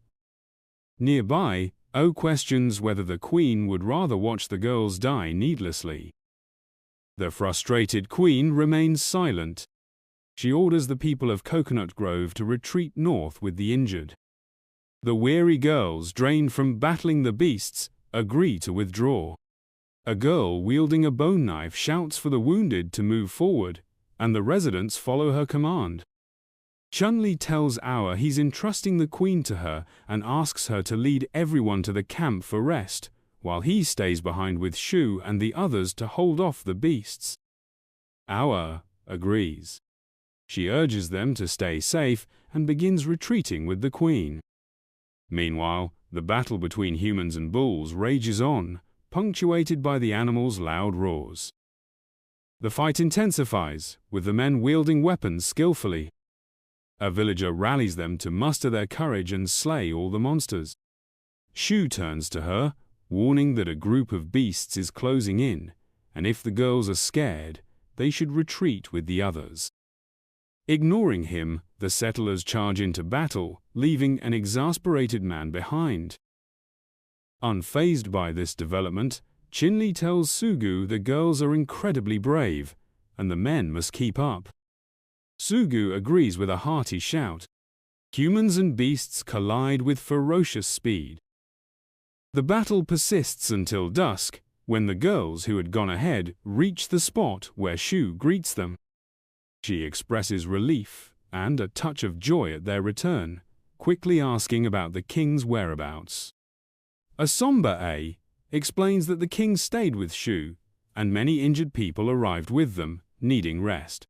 Nearby, O questions whether the queen would rather watch the girls die needlessly. The frustrated queen remains silent. She orders the people of Coconut Grove to retreat north with the injured. The weary girls, drained from battling the beasts, agree to withdraw. A girl wielding a bone knife shouts for the wounded to move forward, and the residents follow her command. Chen Li tells Aur he's entrusting the queen to her and asks her to lead everyone to the camp for rest, while he stays behind with Shu and the others to hold off the beasts. Aur agrees. She urges them to stay safe and begins retreating with the queen. Meanwhile, the battle between humans and bulls rages on, punctuated by the animals' loud roars. The fight intensifies, with the men wielding weapons skillfully. A villager rallies them to muster their courage and slay all the monsters. Shu turns to her, warning that a group of beasts is closing in, and if the girls are scared, they should retreat with the others. Ignoring him, the settlers charge into battle, leaving an exasperated man behind. Unfazed by this development, Chen Li tells Sugu the girls are incredibly brave, and the men must keep up. Sugu agrees with a hearty shout. Humans and beasts collide with ferocious speed. The battle persists until dusk, when the girls who had gone ahead reach the spot where Shu greets them. She expresses relief and a touch of joy at their return, quickly asking about the king's whereabouts. A somber A explains that the king stayed with Shu, and many injured people arrived with them, needing rest.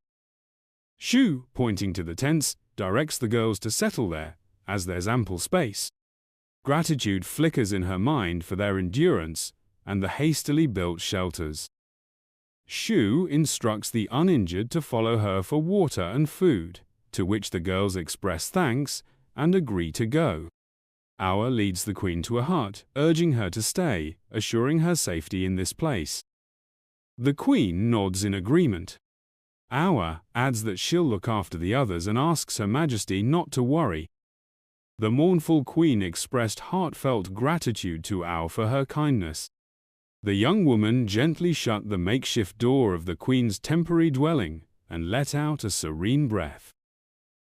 Shu, pointing to the tents, directs the girls to settle there, as there's ample space. Gratitude flickers in her mind for their endurance and the hastily built shelters. Shu instructs the uninjured to follow her for water and food, to which the girls express thanks and agree to go. Awa leads the queen to a hut, urging her to stay, assuring her safety in this place. The queen nods in agreement. Awa adds that she'll look after the others and asks Her Majesty not to worry. The mournful queen expressed heartfelt gratitude to Awa for her kindness. The young woman gently shut the makeshift door of the queen's temporary dwelling and let out a serene breath.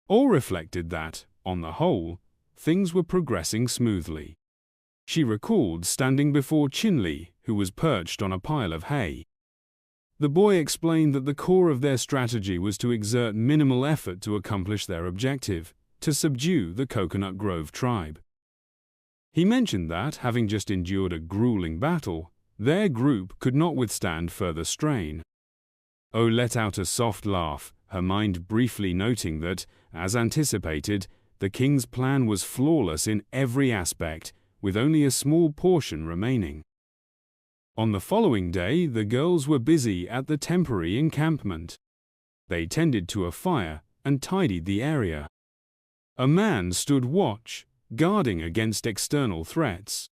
All reflected that, on the whole, things were progressing smoothly. She recalled standing before Chen Li, who was perched on a pile of hay. The boy explained that the core of their strategy was to exert minimal effort to accomplish their objective, to subdue the Coconut Grove tribe. He mentioned that, having just endured a grueling battle, their group could not withstand further strain. Oh let out a soft laugh, her mind briefly noting that, as anticipated, the king's plan was flawless in every aspect, with only a small portion remaining. On the following day, the girls were busy at the temporary encampment. They tended to a fire and tidied the area. A man stood watch, guarding against external threats.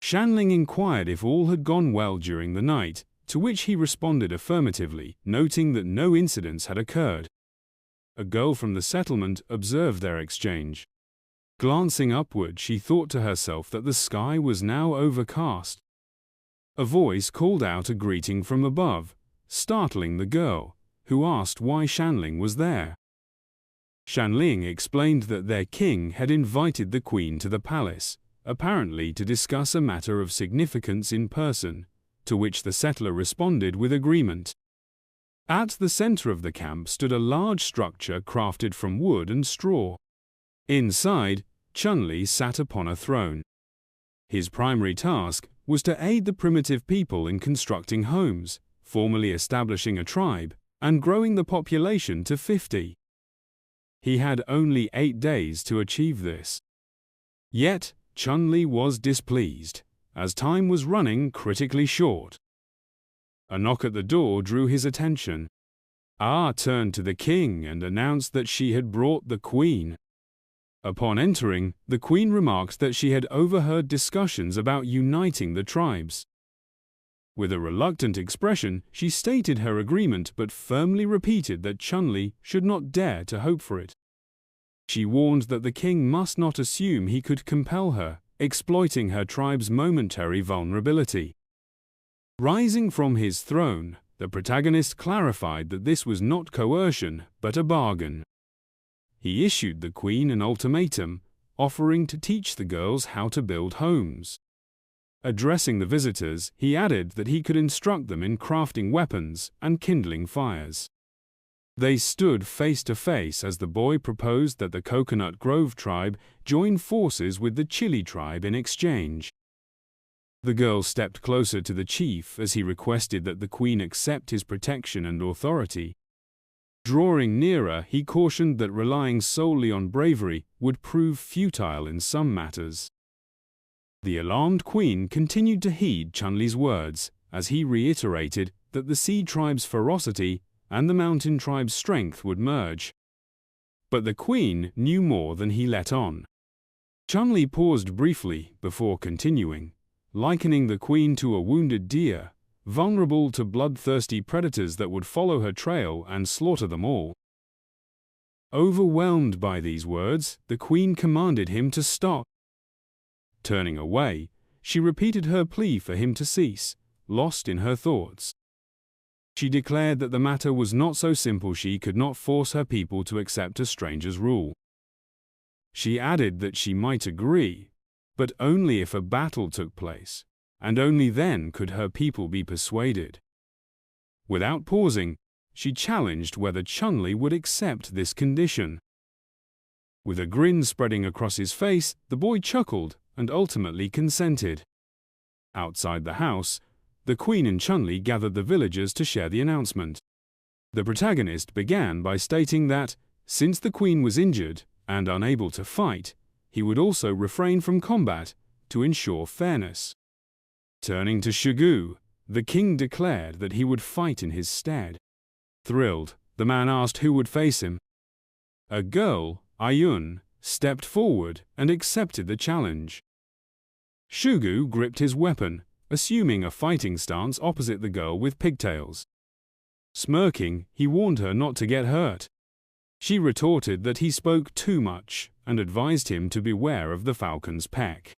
Shanling inquired if all had gone well during the night, to which he responded affirmatively, noting that no incidents had occurred. A girl from the settlement observed their exchange. Glancing upward, she thought to herself that the sky was now overcast. A voice called out a greeting from above, startling the girl, who asked why Shanling was there. Shanling explained that their king had invited the queen to the palace, apparently to discuss a matter of significance in person, to which the settler responded with agreement. At the center of the camp stood a large structure crafted from wood and straw. Inside, Chen Li sat upon a throne. His primary task was to aid the primitive people in constructing homes, formally establishing a tribe, and growing the population to 50. He had only 8 days to achieve this. Yet, Chen Li was displeased, as time was running critically short. A knock at the door drew his attention. Turned to the king and announced that she had brought the queen. Upon entering, the queen remarked that she had overheard discussions about uniting the tribes. With a reluctant expression, she stated her agreement but firmly repeated that Chen Li should not dare to hope for it. She warned that the king must not assume he could compel her, exploiting her tribe's momentary vulnerability. Rising from his throne, the protagonist clarified that this was not coercion, but a bargain. He issued the queen an ultimatum, offering to teach the girls how to build homes. Addressing the visitors, he added that he could instruct them in crafting weapons and kindling fires. They stood face to face as the boy proposed that the Coconut Grove tribe join forces with the Chili tribe in exchange. The girl stepped closer to the chief as he requested that the queen accept his protection and authority. Drawing nearer, he cautioned that relying solely on bravery would prove futile in some matters. The alarmed queen continued to heed Chen Li's words, as he reiterated that the Sea tribe's ferocity and the Mountain tribe's strength would merge. But the queen knew more than he let on. Chen Li paused briefly before continuing, likening the queen to a wounded deer, vulnerable to bloodthirsty predators that would follow her trail and slaughter them all. Overwhelmed by these words, the queen commanded him to stop. Turning away, she repeated her plea for him to cease, lost in her thoughts. She declared that the matter was not so simple she could not force her people to accept a stranger's rule. She added that she might agree, but only if a battle took place, and only then could her people be persuaded. Without pausing, she challenged whether Chen Li would accept this condition. With a grin spreading across his face, the boy chuckled and ultimately consented. Outside the house, the queen and Chen Li gathered the villagers to share the announcement. The protagonist began by stating that, since the queen was injured and unable to fight, he would also refrain from combat to ensure fairness. Turning to Shugu, the king declared that he would fight in his stead. Thrilled, the man asked who would face him. A girl, Ayun, stepped forward and accepted the challenge. Shugu gripped his weapon, assuming a fighting stance opposite the girl with pigtails. Smirking, he warned her not to get hurt. She retorted that he spoke too much and advised him to beware of the falcon's peck.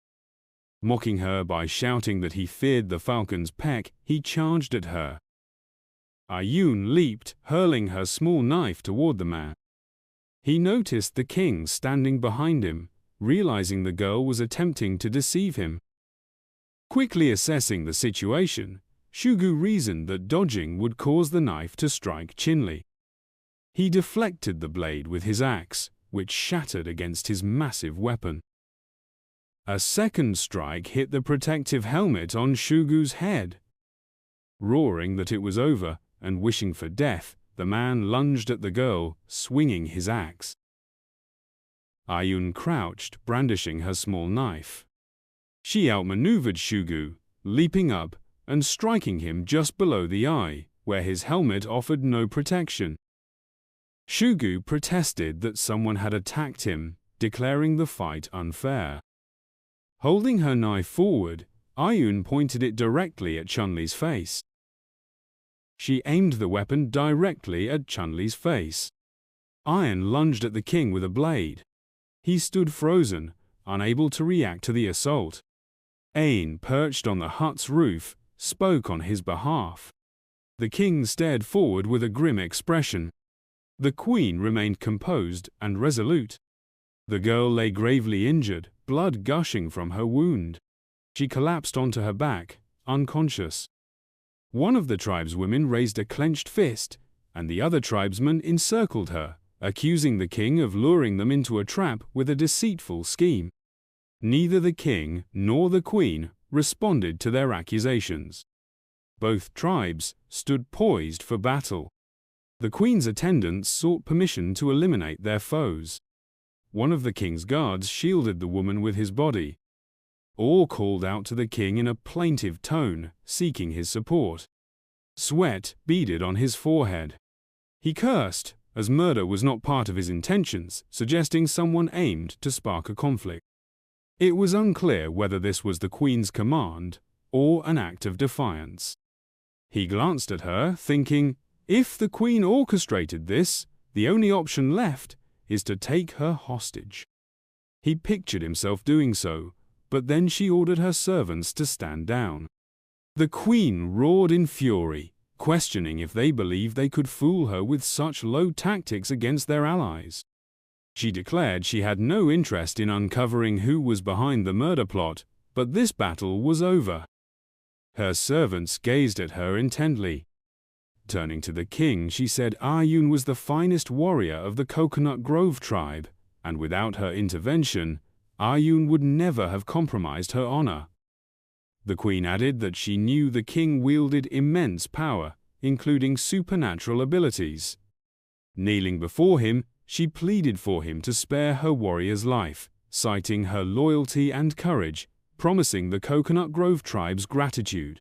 Mocking her by shouting that he feared the falcon's peck, he charged at her. Ayun leaped, hurling her small knife toward the man. He noticed the king standing behind him, realizing the girl was attempting to deceive him. Quickly assessing the situation, Shugu reasoned that dodging would cause the knife to strike Chen Li. He deflected the blade with his axe, which shattered against his massive weapon. A second strike hit the protective helmet on Shugu's head. Roaring that it was over and wishing for death, the man lunged at the girl, swinging his axe. Ayun crouched, brandishing her small knife. She outmaneuvered Shugu, leaping up and striking him just below the eye, where his helmet offered no protection. Shugu protested that someone had attacked him, declaring the fight unfair. Holding her knife forward, Ayun pointed it directly at Chen Li's face. She aimed the weapon directly at Chen Li's face. Ayun lunged at the king with a blade. He stood frozen, unable to react to the assault. Ain, perched on the hut's roof, spoke on his behalf. The king stared forward with a grim expression. The queen remained composed and resolute. The girl lay gravely injured, blood gushing from her wound. She collapsed onto her back, unconscious. One of the tribeswomen raised a clenched fist, and the other tribesmen encircled her, accusing the king of luring them into a trap with a deceitful scheme. Neither the king nor the queen responded to their accusations. Both tribes stood poised for battle. The queen's attendants sought permission to eliminate their foes. One of the king's guards shielded the woman with his body. All called out to the king in a plaintive tone, seeking his support. Sweat beaded on his forehead. He cursed, as murder was not part of his intentions, suggesting someone aimed to spark a conflict. It was unclear whether this was the queen's command or an act of defiance. He glanced at her, thinking, if the queen orchestrated this, the only option left is to take her hostage. He pictured himself doing so, but then she ordered her servants to stand down. The queen roared in fury, questioning if they believed they could fool her with such low tactics against their allies. She declared she had no interest in uncovering who was behind the murder plot, but this battle was over. Her servants gazed at her intently. Turning to the king, she said Ayun was the finest warrior of the Coconut Grove tribe, and without her intervention, Ayun would never have compromised her honor. The queen added that she knew the king wielded immense power, including supernatural abilities. Kneeling before him, she pleaded for him to spare her warrior's life, citing her loyalty and courage, promising the Coconut Grove tribe's gratitude.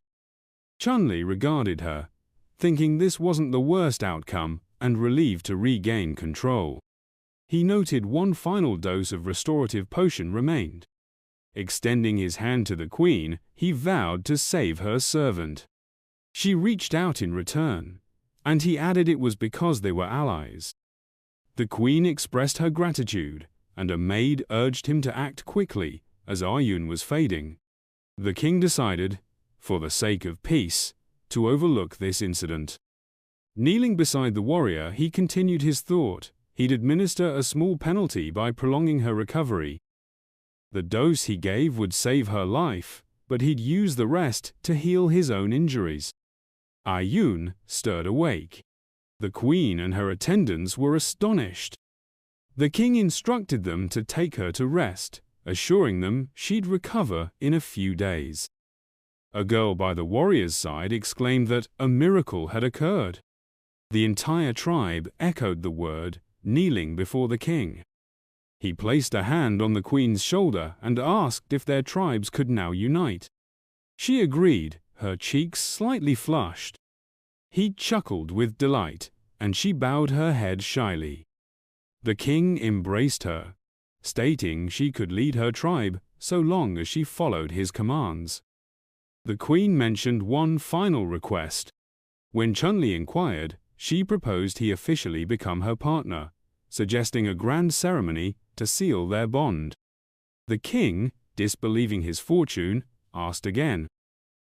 Chen Li regarded her, thinking this wasn't the worst outcome, and relieved to regain control. He noted one final dose of restorative potion remained. Extending his hand to the queen, he vowed to save her servant. She reached out in return, and he added it was because they were allies. The queen expressed her gratitude, and a maid urged him to act quickly, as Ayun was fading. The king decided, for the sake of peace, to overlook this incident. Kneeling beside the warrior, he continued his thought. He'd administer a small penalty by prolonging her recovery. The dose he gave would save her life, but he'd use the rest to heal his own injuries. Ayun stirred awake. The queen and her attendants were astonished. The king instructed them to take her to rest, assuring them she'd recover in a few days. A girl by the warrior's side exclaimed that a miracle had occurred. The entire tribe echoed the word kneeling before the king. He placed a hand on the queen's shoulder and asked if their tribes could now unite. She agreed, her cheeks slightly flushed. He chuckled with delight, and she bowed her head shyly. The king embraced her, stating she could lead her tribe so long as she followed his commands. The queen mentioned one final request. When Chen Li inquired, she proposed he officially become her partner, suggesting a grand ceremony to seal their bond. The king, disbelieving his fortune, asked again.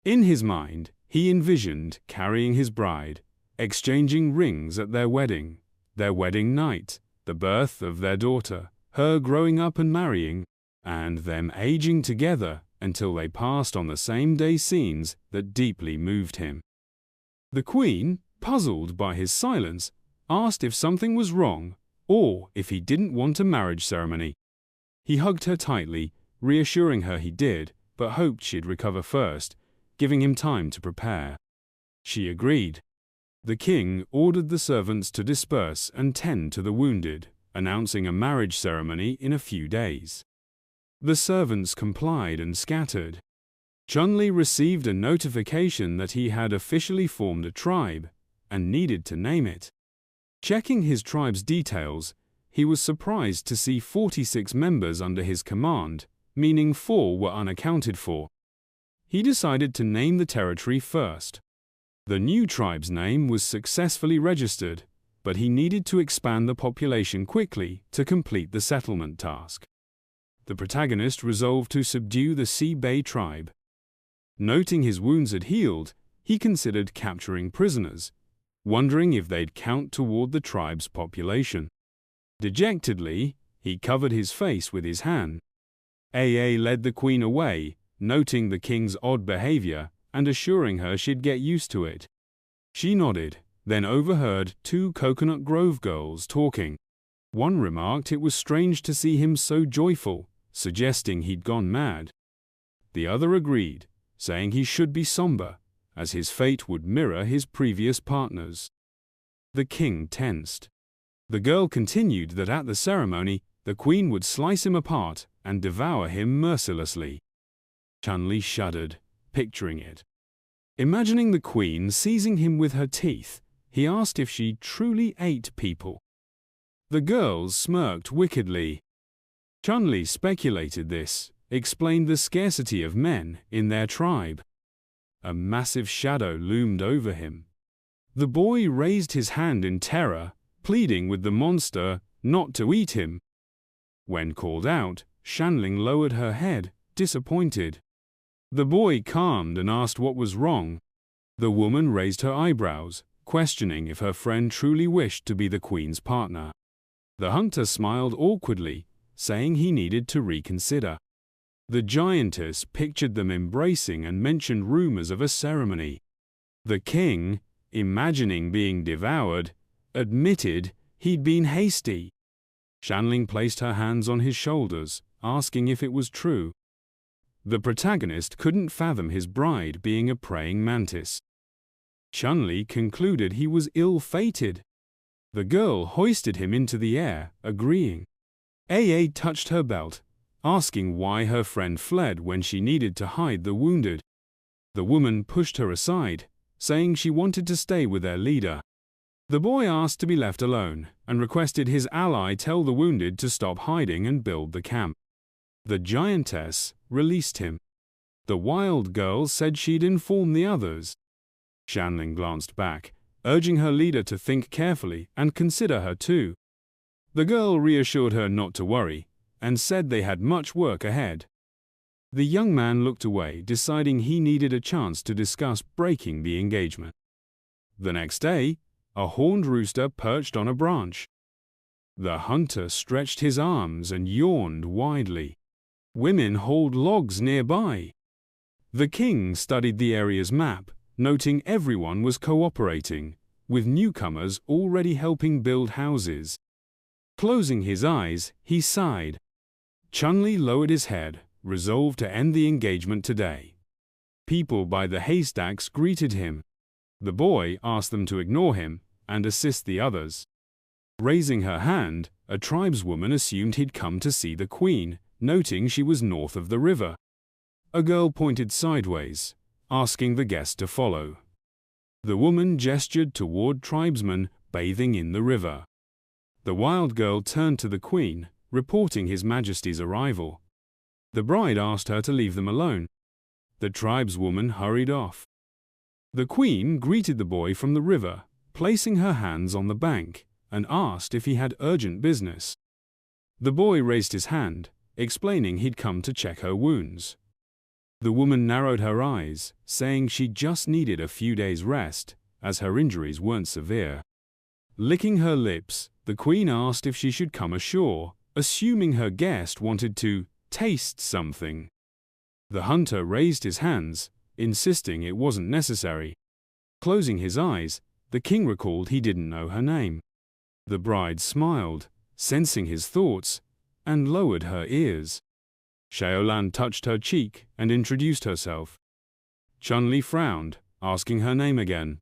In his mind, he envisioned carrying his bride, exchanging rings at their wedding night, the birth of their daughter, her growing up and marrying, and them aging together until they passed on the same day scenes that deeply moved him. The queen, puzzled by his silence, asked if something was wrong or if he didn't want a marriage ceremony. He hugged her tightly, reassuring her he did, but hoped she'd recover first, giving him time to prepare. She agreed. The king ordered the servants to disperse and tend to the wounded, announcing a marriage ceremony in a few days. The servants complied and scattered. Chen Li received a notification that he had officially formed a tribe and needed to name it. Checking his tribe's details, he was surprised to see 46 members under his command, meaning 4 were unaccounted for. He decided to name the territory first. The new tribe's name was successfully registered, but he needed to expand the population quickly to complete the settlement task. The protagonist resolved to subdue the Sea Bay tribe. Noting his wounds had healed, he considered capturing prisoners, wondering if they'd count toward the tribe's population. Dejectedly, he covered his face with his hand. AA led the queen away, noting the king's odd behavior and assuring her she'd get used to it. She nodded, then overheard 2 Coconut Grove girls talking. One remarked it was strange to see him so joyful, suggesting he'd gone mad. The other agreed, saying he should be somber, as his fate would mirror his previous partner's. The king tensed. The girl continued that at the ceremony, the queen would slice him apart and devour him mercilessly. Chen Li shuddered, picturing it. Imagining the queen seizing him with her teeth, he asked if she truly ate people. The girls smirked wickedly. Chen Li speculated this explained the scarcity of men in their tribe. A massive shadow loomed over him. The boy raised his hand in terror, pleading with the monster not to eat him. When called out, Shanling lowered her head, disappointed. The boy calmed and asked what was wrong. The woman raised her eyebrows, questioning if her friend truly wished to be the queen's partner. The hunter smiled awkwardly, saying he needed to reconsider. The giantess pictured them embracing and mentioned rumors of a ceremony. The king, imagining being devoured, admitted he'd been hasty. Shanling placed her hands on his shoulders, asking if it was true. The protagonist couldn't fathom his bride being a praying mantis. Chen Li concluded he was ill-fated. The girl hoisted him into the air, agreeing. AA touched her belt, asking why her friend fled when she needed to hide the wounded. The woman pushed her aside, saying she wanted to stay with their leader. The boy asked to be left alone and requested his ally tell the wounded to stop hiding and build the camp. The giantess released him. The wild girl said she'd inform the others. Shanling glanced back, urging her leader to think carefully and consider her too. The girl reassured her not to worry and said they had much work ahead. The young man looked away, deciding he needed a chance to discuss breaking the engagement. The next day, a horned rooster perched on a branch. The hunter stretched his arms and yawned widely. Women hauled logs nearby. The king studied the area's map, noting everyone was cooperating, with newcomers already helping build houses. Closing his eyes, he sighed. Chen Li lowered his head, resolved to end the engagement today. People by the haystacks greeted him. The boy asked them to ignore him and assist the others. Raising her hand, a tribeswoman assumed he'd come to see the queen, noting she was north of the river. A girl pointed sideways, asking the guest to follow. The woman gestured toward tribesmen bathing in the river. The wild girl turned to the queen, reporting His Majesty's arrival. The bride asked her to leave them alone. The tribeswoman hurried off. The queen greeted the boy from the river, placing her hands on the bank, and asked if he had urgent business. The boy raised his hand, explaining he'd come to check her wounds. The woman narrowed her eyes, saying she just needed a few days' rest, as her injuries weren't severe. Licking her lips, the queen asked if she should come ashore, assuming her guest wanted to taste something. The hunter raised his hands, insisting it wasn't necessary. Closing his eyes, the king recalled he didn't know her name. The bride smiled, sensing his thoughts, and lowered her ears. Xiaolan touched her cheek and introduced herself. Chen Li frowned, asking her name again.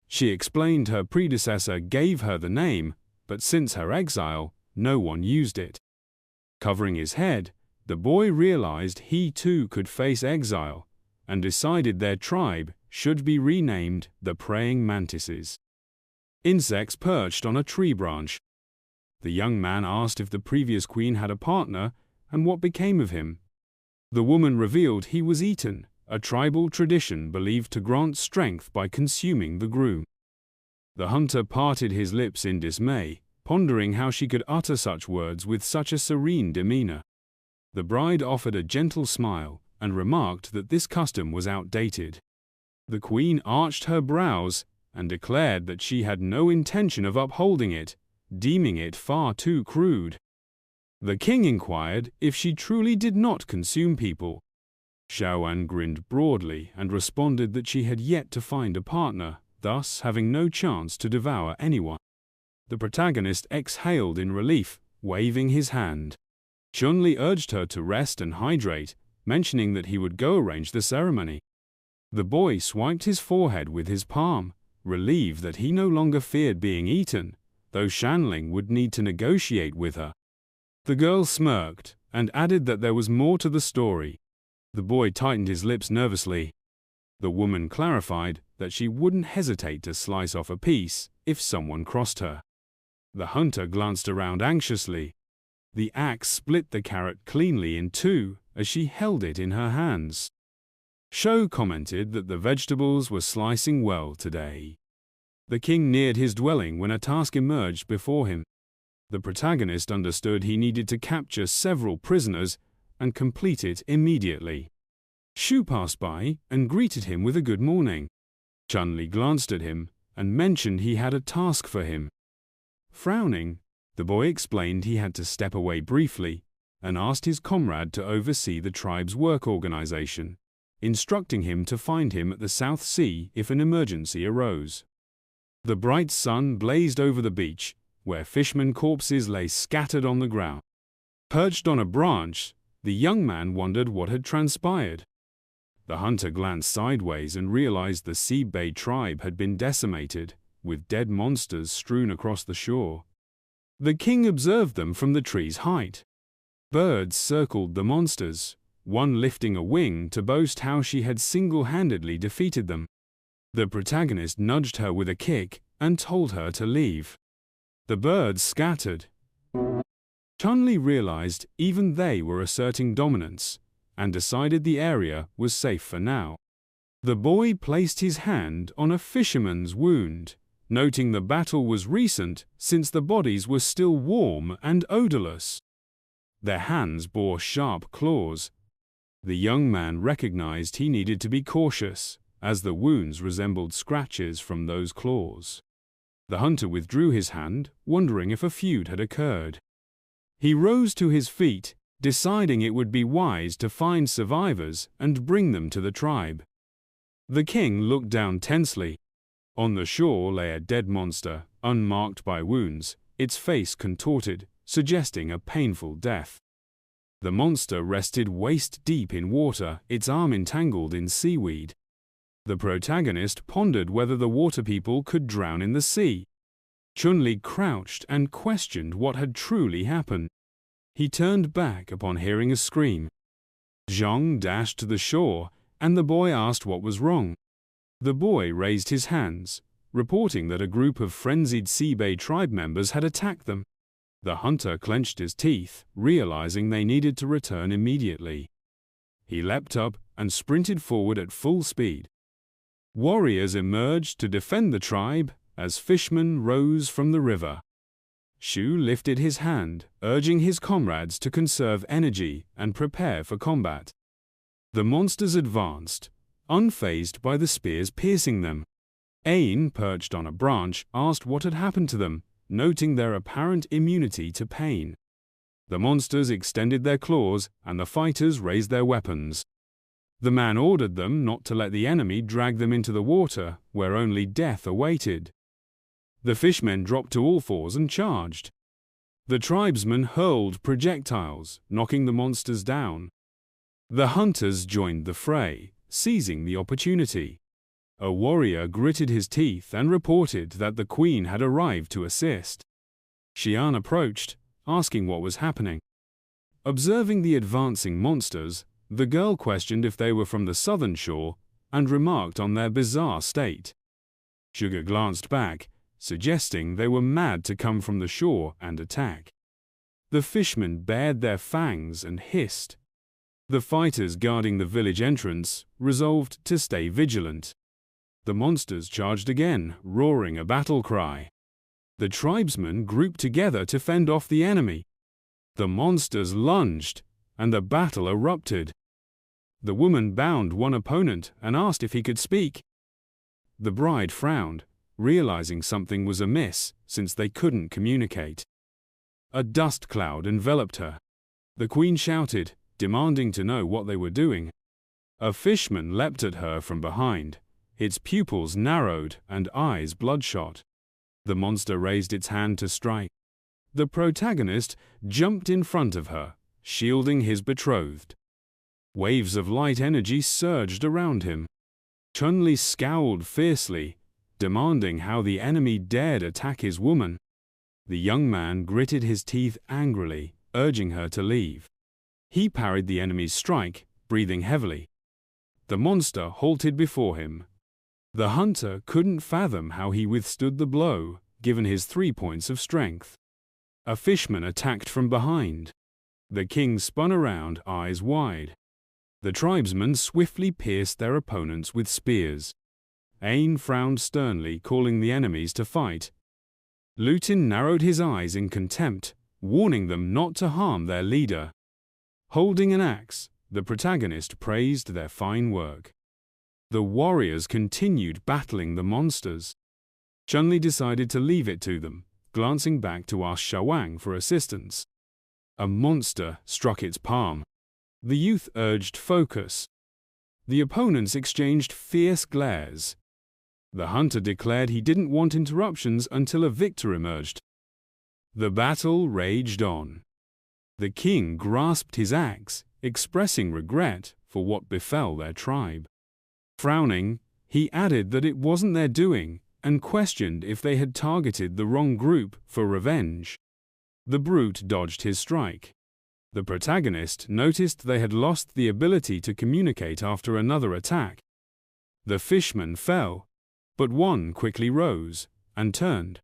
She explained her predecessor gave her the name, but since her exile, no one used it. Covering his head, the boy realized he too could face exile, and decided their tribe should be renamed the Praying Mantises. Insects perched on a tree branch. The young man asked if the previous queen had a partner and what became of him. The woman revealed he was eaten, a tribal tradition believed to grant strength by consuming the groom. The hunter parted his lips in dismay, pondering how she could utter such words with such a serene demeanor. The bride offered a gentle smile and remarked that this custom was outdated. The queen arched her brows and declared that she had no intention of upholding it, deeming it far too crude. The king inquired if she truly did not consume people. Xiaoan grinned broadly and responded that she had yet to find a partner, thus having no chance to devour anyone. The protagonist exhaled in relief, waving his hand. Chen Li urged her to rest and hydrate, mentioning that he would go arrange the ceremony. The boy swiped his forehead with his palm, relieved that he no longer feared being eaten, though Shanling would need to negotiate with her. The girl smirked and added that there was more to the story. The boy tightened his lips nervously. The woman clarified that she wouldn't hesitate to slice off a piece if someone crossed her. The hunter glanced around anxiously. The axe split the carrot cleanly in two as she held it in her hands. Shou commented that the vegetables were slicing well today. The king neared his dwelling when a task emerged before him. The protagonist understood he needed to capture several prisoners and complete it immediately. Shu passed by and greeted him with a good morning. Chen Li glanced at him and mentioned he had a task for him. Frowning, the boy explained he had to step away briefly and asked his comrade to oversee the tribe's work organization, instructing him to find him at the South Sea if an emergency arose. The bright sun blazed over the beach, where fishermen corpses lay scattered on the ground. Perched on a branch, the young man wondered what had transpired. The hunter glanced sideways and realized the Sea Bay tribe had been decimated, with dead monsters strewn across the shore. The king observed them from the tree's height. Birds circled the monsters, one lifting a wing to boast how she had single-handedly defeated them. The protagonist nudged her with a kick and told her to leave. The birds scattered. Chen Li realized even they were asserting dominance, and decided the area was safe for now. The boy placed his hand on a fisherman's wound, noting the battle was recent since the bodies were still warm and odorless. Their hands bore sharp claws. The young man recognized he needed to be cautious, as the wounds resembled scratches from those claws. The hunter withdrew his hand, wondering if a feud had occurred. He rose to his feet, deciding it would be wise to find survivors and bring them to the tribe. The king looked down tensely. On the shore lay a dead monster, unmarked by wounds, its face contorted, suggesting a painful death. The monster rested waist-deep in water, its arm entangled in seaweed. The protagonist pondered whether the water people could drown in the sea. Chen Li crouched and questioned what had truly happened. He turned back upon hearing a scream. Zhang dashed to the shore, and the boy asked what was wrong. The boy raised his hands, reporting that a group of frenzied Seabay tribe members had attacked them. The hunter clenched his teeth, realizing they needed to return immediately. He leapt up and sprinted forward at full speed. Warriors emerged to defend the tribe as fishermen rose from the river. Shu lifted his hand, urging his comrades to conserve energy and prepare for combat. The monsters advanced, unfazed by the spears piercing them. Ain, perched on a branch, asked what had happened to them, noting their apparent immunity to pain. The monsters extended their claws, and the fighters raised their weapons. The man ordered them not to let the enemy drag them into the water, where only death awaited. The fishmen dropped to all fours and charged. The tribesmen hurled projectiles, knocking the monsters down. The hunters joined the fray, seizing the opportunity. A warrior gritted his teeth and reported that the queen had arrived to assist. Xian approached, asking what was happening. Observing the advancing monsters, the girl questioned if they were from the southern shore and remarked on their bizarre state. Sugar glanced back, suggesting they were mad to come from the shore and attack. The fishmen bared their fangs and hissed. The fighters guarding the village entrance resolved to stay vigilant. The monsters charged again, roaring a battle cry. The tribesmen grouped together to fend off the enemy. The monsters lunged, and the battle erupted. The woman bound one opponent and asked if he could speak. The bride frowned, realizing something was amiss since they couldn't communicate. A dust cloud enveloped her. The queen shouted, demanding to know what they were doing. A fishman leapt at her from behind, its pupils narrowed and eyes bloodshot. The monster raised its hand to strike. The protagonist jumped in front of her, shielding his betrothed. Waves of light energy surged around him. Chen Li scowled fiercely, demanding how the enemy dared attack his woman. The young man gritted his teeth angrily, urging her to leave. He parried the enemy's strike, breathing heavily. The monster halted before him. The hunter couldn't fathom how he withstood the blow, given his 3 points of strength. A fishman attacked from behind. The king spun around, eyes wide. The tribesmen swiftly pierced their opponents with spears. Ain frowned sternly, calling the enemies to fight. Lutin narrowed his eyes in contempt, warning them not to harm their leader. Holding an axe, the protagonist praised their fine work. The warriors continued battling the monsters. Chen Li decided to leave it to them, glancing back to ask Shawang for assistance. A monster struck its palm. The youth urged focus. The opponents exchanged fierce glares. The hunter declared he didn't want interruptions until a victor emerged. The battle raged on. The king grasped his axe, expressing regret for what befell their tribe. Frowning, he added that it wasn't their doing and questioned if they had targeted the wrong group for revenge. The brute dodged his strike. The protagonist noticed they had lost the ability to communicate after another attack. The fishman fell, but one quickly rose and turned.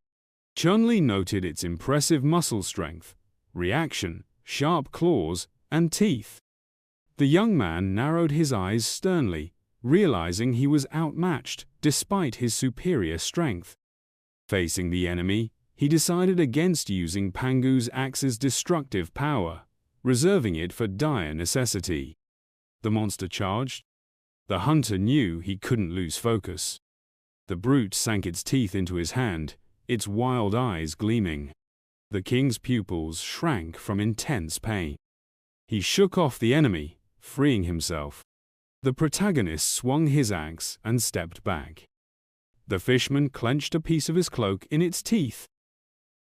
Chen Li noted its impressive muscle strength, reaction, sharp claws, and teeth. The young man narrowed his eyes sternly, realizing he was outmatched despite his superior strength. Facing the enemy, he decided against using Pangu's axe's destructive power, reserving it for dire necessity. The monster charged. The hunter knew he couldn't lose focus. The brute sank its teeth into his hand, its wild eyes gleaming. The king's pupils shrank from intense pain. He shook off the enemy, freeing himself. The protagonist swung his axe and stepped back. The fishman clenched a piece of his cloak in its teeth.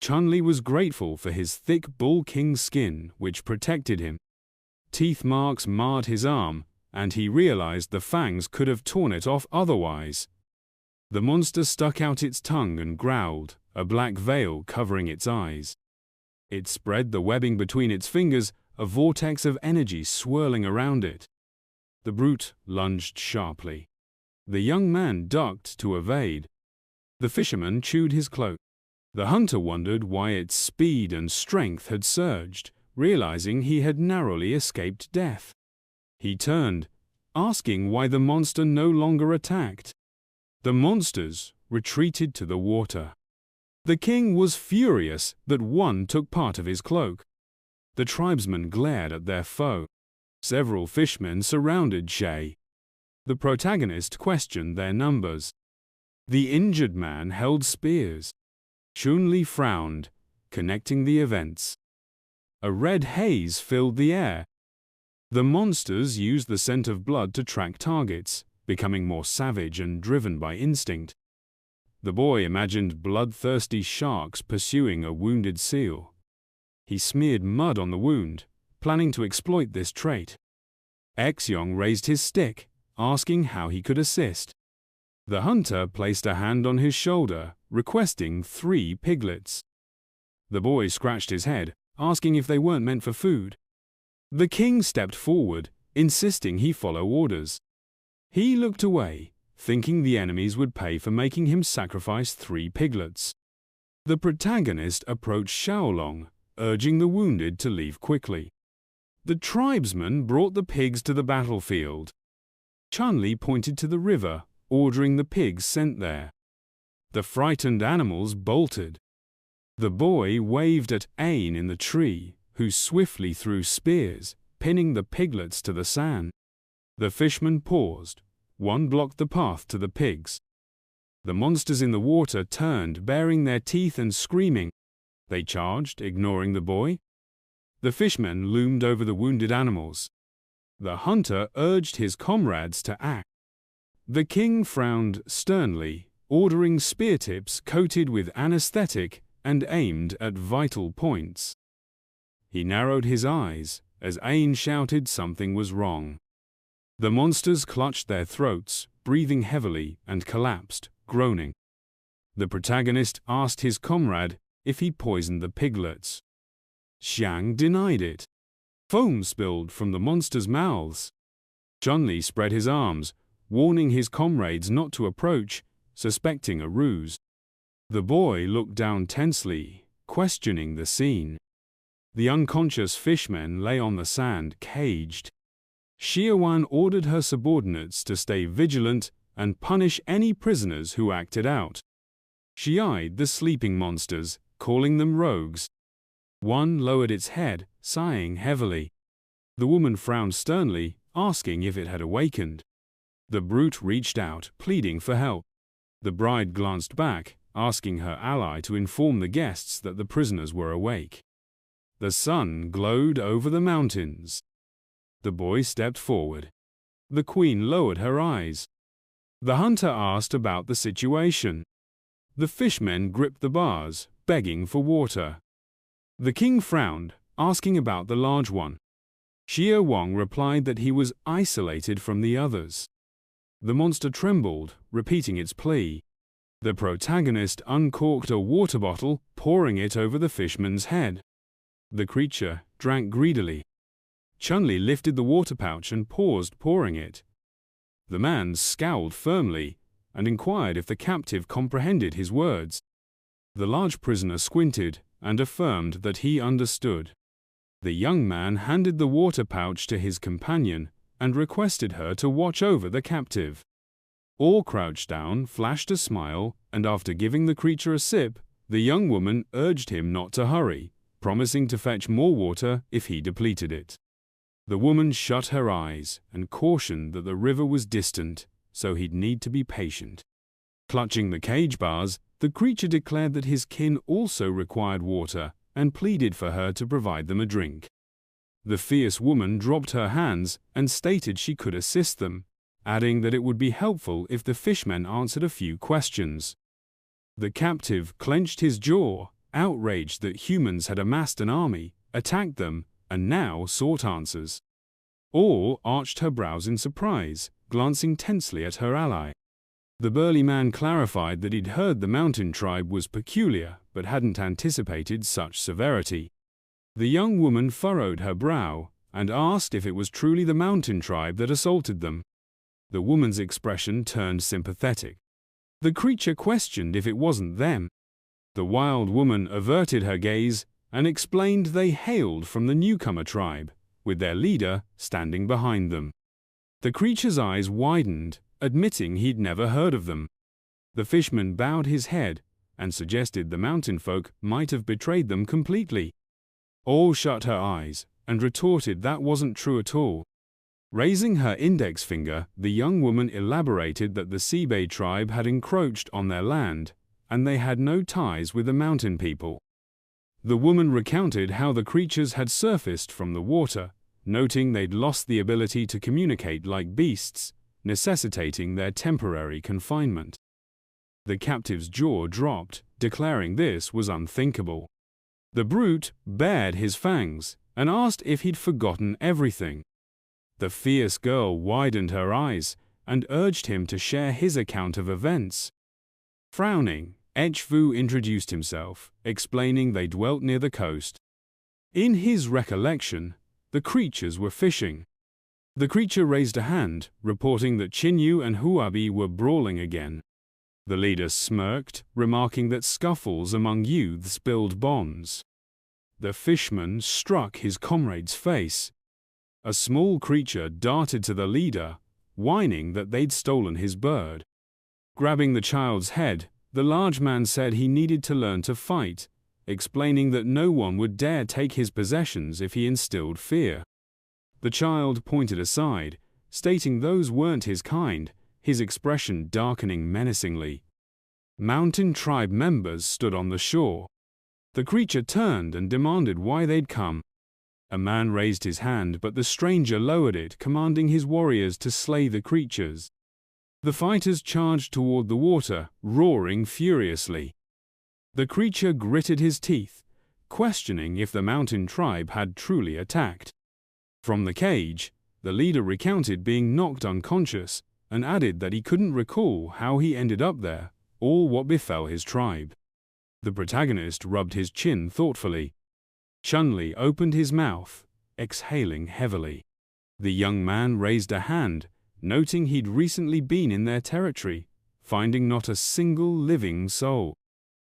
Chen Li was grateful for his thick bull king skin, which protected him. Teeth marks marred his arm, and he realized the fangs could have torn it off otherwise. The monster stuck out its tongue and growled, a black veil covering its eyes. It spread the webbing between its fingers, a vortex of energy swirling around it. The brute lunged sharply. The young man ducked to evade. The fisherman chewed his cloak. The hunter wondered why its speed and strength had surged, realizing he had narrowly escaped death. He turned, asking why the monster no longer attacked. The monsters retreated to the water. The king was furious that one took part of his cloak. The tribesmen glared at their foe. Several fishmen surrounded Shay. The protagonist questioned their numbers. The injured man held spears. Chen Li frowned, connecting the events. A red haze filled the air. The monsters used the scent of blood to track targets, becoming more savage and driven by instinct. The boy imagined bloodthirsty sharks pursuing a wounded seal. He smeared mud on the wound, planning to exploit this trait. Exyong raised his stick, asking how he could assist. The hunter placed a hand on his shoulder, requesting 3 piglets. The boy scratched his head, asking if they weren't meant for food. The king stepped forward, insisting he follow orders. He looked away, thinking the enemies would pay for making him sacrifice 3 piglets. The protagonist approached Xiaolong, urging the wounded to leave quickly. The tribesmen brought the pigs to the battlefield. Chen Li pointed to the river, ordering the pigs sent there. The frightened animals bolted. The boy waved at Ain in the tree, who swiftly threw spears, pinning the piglets to the sand. The fisherman paused. One blocked the path to the pigs. The monsters in the water turned, baring their teeth and screaming. They charged, ignoring the boy. The fishermen loomed over the wounded animals. The hunter urged his comrades to act. The king frowned sternly, ordering spear tips coated with anesthetic and aimed at vital points. He narrowed his eyes as Ain shouted something was wrong. The monsters clutched their throats, breathing heavily, and collapsed, groaning. The protagonist asked his comrade if he poisoned the piglets. Xiang denied it. Foam spilled from the monsters' mouths. Chen Li spread his arms, warning his comrades not to approach, suspecting a ruse. The boy looked down tensely, questioning the scene. The unconscious fishmen lay on the sand, caged. Xiaowan ordered her subordinates to stay vigilant and punish any prisoners who acted out. She eyed the sleeping monsters, calling them rogues. One lowered its head, sighing heavily. The woman frowned sternly, asking if it had awakened. The brute reached out, pleading for help. The bride glanced back, asking her ally to inform the guests that the prisoners were awake. The sun glowed over the mountains. The boy stepped forward. The queen lowered her eyes. The hunter asked about the situation. The fishmen gripped the bars, begging for water. The king frowned, asking about the large one. Xia Wang replied that he was isolated from the others. The monster trembled, repeating its plea. The protagonist uncorked a water bottle, pouring it over the fishman's head. The creature drank greedily. Chen Li lifted the water pouch and paused pouring it. The man scowled firmly and inquired if the captive comprehended his words. The large prisoner squinted and affirmed that he understood. The young man handed the water pouch to his companion and requested her to watch over the captive. All crouched down, flashed a smile, and after giving the creature a sip, the young woman urged him not to hurry, promising to fetch more water if he depleted it. The woman shut her eyes and cautioned that the river was distant, so he'd need to be patient. Clutching the cage bars, the creature declared that his kin also required water and pleaded for her to provide them a drink. The fierce woman dropped her hands and stated she could assist them, adding that it would be helpful if the fishmen answered a few questions. The captive clenched his jaw, outraged that humans had amassed an army, attacked them, and now sought answers. All arched her brows in surprise, glancing tensely at her ally. The burly man clarified that he'd heard the mountain tribe was peculiar, but hadn't anticipated such severity. The young woman furrowed her brow and asked if it was truly the mountain tribe that assaulted them. The woman's expression turned sympathetic. The creature questioned if it wasn't them. The wild woman averted her gaze and explained they hailed from the newcomer tribe, with their leader standing behind them. The creature's eyes widened, admitting he'd never heard of them. The fishman bowed his head and suggested the mountain folk might have betrayed them completely. All shut her eyes and retorted that wasn't true at all. Raising her index finger, the young woman elaborated that the Seabay tribe had encroached on their land, and they had no ties with the mountain people. The woman recounted how the creatures had surfaced from the water, noting they'd lost the ability to communicate like beasts, necessitating their temporary confinement. The captive's jaw dropped, declaring this was unthinkable. The brute bared his fangs and asked if he'd forgotten everything. The fierce girl widened her eyes and urged him to share his account of events. Frowning, Echvu introduced himself, explaining they dwelt near the coast. In his recollection, the creatures were fishing. The creature raised a hand, reporting that Chinyu and Huabi were brawling again. The leader smirked, remarking that scuffles among youths build bonds. The fishman struck his comrade's face. A small creature darted to the leader, whining that they'd stolen his bird. Grabbing the child's head, the large man said he needed to learn to fight, explaining that no one would dare take his possessions if he instilled fear. The child pointed aside, stating those weren't his kind, his expression darkening menacingly. Mountain tribe members stood on the shore. The creature turned and demanded why they'd come. A man raised his hand, but the stranger lowered it, commanding his warriors to slay the creatures. The fighters charged toward the water, roaring furiously. The creature gritted his teeth, questioning if the mountain tribe had truly attacked. From the cage, the leader recounted being knocked unconscious and added that he couldn't recall how he ended up there or what befell his tribe. The protagonist rubbed his chin thoughtfully. Chen Li opened his mouth, exhaling heavily. The young man raised a hand, noting he'd recently been in their territory, finding not a single living soul.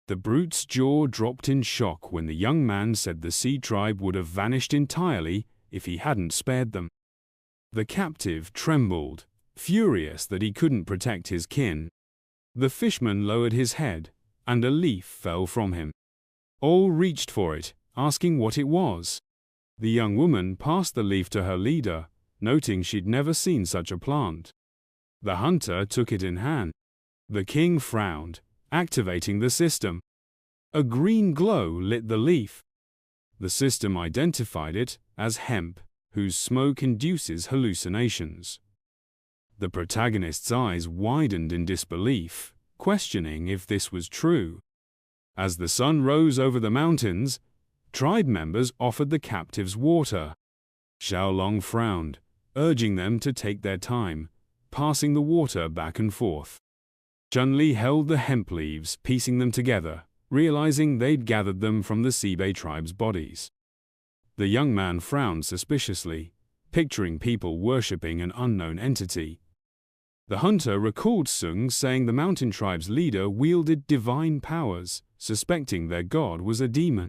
The brute's jaw dropped in shock when the young man said the sea tribe would have vanished entirely if he hadn't spared them. The captive trembled, furious that he couldn't protect his kin. The fishman lowered his head, and a leaf fell from him. All reached for it, asking what it was. The young woman passed the leaf to her leader, noting she'd never seen such a plant. The hunter took it in hand. The king frowned, activating the system. A green glow lit the leaf. The system identified it as hemp, whose smoke induces hallucinations. The protagonist's eyes widened in disbelief, questioning if this was true. As the sun rose over the mountains, tribe members offered the captives water. Xiaolong frowned, urging them to take their time, passing the water back and forth. Chen Li held the hemp leaves, piecing them together, realizing they'd gathered them from the Seabay tribe's bodies. The young man frowned suspiciously, picturing people worshipping an unknown entity. The hunter recalled Sung saying the mountain tribe's leader wielded divine powers, suspecting their god was a demon.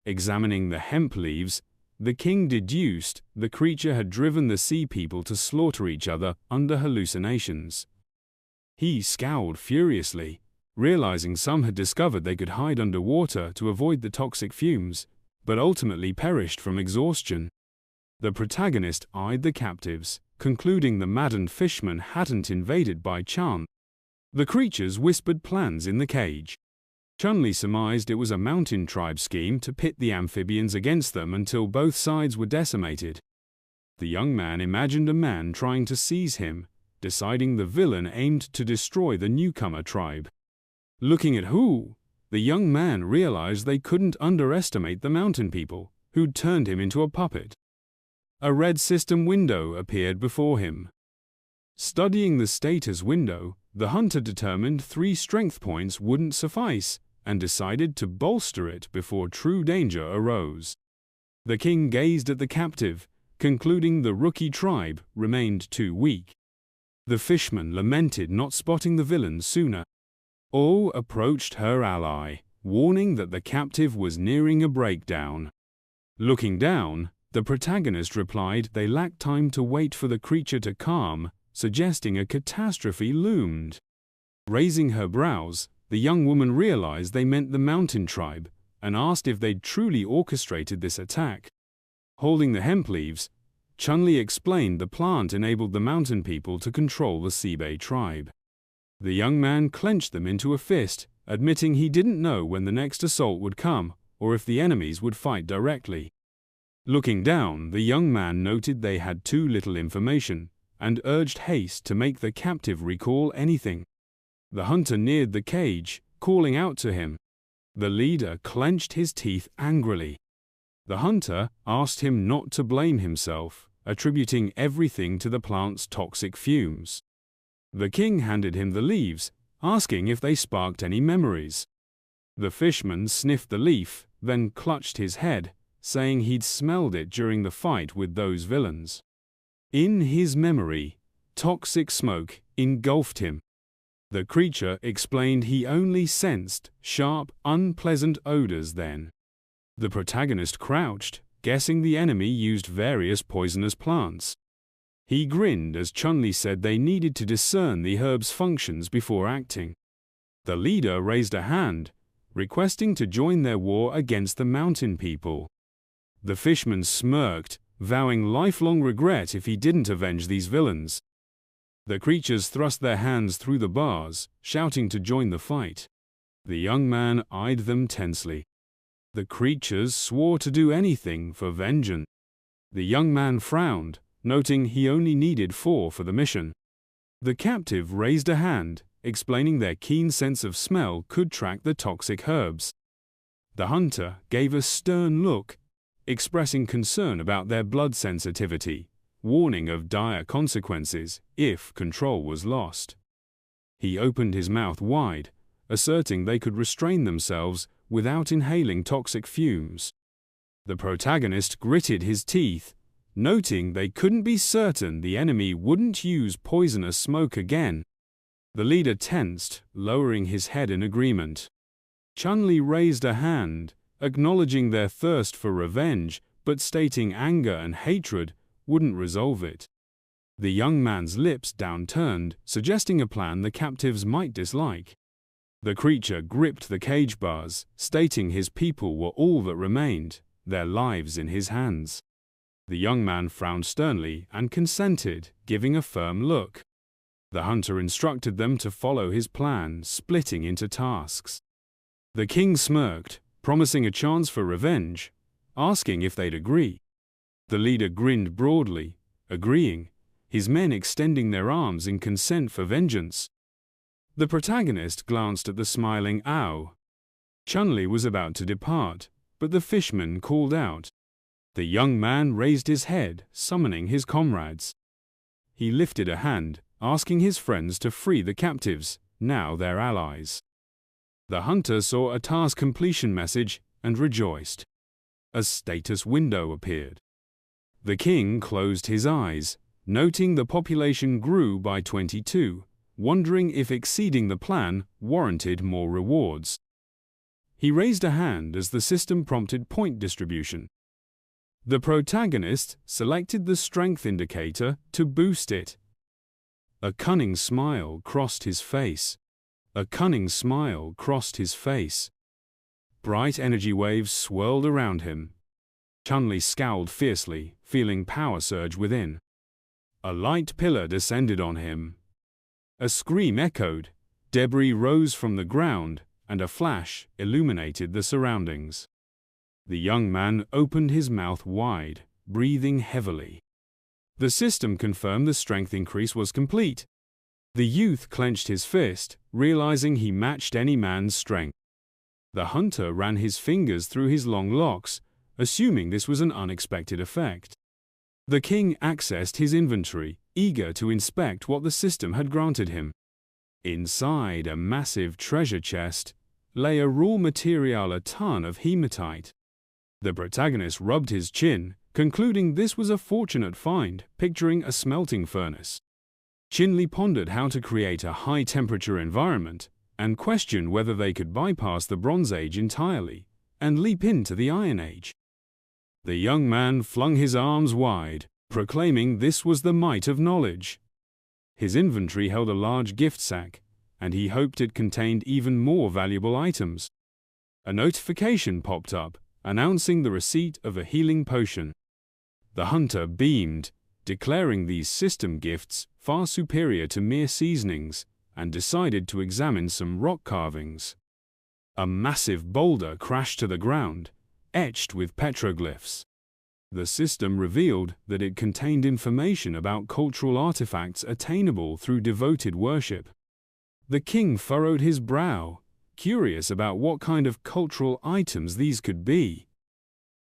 Examining the hemp leaves, the king deduced the creature had driven the sea people to slaughter each other under hallucinations. He scowled furiously, realizing some had discovered they could hide underwater to avoid the toxic fumes, but ultimately perished from exhaustion. The protagonist eyed the captives, concluding the maddened fisherman hadn't invaded by chance. The creatures whispered plans in the cage. Chen Li surmised it was a mountain tribe scheme to pit the amphibians against them until both sides were decimated. The young man imagined a man trying to seize him, deciding the villain aimed to destroy the newcomer tribe. Looking at Hu, the young man realized they couldn't underestimate the mountain people, who'd turned him into a puppet. A red system window appeared before him. Studying the status window, the hunter determined 3 strength points wouldn't suffice and decided to bolster it before true danger arose. The king gazed at the captive, concluding the rookie tribe remained too weak. The fisherman lamented not spotting the villain sooner. O approached her ally, warning that the captive was nearing a breakdown. Looking down, the protagonist replied they lacked time to wait for the creature to calm, suggesting a catastrophe loomed. Raising her brows, the young woman realized they meant the mountain tribe and asked if they'd truly orchestrated this attack. Holding the hemp leaves, Chen Li explained the plant enabled the mountain people to control the Sibei tribe. The young man clenched them into a fist, admitting he didn't know when the next assault would come or if the enemies would fight directly. Looking down, the young man noted they had too little information and urged haste to make the captive recall anything. The hunter neared the cage, calling out to him. The leader clenched his teeth angrily. The hunter asked him not to blame himself, attributing everything to the plant's toxic fumes. The king handed him the leaves, asking if they sparked any memories. The fisherman sniffed the leaf, then clutched his head, saying he'd smelled it during the fight with those villains. In his memory, toxic smoke engulfed him. The creature explained he only sensed sharp, unpleasant odors then. The protagonist crouched, guessing the enemy used various poisonous plants. He grinned as Chen Li said they needed to discern the herb's functions before acting. The leader raised a hand, requesting to join their war against the mountain people. The fisherman smirked, vowing lifelong regret if he didn't avenge these villains. The creatures thrust their hands through the bars, shouting to join the fight. The young man eyed them tensely. The creatures swore to do anything for vengeance. The young man frowned, noting he only needed 4 for the mission. The captive raised a hand, explaining their keen sense of smell could track the toxic herbs. The hunter gave a stern look, expressing concern about their blood sensitivity, warning of dire consequences if control was lost. He opened his mouth wide, asserting they could restrain themselves without inhaling toxic fumes. The protagonist gritted his teeth, noting they couldn't be certain the enemy wouldn't use poisonous smoke again. The leader tensed, lowering his head in agreement. Chen Li raised a hand, acknowledging their thirst for revenge, but stating anger and hatred wouldn't resolve it. The young man's lips downturned, suggesting a plan the captives might dislike. The creature gripped the cage bars, stating his people were all that remained, their lives in his hands. The young man frowned sternly and consented, giving a firm look. The hunter instructed them to follow his plan, splitting into tasks. The king smirked, promising a chance for revenge, asking if they'd agree. The leader grinned broadly, agreeing, his men extending their arms in consent for vengeance. The protagonist glanced at the smiling Ao. Chen Li was about to depart, but the fisherman called out. The young man raised his head, summoning his comrades. He lifted a hand, asking his friends to free the captives, now their allies. The hunter saw a task completion message and rejoiced. A status window appeared. The king closed his eyes, noting the population grew by 22, wondering if exceeding the plan warranted more rewards. He raised a hand as the system prompted point distribution. The protagonist selected the strength indicator to boost it. A cunning smile crossed his face. A cunning smile crossed his face. Bright energy waves swirled around him. Chen Li scowled fiercely, feeling power surge within. A light pillar descended on him. A scream echoed, debris rose from the ground, and a flash illuminated the surroundings. The young man opened his mouth wide, breathing heavily. The system confirmed the strength increase was complete. The youth clenched his fist, realizing he matched any man's strength. The hunter ran his fingers through his long locks, assuming this was an unexpected effect. The king accessed his inventory, eager to inspect what the system had granted him. Inside a massive treasure chest lay a raw material, a ton of hematite. The protagonist rubbed his chin, concluding this was a fortunate find, picturing a smelting furnace. Chen Li pondered how to create a high-temperature environment and questioned whether they could bypass the Bronze Age entirely and leap into the Iron Age. The young man flung his arms wide, proclaiming this was the might of knowledge. His inventory held a large gift sack, and he hoped it contained even more valuable items. A notification popped up, announcing the receipt of a healing potion. The hunter beamed, declaring these system gifts far superior to mere seasonings, and decided to examine some rock carvings. A massive boulder crashed to the ground, etched with petroglyphs. The system revealed that it contained information about cultural artifacts attainable through devoted worship. The king furrowed his brow, curious about what kind of cultural items these could be.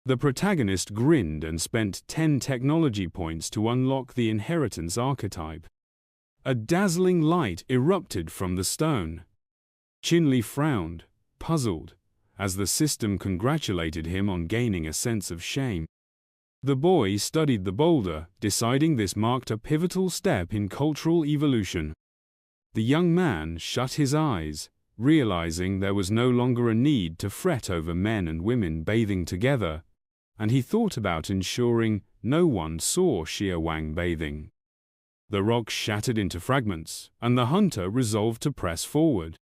The protagonist grinned and spent 10 technology points to unlock the inheritance archetype. A dazzling light erupted from the stone. Chen Li frowned, puzzled, as the system congratulated him on gaining a sense of shame. The boy studied the boulder, deciding this marked a pivotal step in cultural evolution. The young man shut his eyes, realizing there was no longer a need to fret over men and women bathing together, and he thought about ensuring no one saw Xia Wang bathing. The rock shattered into fragments, and the hunter resolved to press forward.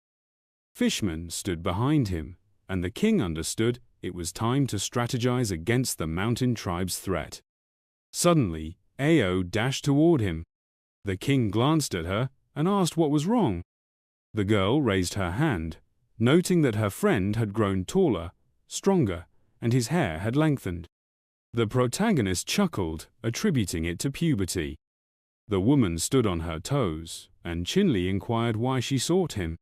Fishmen stood behind him, and the king understood it was time to strategize against the mountain tribe's threat. Suddenly, Ao dashed toward him. The king glanced at her and asked what was wrong. The girl raised her hand, noting that her friend had grown taller, stronger, and his hair had lengthened. The protagonist chuckled, attributing it to puberty. The woman stood on her toes, and Chen Li inquired why she sought him.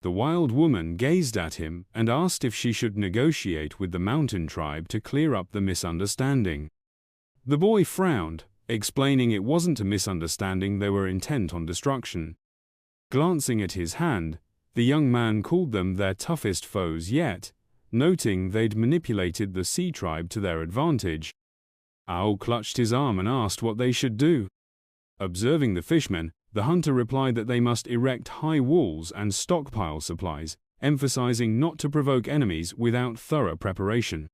The wild woman gazed at him and asked if she should negotiate with the mountain tribe to clear up the misunderstanding. The boy frowned, explaining it wasn't a misunderstanding, they were intent on destruction. Glancing at his hand, the young man called them their toughest foes yet, noting they'd manipulated the sea tribe to their advantage. Ao clutched his arm and asked what they should do. Observing the fishmen, the hunter replied that they must erect high walls and stockpile supplies, emphasizing not to provoke enemies without thorough preparation.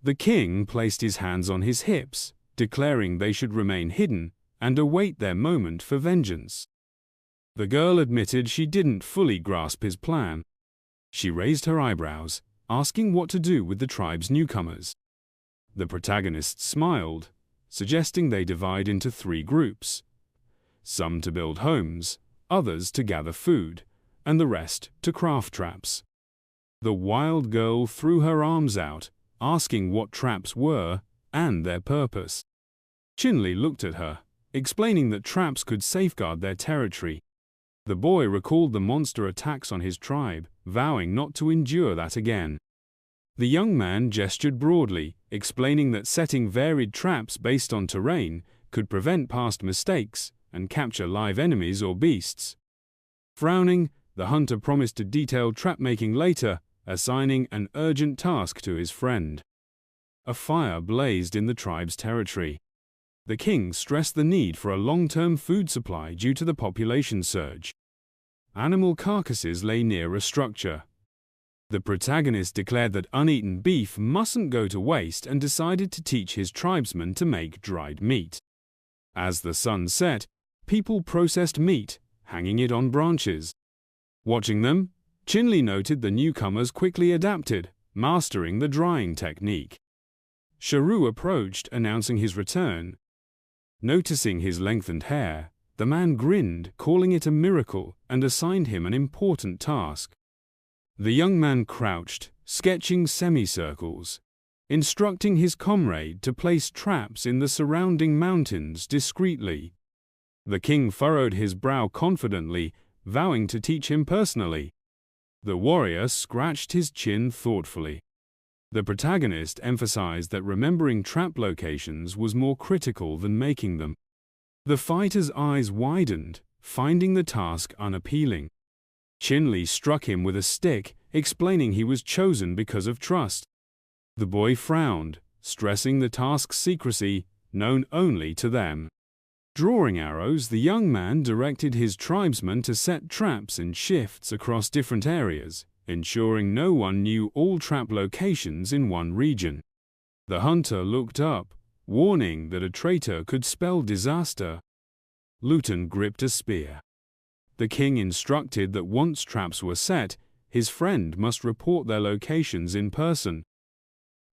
The king placed his hands on his hips, declaring they should remain hidden and await their moment for vengeance. The girl admitted she didn't fully grasp his plan. She raised her eyebrows, asking what to do with the tribe's newcomers. The protagonist smiled, suggesting they divide into 3 groups. Some to build homes, others to gather food, and the rest to craft traps. The wild girl threw her arms out, asking what traps were and their purpose. Chen Li looked at her, explaining that traps could safeguard their territory. The boy recalled the monster attacks on his tribe, vowing not to endure that again. The young man gestured broadly, explaining that setting varied traps based on terrain could prevent past mistakes and capture live enemies or beasts. Frowning, the hunter promised to detail trap-making later, assigning an urgent task to his friend. A fire blazed in the tribe's territory. The king stressed the need for a long-term food supply due to the population surge. Animal carcasses lay near a structure. The protagonist declared that uneaten beef mustn't go to waste and decided to teach his tribesmen to make dried meat. As the sun set, people processed meat, hanging it on branches. Watching them, Chen Li noted the newcomers quickly adapted, mastering the drying technique. Sharu approached, announcing his return. Noticing his lengthened hair, the man grinned, calling it a miracle, and assigned him an important task. The young man crouched, sketching semicircles, instructing his comrade to place traps in the surrounding mountains discreetly. The king furrowed his brow confidently, vowing to teach him personally. The warrior scratched his chin thoughtfully. The protagonist emphasized that remembering trap locations was more critical than making them. The fighter's eyes widened, finding the task unappealing. Chen Li struck him with a stick, explaining he was chosen because of trust. The boy frowned, stressing the task's secrecy, known only to them. Drawing arrows, the young man directed his tribesmen to set traps in shifts across different areas, ensuring no one knew all trap locations in one region. The hunter looked up, warning that a traitor could spell disaster. Luton gripped a spear. The king instructed that once traps were set, his friend must report their locations in person.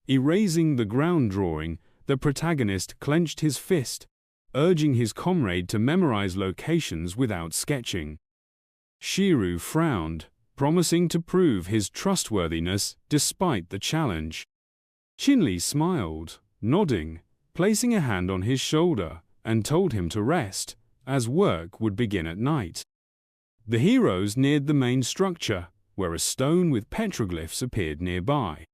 Erasing the ground drawing, the protagonist clenched his fist, urging his comrade to memorize locations without sketching. Shiru frowned, promising to prove his trustworthiness despite the challenge. Chen Li smiled, nodding, placing a hand on his shoulder, and told him to rest, as work would begin at night. The heroes neared the main structure, where a stone with petroglyphs appeared nearby.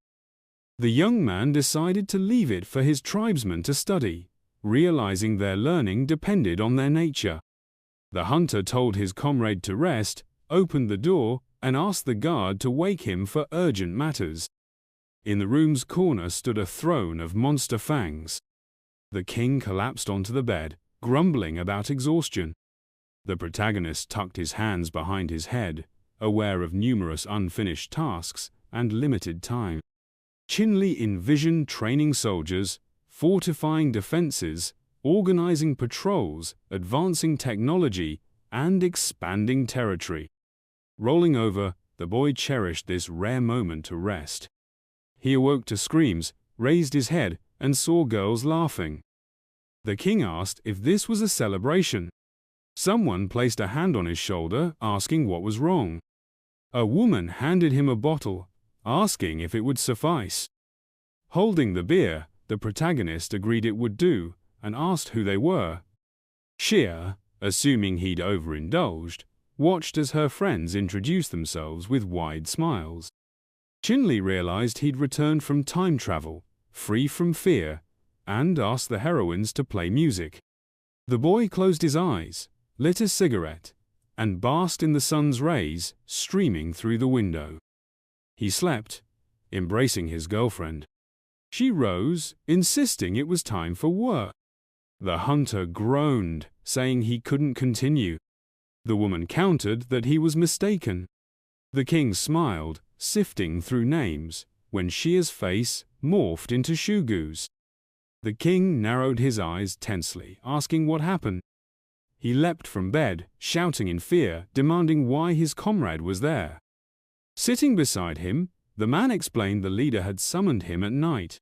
The young man decided to leave it for his tribesmen to study, realizing their learning depended on their nature. The hunter told his comrade to rest, opened the door, and asked the guard to wake him for urgent matters. In the room's corner stood a throne of monster fangs. The king collapsed onto the bed, grumbling about exhaustion. The protagonist tucked his hands behind his head, aware of numerous unfinished tasks and limited time. Chen Li envisioned training soldiers, fortifying defenses, organizing patrols, advancing technology, and expanding territory. Rolling over, the boy cherished this rare moment to rest. He awoke to screams, raised his head, and saw girls laughing. The king asked if this was a celebration. Someone placed a hand on his shoulder, asking what was wrong. A woman handed him a bottle, asking if it would suffice. Holding the beer, the protagonist agreed it would do, and asked who they were. Xia, assuming he'd overindulged, watched as her friends introduced themselves with wide smiles. Chen Li realized he'd returned from time travel, free from fear, and asked the heroines to play music. The boy closed his eyes, lit a cigarette, and basked in the sun's rays streaming through the window. He slept, embracing his girlfriend. She rose, insisting it was time for work. The hunter groaned, saying he couldn't continue. The woman countered that he was mistaken. The king smiled, sifting through names, when Xia's face morphed into Shugu's. The king narrowed his eyes tensely, asking what happened. He leapt from bed, shouting in fear, demanding why his comrade was there. Sitting beside him, the man explained the leader had summoned him at night.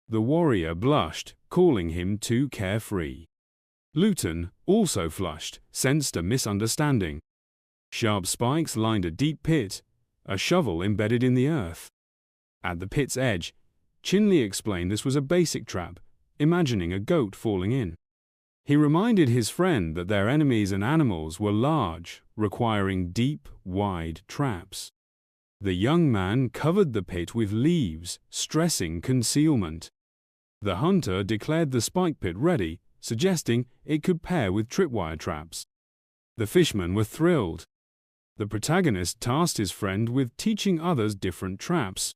The warrior blushed, calling him too carefree. Luton, also flushed, sensed a misunderstanding. Sharp spikes lined a deep pit, a shovel embedded in the earth. At the pit's edge, Chen Li explained this was a basic trap, imagining a goat falling in. He reminded his friend that their enemies and animals were large, requiring deep, wide traps. The young man covered the pit with leaves, stressing concealment. The hunter declared the spike pit ready, suggesting it could pair with tripwire traps. The fishermen were thrilled. The protagonist tasked his friend with teaching others different traps.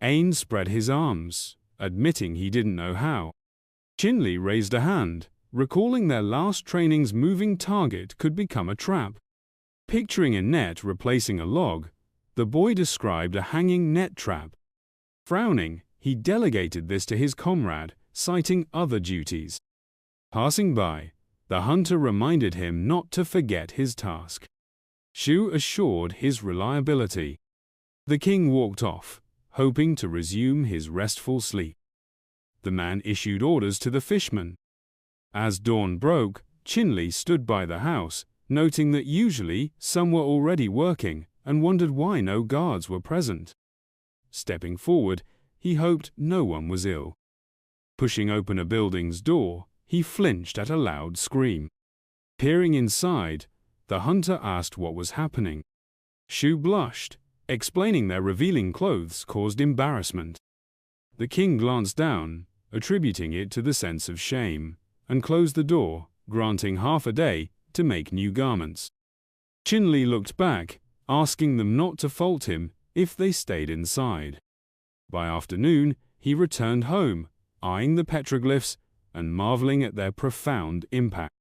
Ain spread his arms, admitting he didn't know how. Chen Li raised a hand, recalling their last training's moving target could become a trap. Picturing a net replacing a log, the boy described a hanging net trap. Frowning, he delegated this to his comrade, citing other duties. Passing by, the hunter reminded him not to forget his task. Shu assured his reliability. The king walked off, hoping to resume his restful sleep. The man issued orders to the fishermen. As dawn broke, Chen Li stood by the house, noting that usually some were already working, and wondered why no guards were present. Stepping forward, he hoped no one was ill. Pushing open a building's door, he flinched at a loud scream. Peering inside, the hunter asked what was happening. Shu blushed, explaining their revealing clothes caused embarrassment. The king glanced down, attributing it to the sense of shame, and closed the door, granting half a day to make new garments. Chen Li looked back, asking them not to fault him if they stayed inside. By afternoon, he returned home, eyeing the petroglyphs and marveling at their profound impact.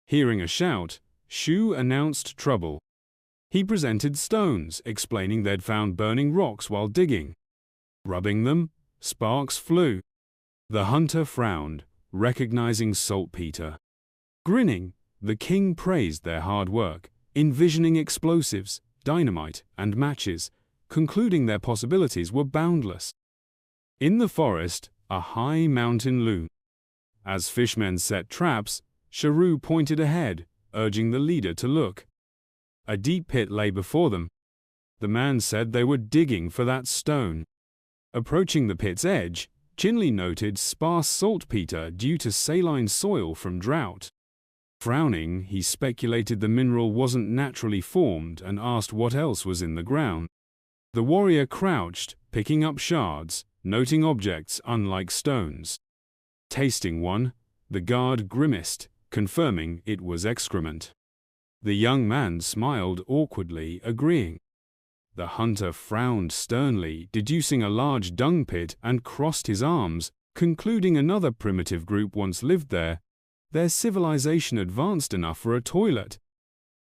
Hearing a shout, Shu announced trouble. He presented stones, explaining they'd found burning rocks while digging. Rubbing them, sparks flew. The hunter frowned, recognizing saltpeter. Grinning, the king praised their hard work, envisioning explosives, dynamite, and matches, concluding their possibilities were boundless. In the forest, a high mountain loomed. As fishmen set traps, Sharu pointed ahead, urging the leader to look. A deep pit lay before them. The man said they were digging for that stone. Approaching the pit's edge, Chen Li noted sparse saltpeter due to saline soil from drought. Frowning, he speculated the mineral wasn't naturally formed and asked what else was in the ground. The warrior crouched, picking up shards, noting objects unlike stones. Tasting one, the guard grimaced, confirming it was excrement. The young man smiled awkwardly, agreeing. The hunter frowned sternly, deducing a large dung pit, and crossed his arms, concluding another primitive group once lived there. Their civilization advanced enough for a toilet.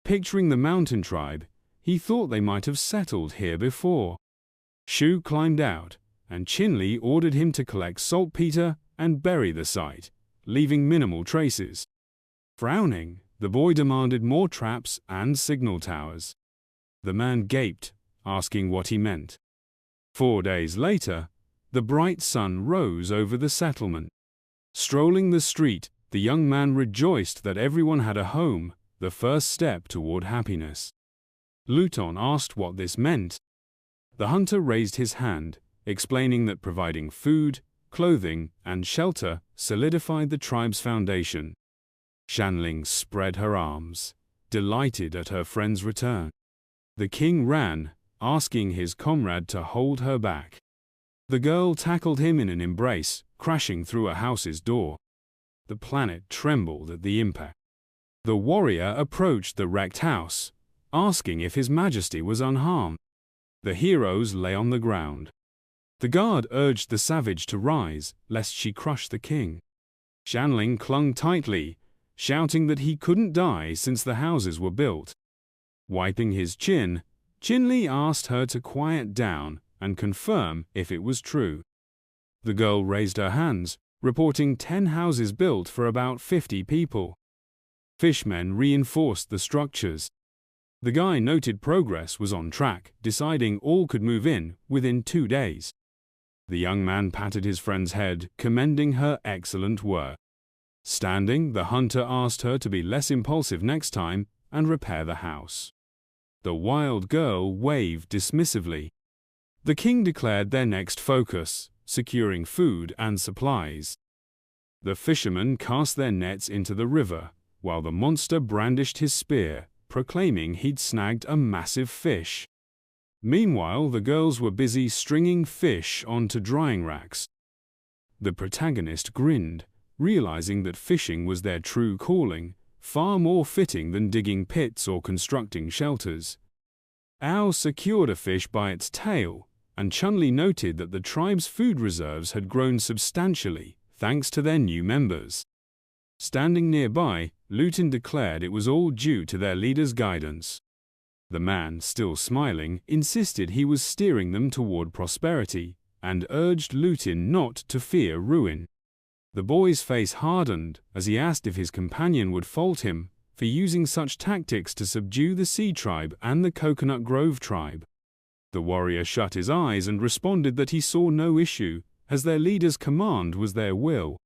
Picturing the mountain tribe, he thought they might have settled here before. Shu climbed out, and Chen Li ordered him to collect saltpeter and bury the site, leaving minimal traces. Frowning, the boy demanded more traps and signal towers. The man gaped, asking what he meant. 4 days later, the bright sun rose over the settlement. Strolling the street, the young man rejoiced that everyone had a home, the first step toward happiness. Luton asked what this meant. The hunter raised his hand, explaining that providing food, clothing, and shelter solidified the tribe's foundation. Shanling spread her arms, delighted at her friend's return. The king ran, asking his comrade to hold her back. The girl tackled him in an embrace, crashing through a house's door. The planet trembled at the impact. The warrior approached the wrecked house, asking if His Majesty was unharmed. The heroes lay on the ground. The guard urged the savage to rise, lest she crush the king. Shanling clung tightly, shouting that he couldn't die since the houses were built. Wiping his chin, Chen Li asked her to quiet down and confirm if it was true. The girl raised her hands, reporting 10 houses built for about 50 people. Fishmen reinforced the structures. The guy noted progress was on track, deciding all could move in within 2 days. The young man patted his friend's head, commending her excellent work. Standing, the hunter asked her to be less impulsive next time and repair the house. The wild girl waved dismissively. The king declared their next focus, securing food and supplies. The fishermen cast their nets into the river, while the monster brandished his spear, proclaiming he'd snagged a massive fish. Meanwhile, the girls were busy stringing fish onto drying racks. The protagonist grinned, realizing that fishing was their true calling, far more fitting than digging pits or constructing shelters. Ao secured a fish by its tail, and Chen Li noted that the tribe's food reserves had grown substantially, thanks to their new members. Standing nearby, Luton declared it was all due to their leader's guidance. The man, still smiling, insisted he was steering them toward prosperity, and urged Luton not to fear ruin. The boy's face hardened as he asked if his companion would fault him for using such tactics to subdue the Sea Tribe and the Coconut Grove Tribe. The warrior shut his eyes and responded that he saw no issue, as their leader's command was their will.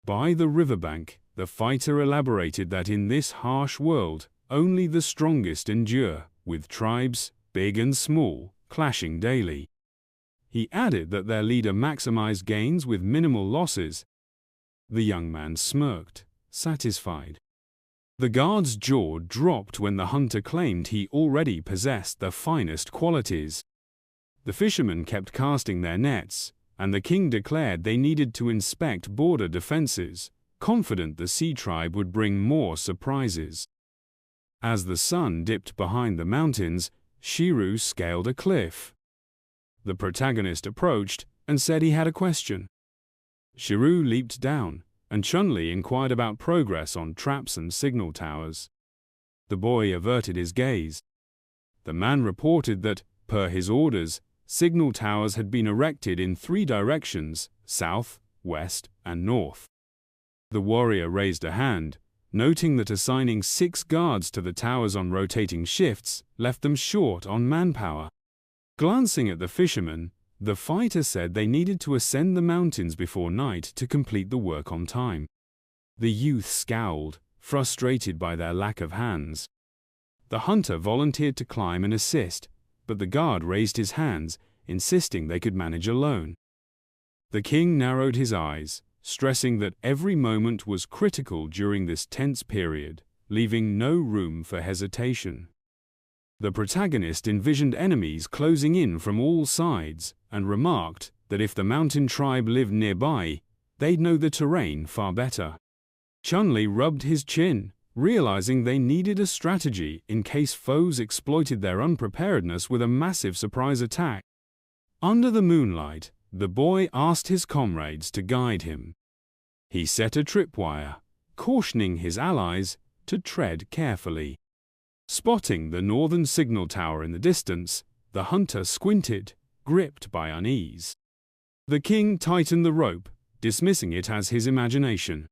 By the riverbank, the fighter elaborated that in this harsh world, only the strongest endure, with tribes, big and small, clashing daily. He added that their leader maximized gains with minimal losses. The young man smirked, satisfied. The guard's jaw dropped when the hunter claimed he already possessed the finest qualities. The fishermen kept casting their nets, and the king declared they needed to inspect border defenses, confident the Sea Tribe would bring more surprises. As the sun dipped behind the mountains, Shiru scaled a cliff. The protagonist approached and said he had a question. Shiru leaped down, and Chen Li inquired about progress on traps and signal towers. The boy averted his gaze. The man reported that, per his orders, signal towers had been erected in 3 directions: south, west, and north. The warrior raised a hand, noting that assigning 6 guards to the towers on rotating shifts left them short on manpower. Glancing at the fishermen, the fighter said they needed to ascend the mountains before night to complete the work on time. The youth scowled, frustrated by their lack of hands. The hunter volunteered to climb and assist, but the guard raised his hands, insisting they could manage alone. The king narrowed his eyes, stressing that every moment was critical during this tense period, leaving no room for hesitation. The protagonist envisioned enemies closing in from all sides and remarked that if the mountain tribe lived nearby, they'd know the terrain far better. Chen Li rubbed his chin, realizing they needed a strategy in case foes exploited their unpreparedness with a massive surprise attack. Under the moonlight, the boy asked his comrades to guide him. He set a tripwire, cautioning his allies to tread carefully. Spotting the northern signal tower in the distance, the hunter squinted, gripped by unease. The king tightened the rope, dismissing it as his imagination.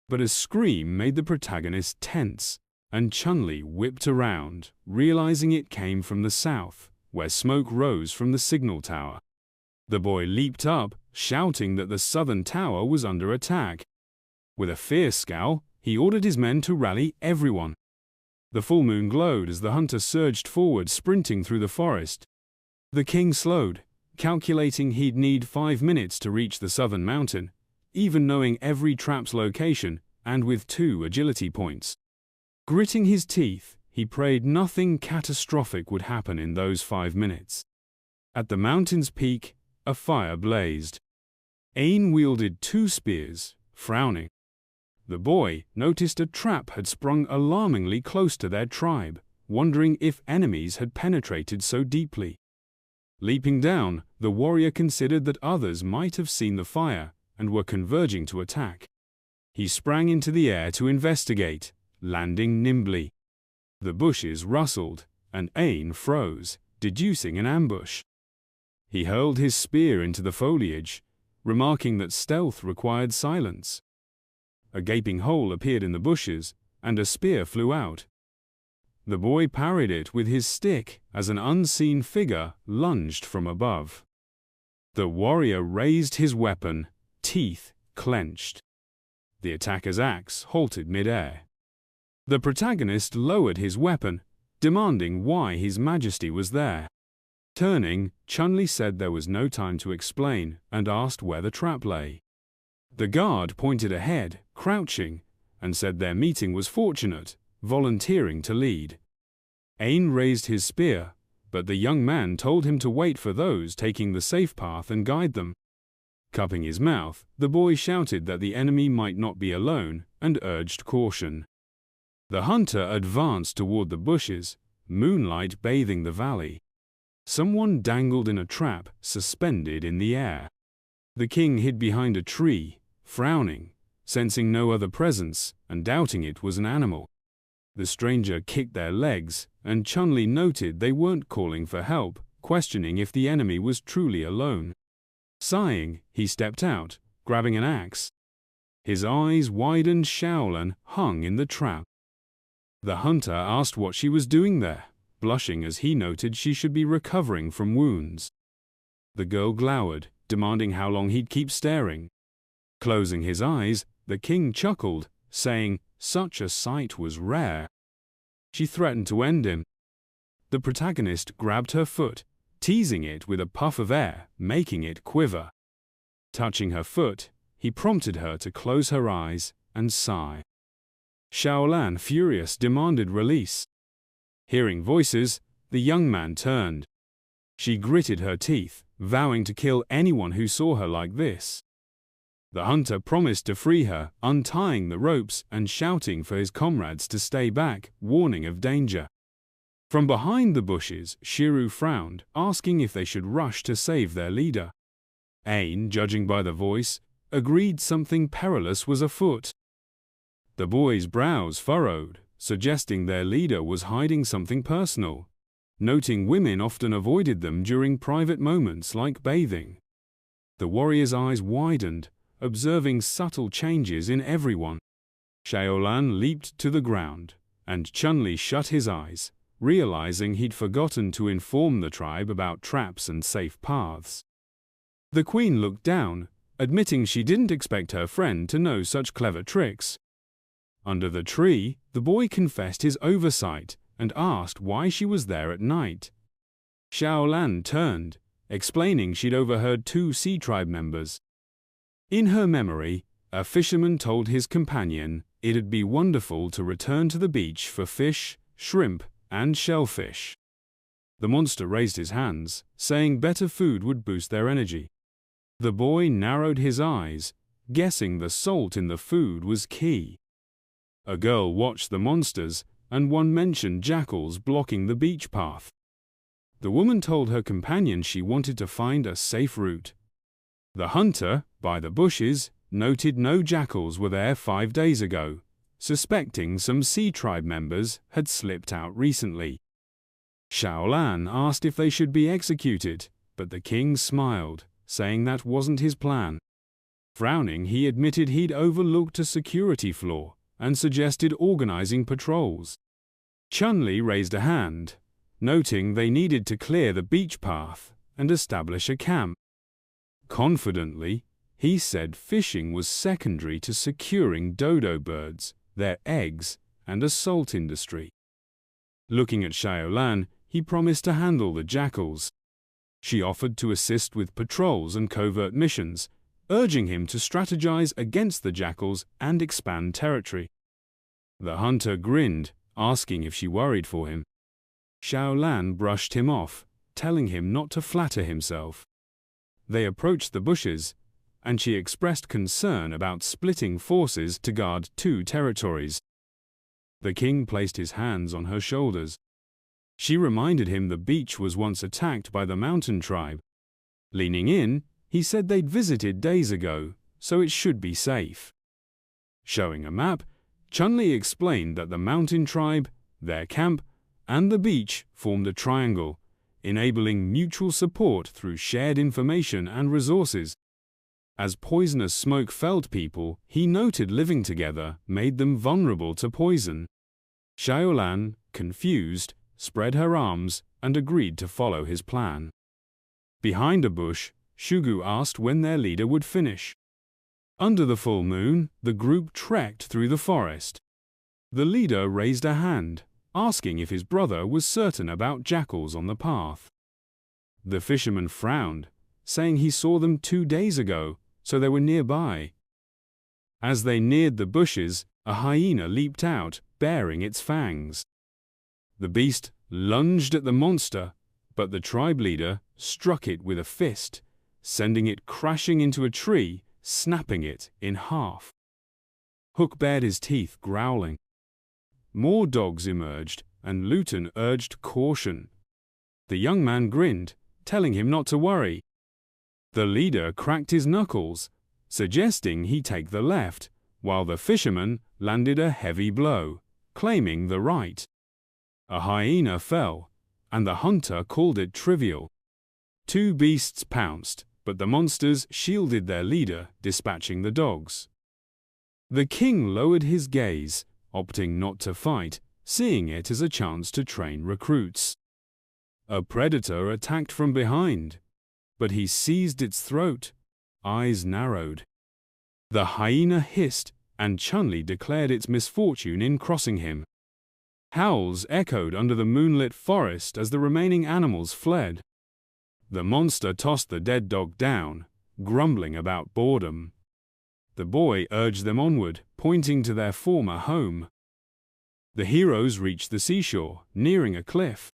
But a scream made the protagonist tense, and Chen Li whipped around, realizing it came from the south, where smoke rose from the signal tower. The boy leaped up, shouting that the southern tower was under attack. With a fierce scowl, he ordered his men to rally everyone. The full moon glowed as the hunter surged forward, sprinting through the forest. The king slowed, calculating he'd need 5 minutes to reach the southern mountain, even knowing every trap's location and with 2 agility points. Gritting his teeth, he prayed nothing catastrophic would happen in those 5 minutes. At the mountain's peak, a fire blazed. Ain wielded 2 spears, frowning. The boy noticed a trap had sprung alarmingly close to their tribe, wondering if enemies had penetrated so deeply. Leaping down, the warrior considered that others might have seen the fire and were converging to attack. He sprang into the air to investigate, landing nimbly. The bushes rustled, and Ain froze, deducing an ambush. He hurled his spear into the foliage, remarking that stealth required silence. A gaping hole appeared in the bushes, and a spear flew out. The boy parried it with his stick as an unseen figure lunged from above. The warrior raised his weapon, teeth clenched. The attacker's axe halted mid-air. The protagonist lowered his weapon, demanding why His Majesty was there. Turning, Chen Li said there was no time to explain and asked where the trap lay. The guard pointed ahead, crouching, and said their meeting was fortunate, volunteering to lead. Ain raised his spear, but the young man told him to wait for those taking the safe path and guide them. Cupping his mouth, the boy shouted that the enemy might not be alone and urged caution. The hunter advanced toward the bushes, moonlight bathing the valley. Someone dangled in a trap, suspended in the air. The king hid behind a tree, frowning, sensing no other presence and doubting it was an animal. The stranger kicked their legs, and Chen Li noted they weren't calling for help, questioning if the enemy was truly alone. Sighing, he stepped out, grabbing an axe. His eyes widened, Shaolan hung in the trap. The hunter asked what she was doing there, blushing as he noted she should be recovering from wounds. The girl glowered, demanding how long he'd keep staring. Closing his eyes, the king chuckled, saying such a sight was rare. She threatened to end him. The protagonist grabbed her foot, teasing it with a puff of air, making it quiver. Touching her foot, he prompted her to close her eyes and sigh. Shaolan, furious, demanded release. Hearing voices, the young man turned. She gritted her teeth, vowing to kill anyone who saw her like this. The hunter promised to free her, untying the ropes and shouting for his comrades to stay back, warning of danger. From behind the bushes, Shiru frowned, asking if they should rush to save their leader. Ain, judging by the voice, agreed something perilous was afoot. The boys' brows furrowed, suggesting their leader was hiding something personal, noting women often avoided them during private moments like bathing. The warrior's eyes widened, observing subtle changes in everyone. Xiaolan leaped to the ground, and Chen Li shut his eyes, realizing he'd forgotten to inform the tribe about traps and safe paths. The queen looked down, admitting she didn't expect her friend to know such clever tricks. Under the tree, the boy confessed his oversight and asked why she was there at night. Xiaolan turned, explaining she'd overheard 2 sea tribe members. In her memory, a fisherman told his companion it'd be wonderful to return to the beach for fish, shrimp, and shellfish. The monster raised his hands, saying better food would boost their energy. The boy narrowed his eyes, guessing the salt in the food was key. A girl watched the monsters, and one mentioned jackals blocking the beach path. The woman told her companion she wanted to find a safe route. The hunter, by the bushes, noted no jackals were there 5 days ago, suspecting some sea tribe members had slipped out recently. Xiaolan asked if they should be executed, but the king smiled, saying that wasn't his plan. Frowning, he admitted he'd overlooked a security flaw and suggested organizing patrols. Chen Li raised a hand, noting they needed to clear the beach path and establish a camp. Confidently, he said fishing was secondary to securing dodo birds, their eggs, and a salt industry. Looking at Xiaolan, he promised to handle the jackals. She offered to assist with patrols and covert missions, urging him to strategize against the jackals and expand territory. The hunter grinned, asking if she worried for him. Xiaolan brushed him off, telling him not to flatter himself. They approached the bushes, and she expressed concern about splitting forces to guard 2 territories. The king placed his hands on her shoulders. She reminded him the beach was once attacked by the mountain tribe. Leaning in, he said they'd visited days ago, so it should be safe. Showing a map, Chen Li explained that the mountain tribe, their camp, and the beach formed a triangle, enabling mutual support through shared information and resources. As poisonous smoke felled people, he noted living together made them vulnerable to poison. Xiaolan, confused, spread her arms and agreed to follow his plan. Behind a bush, Shugu asked when their leader would finish. Under the full moon, the group trekked through the forest. The leader raised a hand, asking if his brother was certain about jackals on the path. The fisherman frowned, saying he saw them 2 days ago, so they were nearby. As they neared the bushes, a hyena leaped out, baring its fangs. The beast lunged at the monster, but the tribe leader struck it with a fist, sending it crashing into a tree, snapping it in half. Hook bared his teeth, growling. More dogs emerged, and Luton urged caution. The young man grinned, telling him not to worry. The leader cracked his knuckles, suggesting he take the left, while the fisherman landed a heavy blow, claiming the right. A hyena fell, and the hunter called it trivial. 2 beasts pounced, but the monsters shielded their leader, dispatching the dogs. The king lowered his gaze, opting not to fight, seeing it as a chance to train recruits. A predator attacked from behind, but he seized its throat, eyes narrowed. The hyena hissed, and Chen Li declared its misfortune in crossing him. Howls echoed under the moonlit forest as the remaining animals fled. The monster tossed the dead dog down, grumbling about boredom. The boy urged them onward, pointing to their former home. The heroes reached the seashore, nearing a cliff.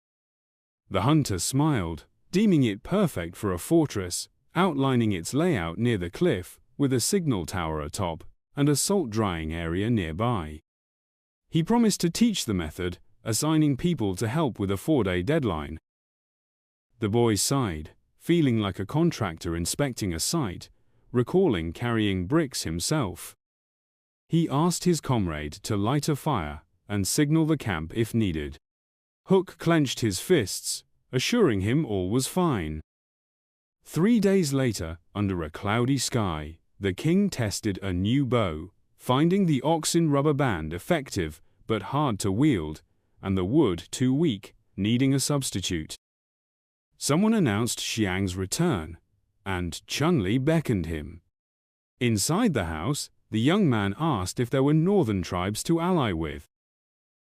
The hunter smiled, deeming it perfect for a fortress, outlining its layout near the cliff, with a signal tower atop and a salt drying area nearby. He promised to teach the method, assigning people to help with a 4-day deadline. The boy sighed, feeling like a contractor inspecting a site, recalling carrying bricks himself. He asked his comrade to light a fire and signal the camp if needed. Hook clenched his fists, assuring him all was fine. 3 days later, under a cloudy sky, the king tested a new bow, finding the oxen rubber band effective but hard to wield, and the wood too weak, needing a substitute. Someone announced Xiang's return, and Chen Li beckoned him. Inside the house, the young man asked if there were northern tribes to ally with.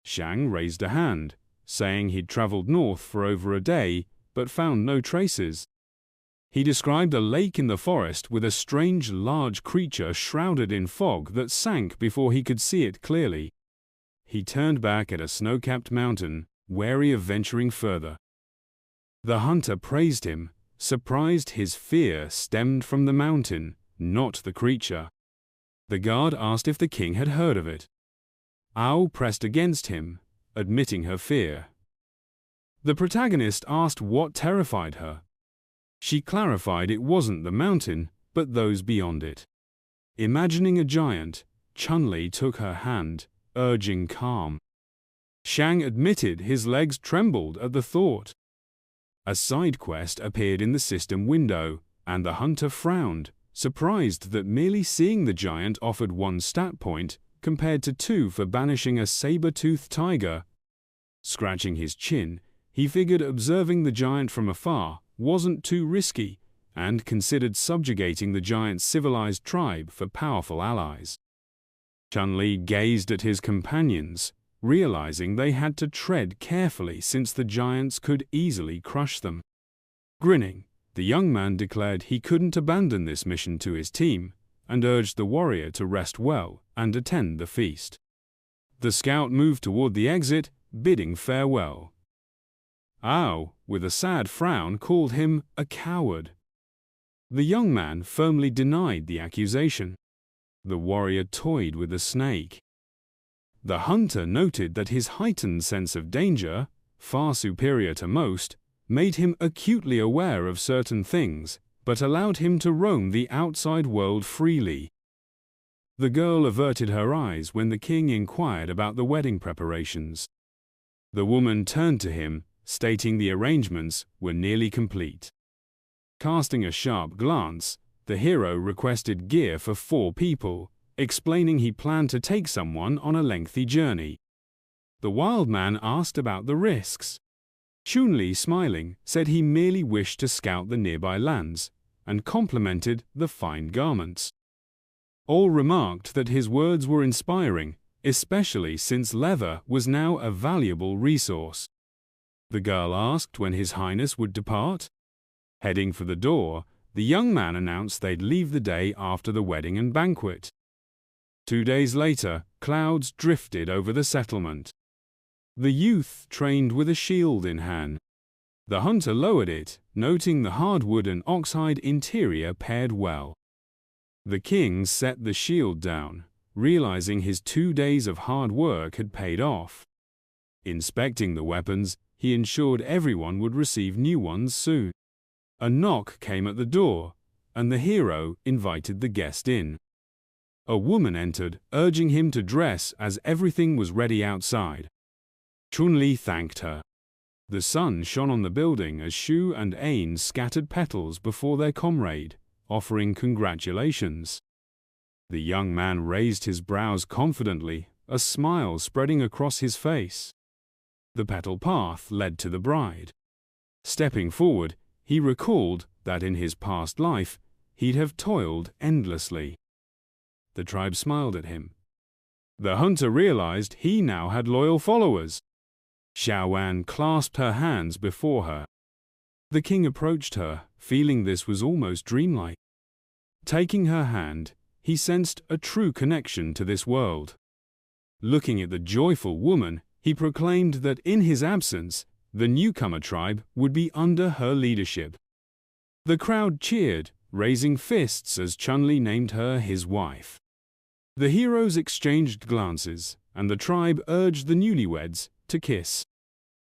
Xiang raised a hand, saying he'd traveled north for over a day, but found no traces. He described a lake in the forest with a strange large creature shrouded in fog that sank before he could see it clearly. He turned back at a snow-capped mountain, wary of venturing further. The hunter praised him, surprised his fear stemmed from the mountain, not the creature. The guard asked if the king had heard of it. Ao pressed against him, admitting her fear. The protagonist asked what terrified her. She clarified it wasn't the mountain, but those beyond it. Imagining a giant, Chen Li took her hand, urging calm. Xiang admitted his legs trembled at the thought. A side quest appeared in the system window, and the hunter frowned, surprised that merely seeing the giant offered 1 stat point, compared to 2 for banishing a saber-toothed tiger. Scratching his chin, he figured observing the giant from afar wasn't too risky, and considered subjugating the giant's civilized tribe for powerful allies. Chen Li gazed at his companions, realizing they had to tread carefully since the giants could easily crush them. Grinning, the young man declared he couldn't abandon this mission to his team, and urged the warrior to rest well and attend the feast. The scout moved toward the exit, bidding farewell. Ao, with a sad frown, called him a coward. The young man firmly denied the accusation. The warrior toyed with a snake. The hunter noted that his heightened sense of danger, far superior to most, made him acutely aware of certain things, but allowed him to roam the outside world freely. The girl averted her eyes when the king inquired about the wedding preparations. The woman turned to him, stating the arrangements were nearly complete. Casting a sharp glance, the hero requested gear for 4 people, explaining he planned to take someone on a lengthy journey. The wild man asked about the risks. Chen Li, smiling, said he merely wished to scout the nearby lands, and complimented the fine garments. All remarked that his words were inspiring, especially since leather was now a valuable resource. The girl asked when His Highness would depart. Heading for the door, the young man announced they'd leave the day after the wedding and banquet. 2 days later, clouds drifted over the settlement. The youth trained with a shield in hand. The hunter lowered it, noting the hardwood and oxhide interior paired well. The king set the shield down, realizing his 2 days of hard work had paid off. Inspecting the weapons, he ensured everyone would receive new ones soon. A knock came at the door, and the hero invited the guest in. A woman entered, urging him to dress as everything was ready outside. Chen Li thanked her. The sun shone on the building as Shu and Ain scattered petals before their comrade, offering congratulations. The young man raised his brows confidently, a smile spreading across his face. The petal path led to the bride. Stepping forward, he recalled that in his past life, he'd have toiled endlessly. The tribe smiled at him. The hunter realized he now had loyal followers. Xiaowan clasped her hands before her. The king approached her, feeling this was almost dreamlike. Taking her hand, he sensed a true connection to this world. Looking at the joyful woman, he proclaimed that in his absence, the newcomer tribe would be under her leadership. The crowd cheered, raising fists as Chen Li named her his wife. The heroes exchanged glances, and the tribe urged the newlyweds, to kiss.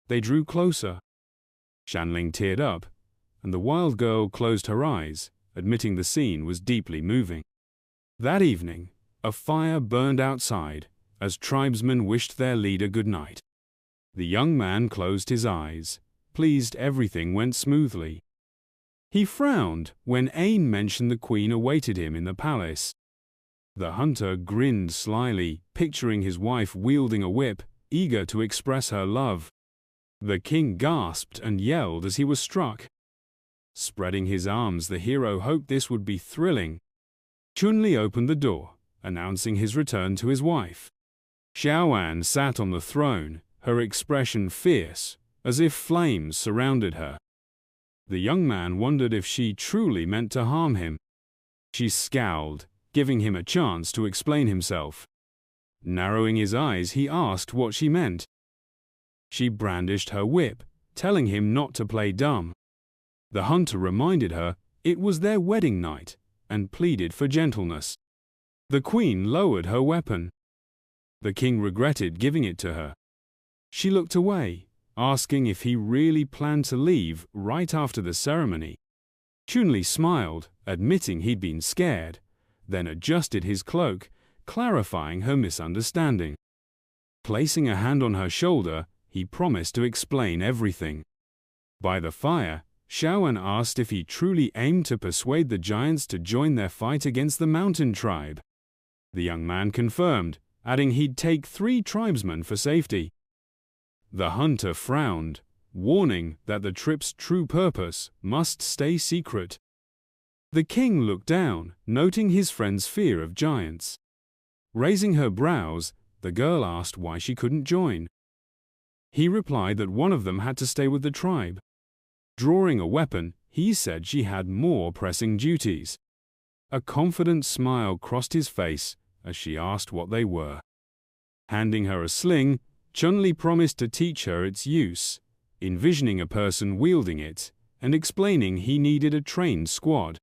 They drew closer. Shanling teared up, and the wild girl closed her eyes, admitting the scene was deeply moving. That evening, a fire burned outside as tribesmen wished their leader good night. The young man closed his eyes, pleased everything went smoothly. He frowned when Ain mentioned the queen awaited him in the palace. The hunter grinned slyly, picturing his wife wielding a whip, eager to express her love. The king gasped and yelled as he was struck. Spreading his arms, the hero hoped this would be thrilling. Chen Li opened the door, announcing his return to his wife. Xiaoan sat on the throne, her expression fierce, as if flames surrounded her. The young man wondered if she truly meant to harm him. She scowled, giving him a chance to explain himself. Narrowing his eyes, he asked what she meant. She brandished her whip, telling him not to play dumb. The hunter reminded her it was their wedding night and pleaded for gentleness. The queen lowered her weapon. The king regretted giving it to her. She looked away, asking if he really planned to leave right after the ceremony. Chen Li smiled, admitting he'd been scared, then adjusted his cloak, clarifying her misunderstanding. Placing a hand on her shoulder, he promised to explain everything. By the fire, Xiaoan asked if he truly aimed to persuade the giants to join their fight against the mountain tribe. The young man confirmed, adding he'd take 3 tribesmen for safety. The hunter frowned, warning that the trip's true purpose must stay secret. The king looked down, noting his friend's fear of giants. Raising her brows, the girl asked why she couldn't join. He replied that one of them had to stay with the tribe. Drawing a weapon, he said she had more pressing duties. A confident smile crossed his face as she asked what they were. Handing her a sling, Chen Li promised to teach her its use, envisioning a person wielding it and explaining he needed a trained squad.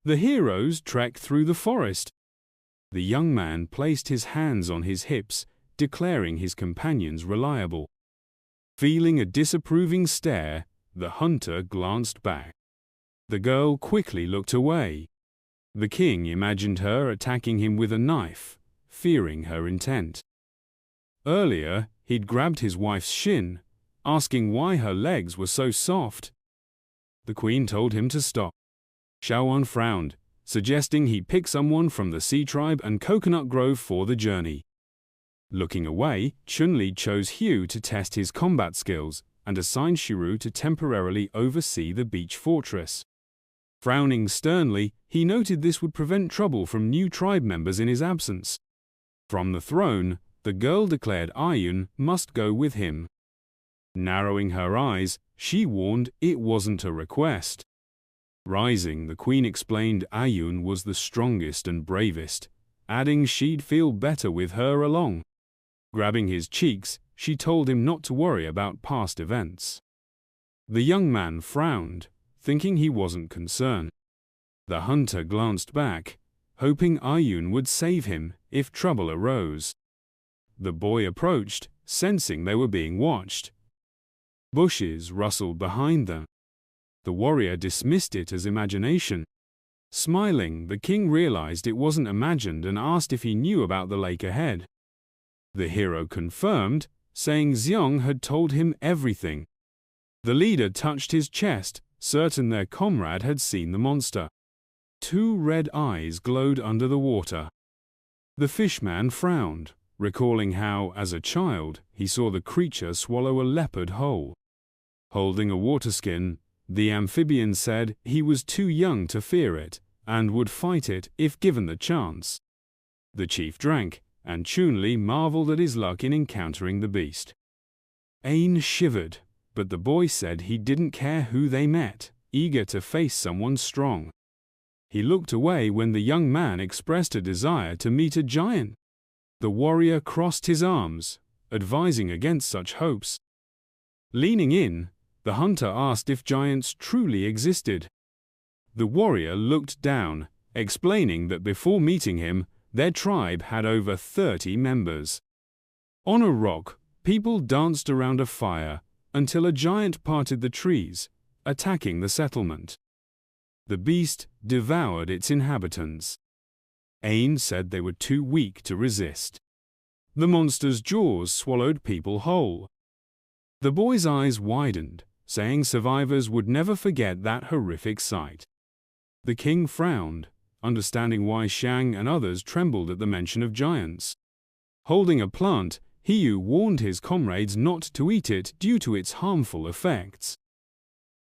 The heroes trekked through the forest. The young man placed his hands on his hips, declaring his companions reliable. Feeling a disapproving stare, the hunter glanced back. The girl quickly looked away. The king imagined her attacking him with a knife, fearing her intent. Earlier, he'd grabbed his wife's shin, asking why her legs were so soft. The queen told him to stop. Xiaoan frowned, suggesting he pick someone from the Sea Tribe and Coconut Grove for the journey. Looking away, Chen Li chose Hugh to test his combat skills and assigned Shiru to temporarily oversee the beach fortress. Frowning sternly, he noted this would prevent trouble from new tribe members in his absence. From the throne, the girl declared Ayun must go with him. Narrowing her eyes, she warned it wasn't a request. Rising, the queen explained Ayun was the strongest and bravest, adding she'd feel better with her along. Grabbing his cheeks, she told him not to worry about past events. The young man frowned, thinking he wasn't concerned. The hunter glanced back, hoping Ayun would save him if trouble arose. The boy approached, sensing they were being watched. Bushes rustled behind them. The warrior dismissed it as imagination. Smiling, the king realized it wasn't imagined and asked if he knew about the lake ahead. The hero confirmed, saying Xiong had told him everything. The leader touched his chest, certain their comrade had seen the monster. 2 red eyes glowed under the water. The fishman frowned, recalling how, as a child, he saw the creature swallow a leopard whole. Holding a water skin, the amphibian said he was too young to fear it, and would fight it if given the chance. The chief drank, and Chen Li marveled at his luck in encountering the beast. Ain shivered, but the boy said he didn't care who they met, eager to face someone strong. He looked away when the young man expressed a desire to meet a giant. The warrior crossed his arms, advising against such hopes. Leaning in, the hunter asked if giants truly existed. The warrior looked down, explaining that before meeting him, their tribe had over 30 members. On a rock, People danced around a fire until a giant parted the trees, attacking the settlement. The beast devoured its inhabitants. Ain said they were too weak to resist. The monster's jaws swallowed people whole. The boy's eyes widened, saying survivors would never forget that horrific sight. The king frowned, understanding why Xiang and others trembled at the mention of giants. Holding a plant, Hiyu warned his comrades not to eat it due to its harmful effects.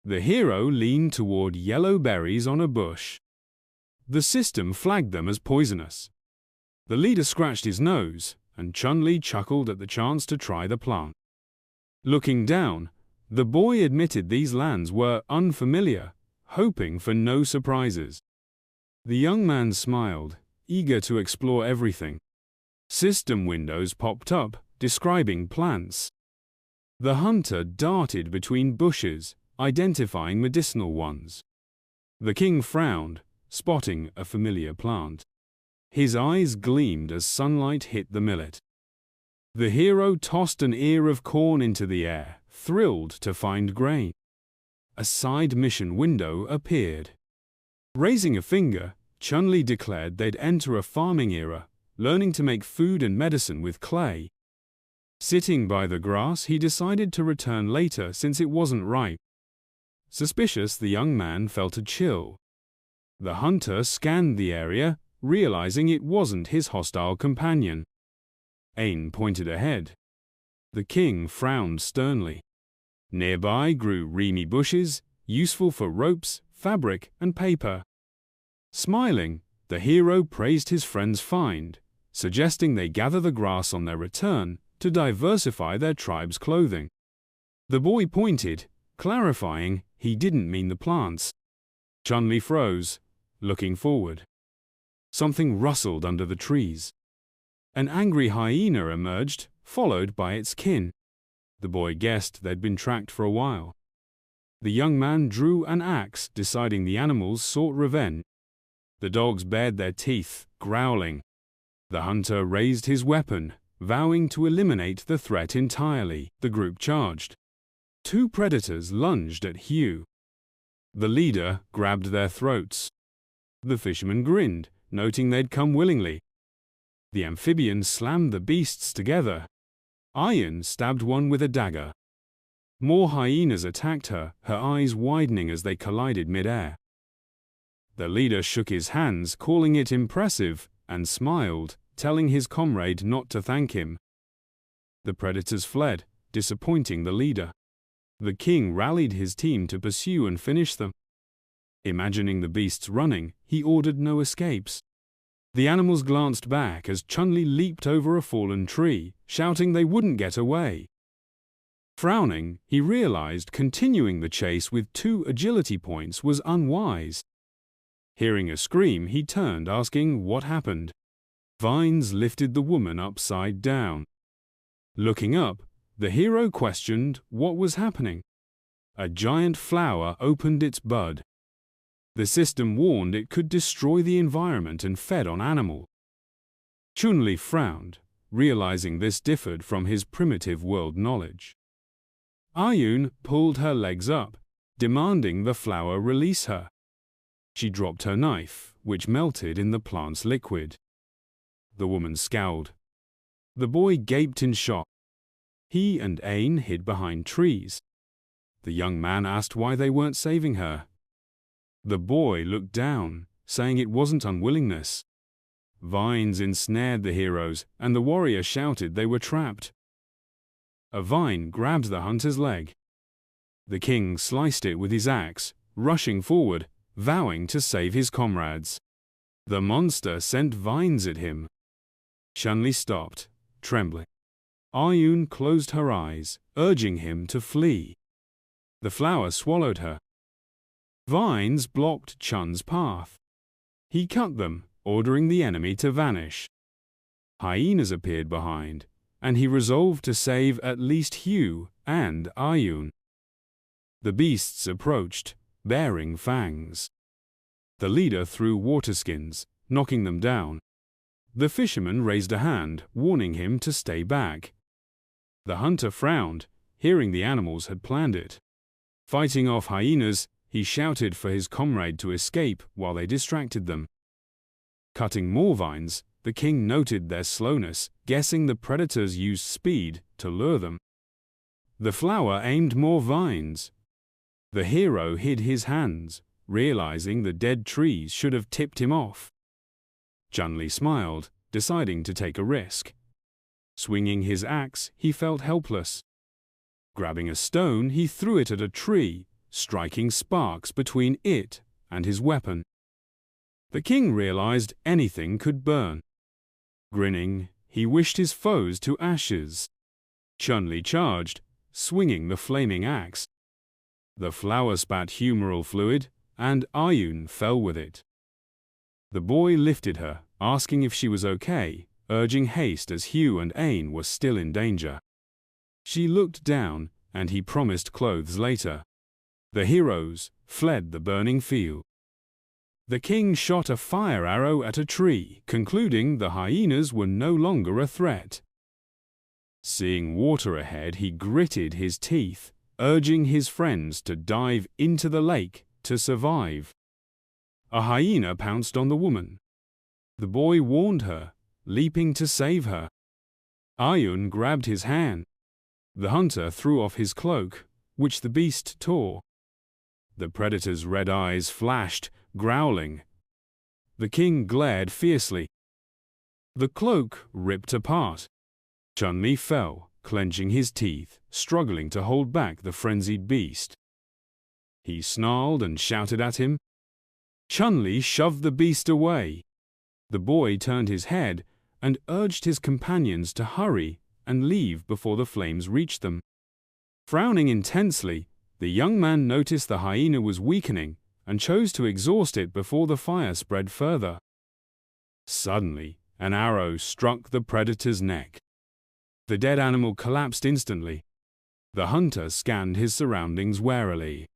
The hero leaned toward yellow berries on a bush. The system flagged them as poisonous. The leader scratched his nose, and Chen Li chuckled at the chance to try the plant. Looking down, the boy admitted these lands were unfamiliar, hoping for no surprises. The young man smiled, eager to explore everything. System windows popped up, describing plants. The hunter darted between bushes, identifying medicinal ones. The king frowned, spotting a familiar plant. His eyes gleamed as sunlight hit the millet. The hero tossed an ear of corn into the air, thrilled to find grain. A side mission window appeared. Raising a finger, Chen Li declared they'd enter a farming era, learning to make food and medicine with clay. Sitting by the grass, he decided to return later since it wasn't ripe. Suspicious, the young man felt a chill. The hunter scanned the area, realizing it wasn't his hostile companion. Ain pointed ahead. The king frowned sternly. Nearby grew reamy bushes, useful for ropes, fabric, and paper. Smiling, the hero praised his friend's find, suggesting they gather the grass on their return to diversify their tribe's clothing. The boy pointed, clarifying he didn't mean the plants. Chen Li froze, looking forward. Something rustled under the trees. An angry hyena emerged, followed by its kin. The boy guessed they'd been tracked for a while. The young man drew an axe, deciding the animals sought revenge. The dogs bared their teeth, growling. The hunter raised his weapon, vowing to eliminate the threat entirely. The group charged. Two predators lunged at Hugh. The leader grabbed their throats. The fisherman grinned, noting they'd come willingly. The amphibian slammed the beasts together. Iron stabbed one with a dagger. More hyenas attacked her, her eyes widening as they collided mid-air. The leader shook his hands, calling it impressive, and smiled, telling his comrade not to thank him. The predators fled, disappointing the leader. The king rallied his team to pursue and finish them. Imagining the beasts running, he ordered no escapes. The animals glanced back as Chen Li leaped over a fallen tree, shouting they wouldn't get away. Frowning, he realized continuing the chase with 2 agility points was unwise. Hearing a scream, he turned, asking what happened. Vines lifted the woman upside down. Looking up, the hero questioned what was happening. A giant flower opened its bud. The system warned it could destroy the environment and fed on animals. Chen Li frowned, realizing this differed from his primitive world knowledge. Ayun pulled her legs up, demanding the flower release her. She dropped her knife, which melted in the plant's liquid. The woman scowled. The boy gaped in shock. He and Ain hid behind trees. The young man asked why they weren't saving her. The boy looked down, saying it wasn't unwillingness. Vines ensnared the heroes, and the warrior shouted they were trapped. A vine grabbed the hunter's leg. The king sliced it with his axe, rushing forward, vowing to save his comrades. The monster sent vines at him. Chen Li stopped, trembling. Ayun closed her eyes, urging him to flee. The flower swallowed her. Vines blocked Chen's path. He cut them, ordering the enemy to vanish. Hyenas appeared behind, and he resolved to save at least Hugh and Ayun. The beasts approached, bearing fangs. The leader threw water skins, knocking them down. The fisherman raised a hand, warning him to stay back. The hunter frowned, hearing the animals had planned it. Fighting off hyenas, he shouted for his comrade to escape while they distracted them. Cutting more vines, the king noted their slowness, guessing the predators used speed to lure them. The flower aimed more vines. The hero hid his hands, realizing the dead trees should have tipped him off. Chen Li smiled, deciding to take a risk. Swinging his axe, he felt helpless. Grabbing a stone, he threw it at a tree, striking sparks between it and his weapon. The king realized anything could burn. Grinning, he wished his foes to ashes. Chen Li charged, swinging the flaming axe. The flower spat humoral fluid, and Ayun fell with it. The boy lifted her, asking if she was okay, urging haste as Hugh and Ain were still in danger. She looked down, and he promised clothes later. The heroes fled the burning field. The king shot a fire arrow at a tree, concluding the hyenas were no longer a threat. Seeing water ahead, he gritted his teeth, urging his friends to dive into the lake to survive. A hyena pounced on the woman. The boy warned her, leaping to save her. Ayun grabbed his hand. The hunter threw off his cloak, which the beast tore. The predator's red eyes flashed, growling. The king glared fiercely. The cloak ripped apart. Chen Li fell, clenching his teeth, struggling to hold back the frenzied beast. He snarled and shouted at him. Chen Li shoved the beast away. The boy turned his head and urged his companions to hurry and leave before the flames reached them. Frowning intensely, the young man noticed the hyena was weakening and chose to exhaust it before the fire spread further. Suddenly, an arrow struck the predator's neck. The dead animal collapsed instantly. The hunter scanned his surroundings warily.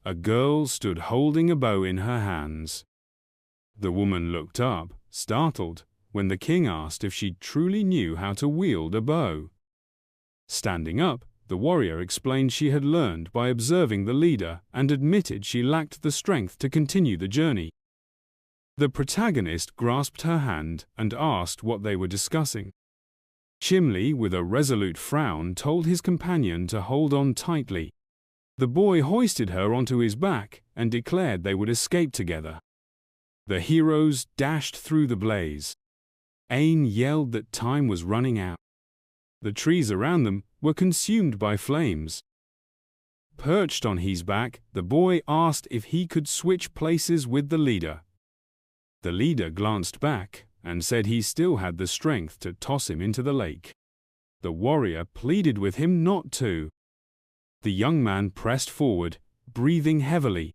A girl stood holding a bow in her hands. The woman looked up, startled, when the king asked if she truly knew how to wield a bow. Standing up, the warrior explained she had learned by observing the leader and admitted she lacked the strength to continue the journey. The protagonist grasped her hand and asked what they were discussing. Chen Li, with a resolute frown, told his companion to hold on tightly. The boy hoisted her onto his back and declared they would escape together. The heroes dashed through the blaze. Ain yelled that time was running out. The trees around them were consumed by flames. Perched on his back, the boy asked if he could switch places with the leader. The leader glanced back and said he still had the strength to toss him into the lake. The warrior pleaded with him not to. The young man pressed forward, breathing heavily.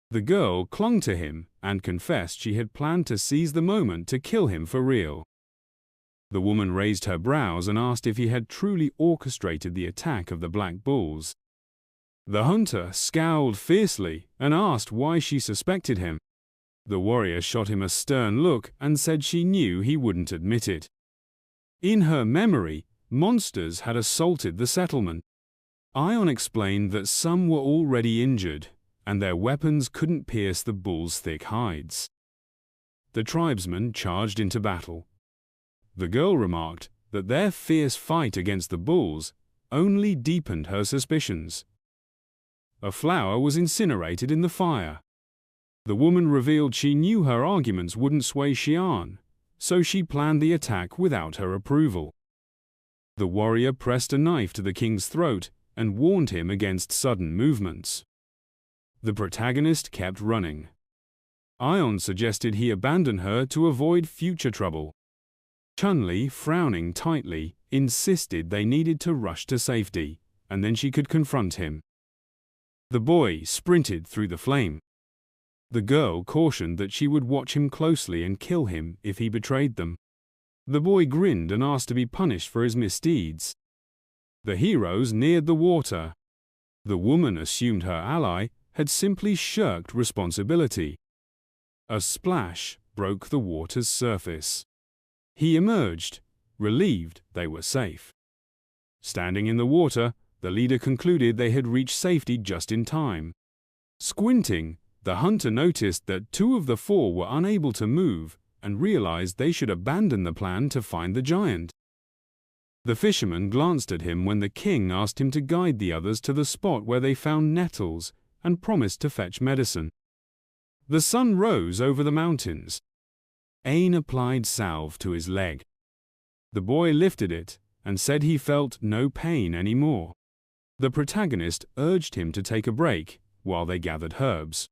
The girl clung to him and confessed she had planned to seize the moment to kill him for real. The woman raised her brows and asked if he had truly orchestrated the attack of the black bulls. The hunter scowled fiercely and asked why she suspected him. The warrior shot him a stern look and said she knew he wouldn't admit it. In her memory, monsters had assaulted the settlement. Ion explained that some were already injured, and their weapons couldn't pierce the bulls' thick hides. The tribesmen charged into battle. The girl remarked that their fierce fight against the bulls only deepened her suspicions. A flower was incinerated in the fire. The woman revealed she knew her arguments wouldn't sway Xian, so she planned the attack without her approval. The warrior pressed a knife to the king's throat and warned him against sudden movements. The protagonist kept running. Ion suggested he abandon her to avoid future trouble. Chen Li, frowning tightly, insisted they needed to rush to safety, and then she could confront him. The boy sprinted through the flame. The girl cautioned that she would watch him closely and kill him if he betrayed them. The boy grinned and asked to be punished for his misdeeds. The heroes neared the water. The woman assumed her ally had simply shirked responsibility. A splash broke the water's surface. He emerged, relieved they were safe. Standing in the water, the leader concluded they had reached safety just in time. Squinting, the hunter noticed that 2 of the 4 were unable to move and realized they should abandon the plan to find the giant. The fisherman glanced at him when the king asked him to guide the others to the spot where they found nettles and promised to fetch medicine. The sun rose over the mountains. Ain applied salve to his leg. The boy lifted it and said he felt no pain anymore. The protagonist urged him to take a break while they gathered herbs.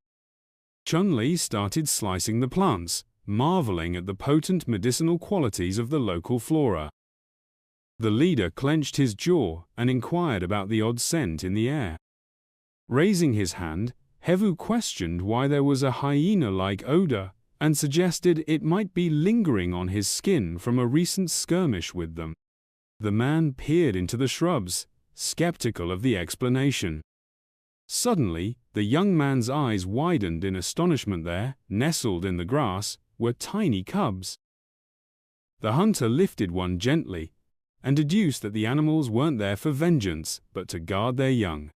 Chen Li started slicing the plants, marveling at the potent medicinal qualities of the local flora. The leader clenched his jaw and inquired about the odd scent in the air. Raising his hand, Hevu questioned why there was a hyena-like odor and suggested it might be lingering on his skin from a recent skirmish with them. The man peered into the shrubs, skeptical of the explanation. Suddenly, the young man's eyes widened in astonishment. There, nestled in the grass, were tiny cubs. The hunter lifted one gently and deduced that the animals weren't there for vengeance, but to guard their young.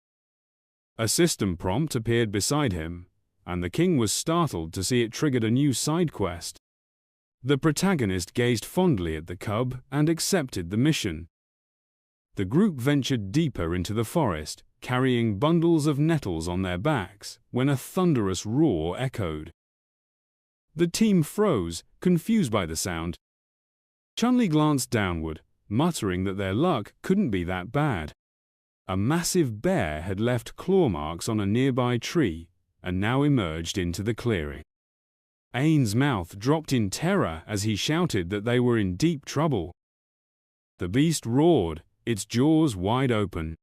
A system prompt appeared beside him, and the king was startled to see it triggered a new side quest. The protagonist gazed fondly at the cub and accepted the mission. The group ventured deeper into the forest, carrying bundles of nettles on their backs, when a thunderous roar echoed. The team froze, confused by the sound. Chen Li glanced downward, muttering that their luck couldn't be that bad. A massive bear had left claw marks on a nearby tree and now emerged into the clearing. Ain's mouth dropped in terror as he shouted that they were in deep trouble. The beast roared, its jaws wide open.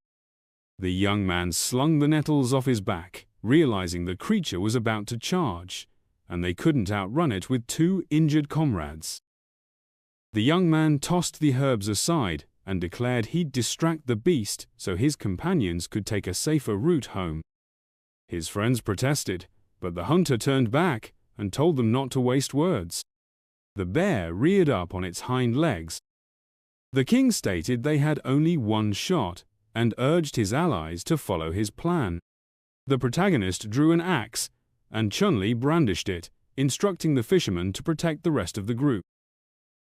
The young man slung the nettles off his back, realizing the creature was about to charge, and they couldn't outrun it with 2 injured comrades. The young man tossed the herbs aside and declared he'd distract the beast so his companions could take a safer route home. His friends protested, but the hunter turned back and told them not to waste words. The bear reared up on its hind legs. The king stated they had only 1 shot and urged his allies to follow his plan. The protagonist drew an axe, and Chen Li brandished it, instructing the fisherman to protect the rest of the group.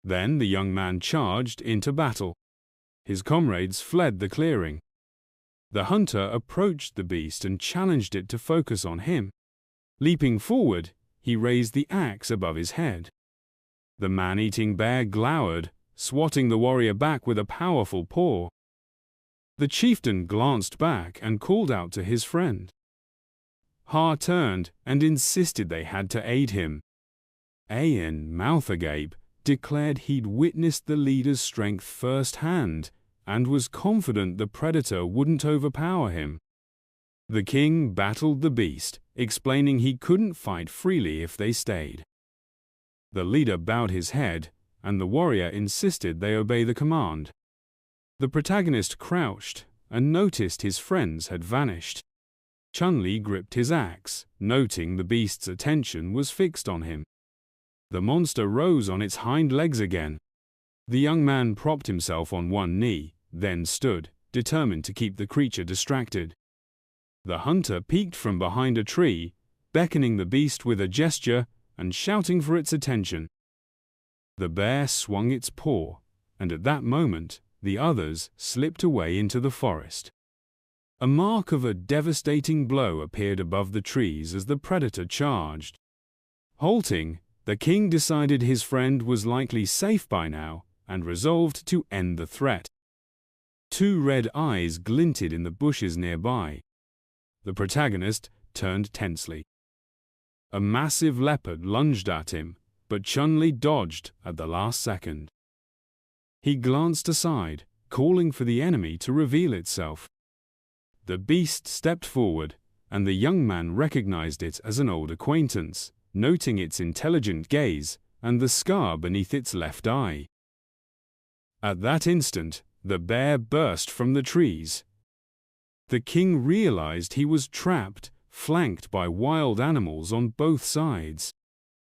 Then the young man charged into battle. His comrades fled the clearing. The hunter approached the beast and challenged it to focus on him. Leaping forward, he raised the axe above his head. The man-eating bear glowered, swatting the warrior back with a powerful paw. The chieftain glanced back and called out to his friend. Ha turned and insisted they had to aid him. Ain, mouth agape, declared he'd witnessed the leader's strength firsthand and was confident the predator wouldn't overpower him. The king battled the beast, explaining he couldn't fight freely if they stayed. The leader bowed his head, and the warrior insisted they obey the command. The protagonist crouched and noticed his friends had vanished. Chen Li gripped his axe, noting the beast's attention was fixed on him. The monster rose on its hind legs again. The young man propped himself on one knee, then stood, determined to keep the creature distracted. The hunter peeked from behind a tree, beckoning the beast with a gesture and shouting for its attention. The bear swung its paw, and at that moment, the others slipped away into the forest. A mark of a devastating blow appeared above the trees as the predator charged. Halting, the king decided his friend was likely safe by now and resolved to end the threat. 2 red eyes glinted in the bushes nearby. The protagonist turned tensely. A massive leopard lunged at him, but Chen Li dodged at the last second. He glanced aside, calling for the enemy to reveal itself. The beast stepped forward, and the young man recognized it as an old acquaintance, noting its intelligent gaze and the scar beneath its left eye. At that instant, the bear burst from the trees. The king realized he was trapped, flanked by wild animals on both sides.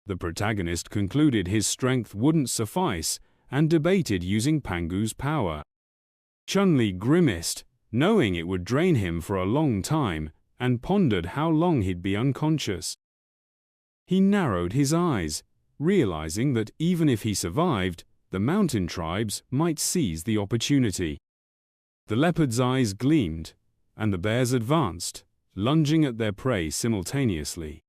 The protagonist concluded his strength wouldn't suffice and debated using Pangu's power. Chen Li grimaced, knowing it would drain him for a long time, and pondered how long he'd be unconscious. He narrowed his eyes, realizing that even if he survived, the mountain tribes might seize the opportunity. The leopard's eyes gleamed, and the bears advanced, lunging at their prey simultaneously.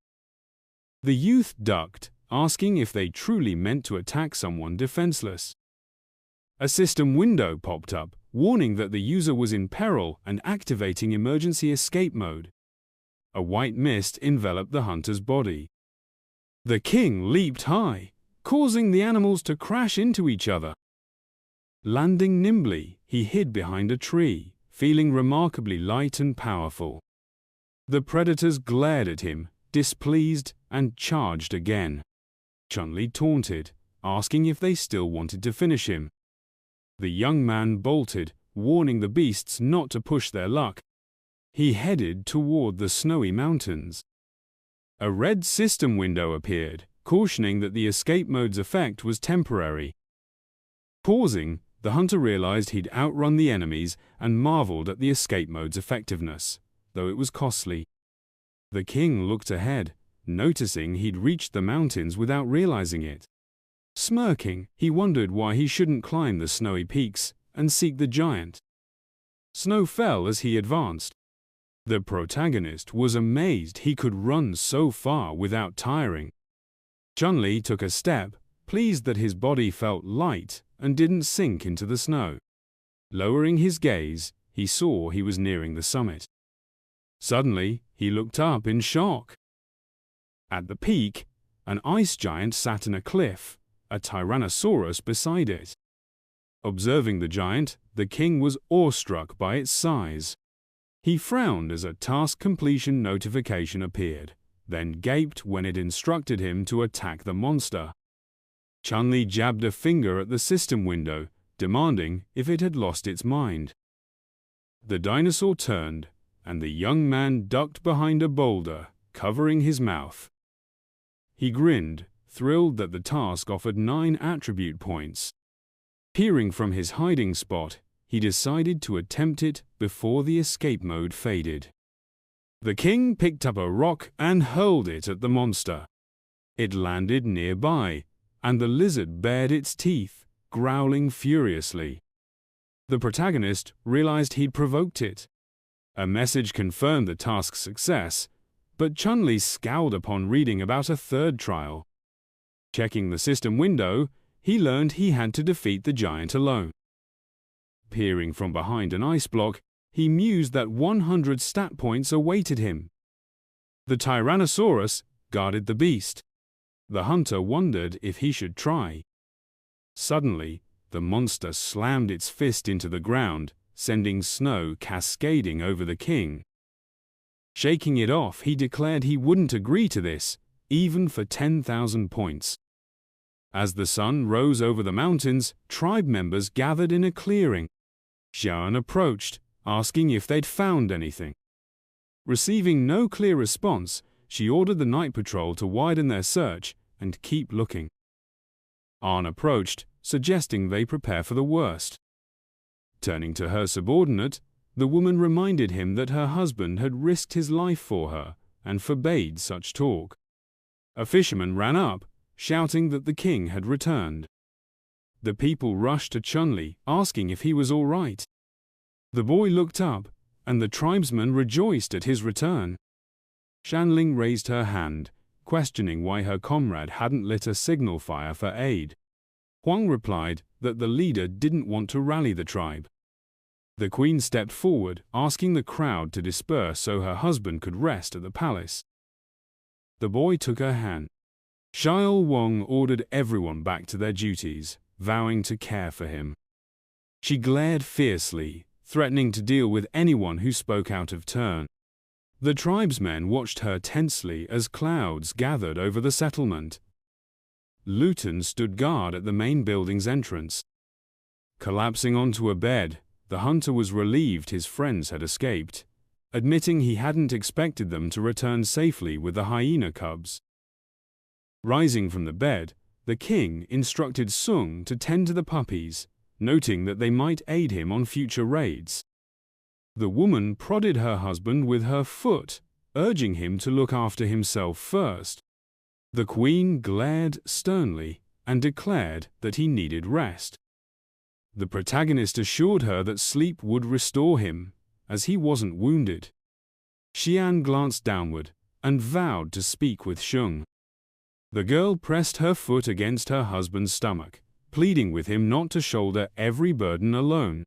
The youth ducked, asking if they truly meant to attack someone defenseless. A system window popped up, warning that the user was in peril and activating emergency escape mode. A white mist enveloped the hunter's body. The king leaped high, causing the animals to crash into each other. Landing nimbly, he hid behind a tree, feeling remarkably light and powerful. The predators glared at him, displeased, and charged again. Chen Li taunted, asking if they still wanted to finish him. The young man bolted, warning the beasts not to push their luck. He headed toward the snowy mountains. A red system window appeared, cautioning that the escape mode's effect was temporary. Pausing, the hunter realized he'd outrun the enemies and marveled at the escape mode's effectiveness, though it was costly. The king looked ahead, noticing he'd reached the mountains without realizing it. Smirking, he wondered why he shouldn't climb the snowy peaks and seek the giant. Snow fell as he advanced. The protagonist was amazed he could run so far without tiring. Chen Li took a step, pleased that his body felt light and didn't sink into the snow. Lowering his gaze, he saw he was nearing the summit. Suddenly, he looked up in shock. At the peak, an ice giant sat in a cliff, a tyrannosaurus beside it. Observing the giant, the king was awestruck by its size. He frowned as a task completion notification appeared, then gaped when it instructed him to attack the monster. Chen Li jabbed a finger at the system window, demanding if it had lost its mind. The dinosaur turned, and the young man ducked behind a boulder, covering his mouth. He grinned, thrilled that the task offered 9 attribute points. Peering from his hiding spot, he decided to attempt it before the escape mode faded. The king picked up a rock and hurled it at the monster. It landed nearby, and the lizard bared its teeth, growling furiously. The protagonist realized he'd provoked it. A message confirmed the task's success, but Chen Li scowled upon reading about a third trial. Checking the system window, he learned he had to defeat the giant alone. Peering from behind an ice block, he mused that 100 stat points awaited him. The Tyrannosaurus guarded the beast. The hunter wondered if he should try. Suddenly, the monster slammed its fist into the ground, sending snow cascading over the king. Shaking it off, he declared he wouldn't agree to this, even for 10,000 points. As the sun rose over the mountains, tribe members gathered in a clearing. Xian approached, asking if they'd found anything. Receiving no clear response, she ordered the night patrol to widen their search and keep looking. An approached, suggesting they prepare for the worst. Turning to her subordinate, the woman reminded him that her husband had risked his life for her and forbade such talk. A fisherman ran up, shouting that the king had returned. The people rushed to Chen Li, asking if he was all right. The boy looked up, and the tribesmen rejoiced at his return. Shanling raised her hand, questioning why her comrade hadn't lit a signal fire for aid. Huang replied that the leader didn't want to rally the tribe. The queen stepped forward, asking the crowd to disperse so her husband could rest at the palace. The boy took her hand. Xiao Wang ordered everyone back to their duties, vowing to care for him. She glared fiercely, threatening to deal with anyone who spoke out of turn. The tribesmen watched her tensely as clouds gathered over the settlement. Luton stood guard at the main building's entrance. Collapsing onto a bed, the hunter was relieved his friends had escaped, admitting he hadn't expected them to return safely with the hyena cubs. Rising from the bed, the king instructed Sung to tend to the puppies, noting that they might aid him on future raids. The woman prodded her husband with her foot, urging him to look after himself first. The queen glared sternly and declared that he needed rest. The protagonist assured her that sleep would restore him, as he wasn't wounded. Xian glanced downward and vowed to speak with Sheng. The girl pressed her foot against her husband's stomach, pleading with him not to shoulder every burden alone.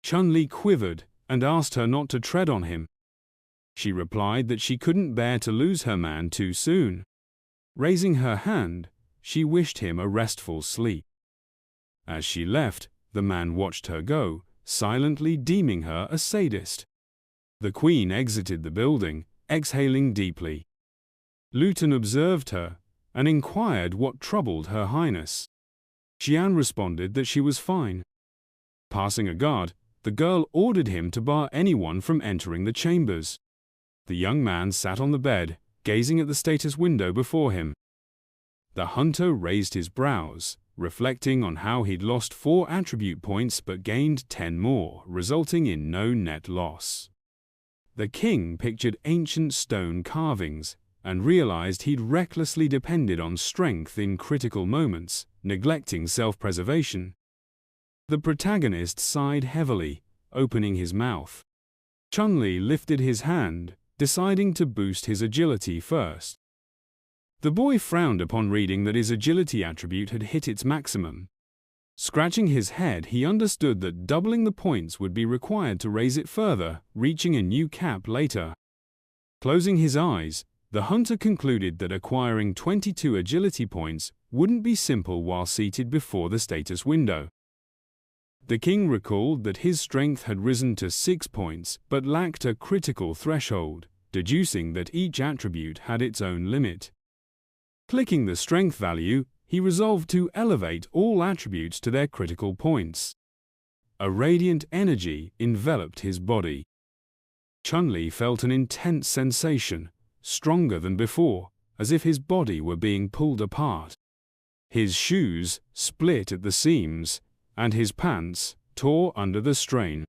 Chen Li quivered and asked her not to tread on him. She replied that she couldn't bear to lose her man too soon. Raising her hand, she wished him a restful sleep. As she left, the man watched her go, silently deeming her a sadist. The queen exited the building, exhaling deeply. Luton observed her and inquired what troubled her highness. Xian responded that she was fine. Passing a guard, the girl ordered him to bar anyone from entering the chambers. The young man sat on the bed, gazing at the status window before him. The hunter raised his brows, reflecting on how he'd lost 4 attribute points but gained 10 more, resulting in no net loss. The king pictured ancient stone carvings and realized he'd recklessly depended on strength in critical moments, neglecting self-preservation. The protagonist sighed heavily, opening his mouth. Chen Li lifted his hand, deciding to boost his agility first. The boy frowned upon reading that his agility attribute had hit its maximum. Scratching his head, he understood that doubling the points would be required to raise it further, reaching a new cap later. Closing his eyes, the hunter concluded that acquiring 22 agility points wouldn't be simple while seated before the status window. The king recalled that his strength had risen to 6 points but lacked a critical threshold, deducing that each attribute had its own limit. Clicking the strength value, he resolved to elevate all attributes to their critical points. A radiant energy enveloped his body. Chen Li felt an intense sensation, stronger than before, as if his body were being pulled apart. His shoes split at the seams, and his pants tore under the strain.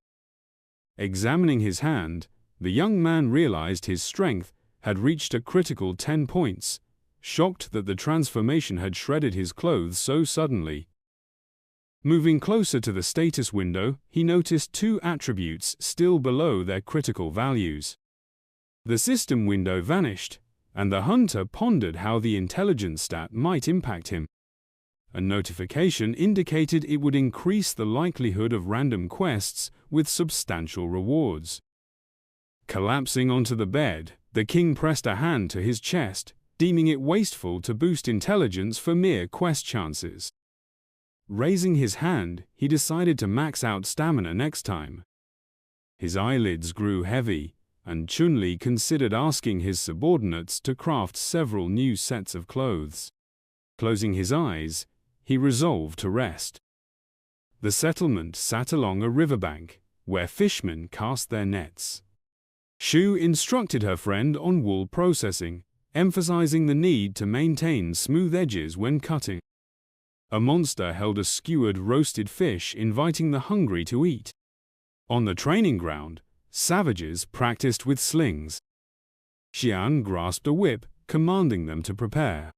Examining his hand, the young man realized his strength had reached a critical 10 points, shocked that the transformation had shredded his clothes so suddenly. Moving closer to the status window, he noticed 2 attributes still below their critical values. The system window vanished, and the hunter pondered how the intelligence stat might impact him. A notification indicated it would increase the likelihood of random quests with substantial rewards. Collapsing onto the bed, the king pressed a hand to his chest, deeming it wasteful to boost intelligence for mere quest chances. Raising his hand, he decided to max out stamina next time. His eyelids grew heavy, and Chen Li considered asking his subordinates to craft several new sets of clothes. Closing his eyes, he resolved to rest. The settlement sat along a riverbank, where fishermen cast their nets. Shu instructed her friend on wool processing, emphasizing the need to maintain smooth edges when cutting. A monster held a skewered roasted fish, inviting the hungry to eat. On the training ground, savages practiced with slings. Xian grasped a whip, commanding them to prepare.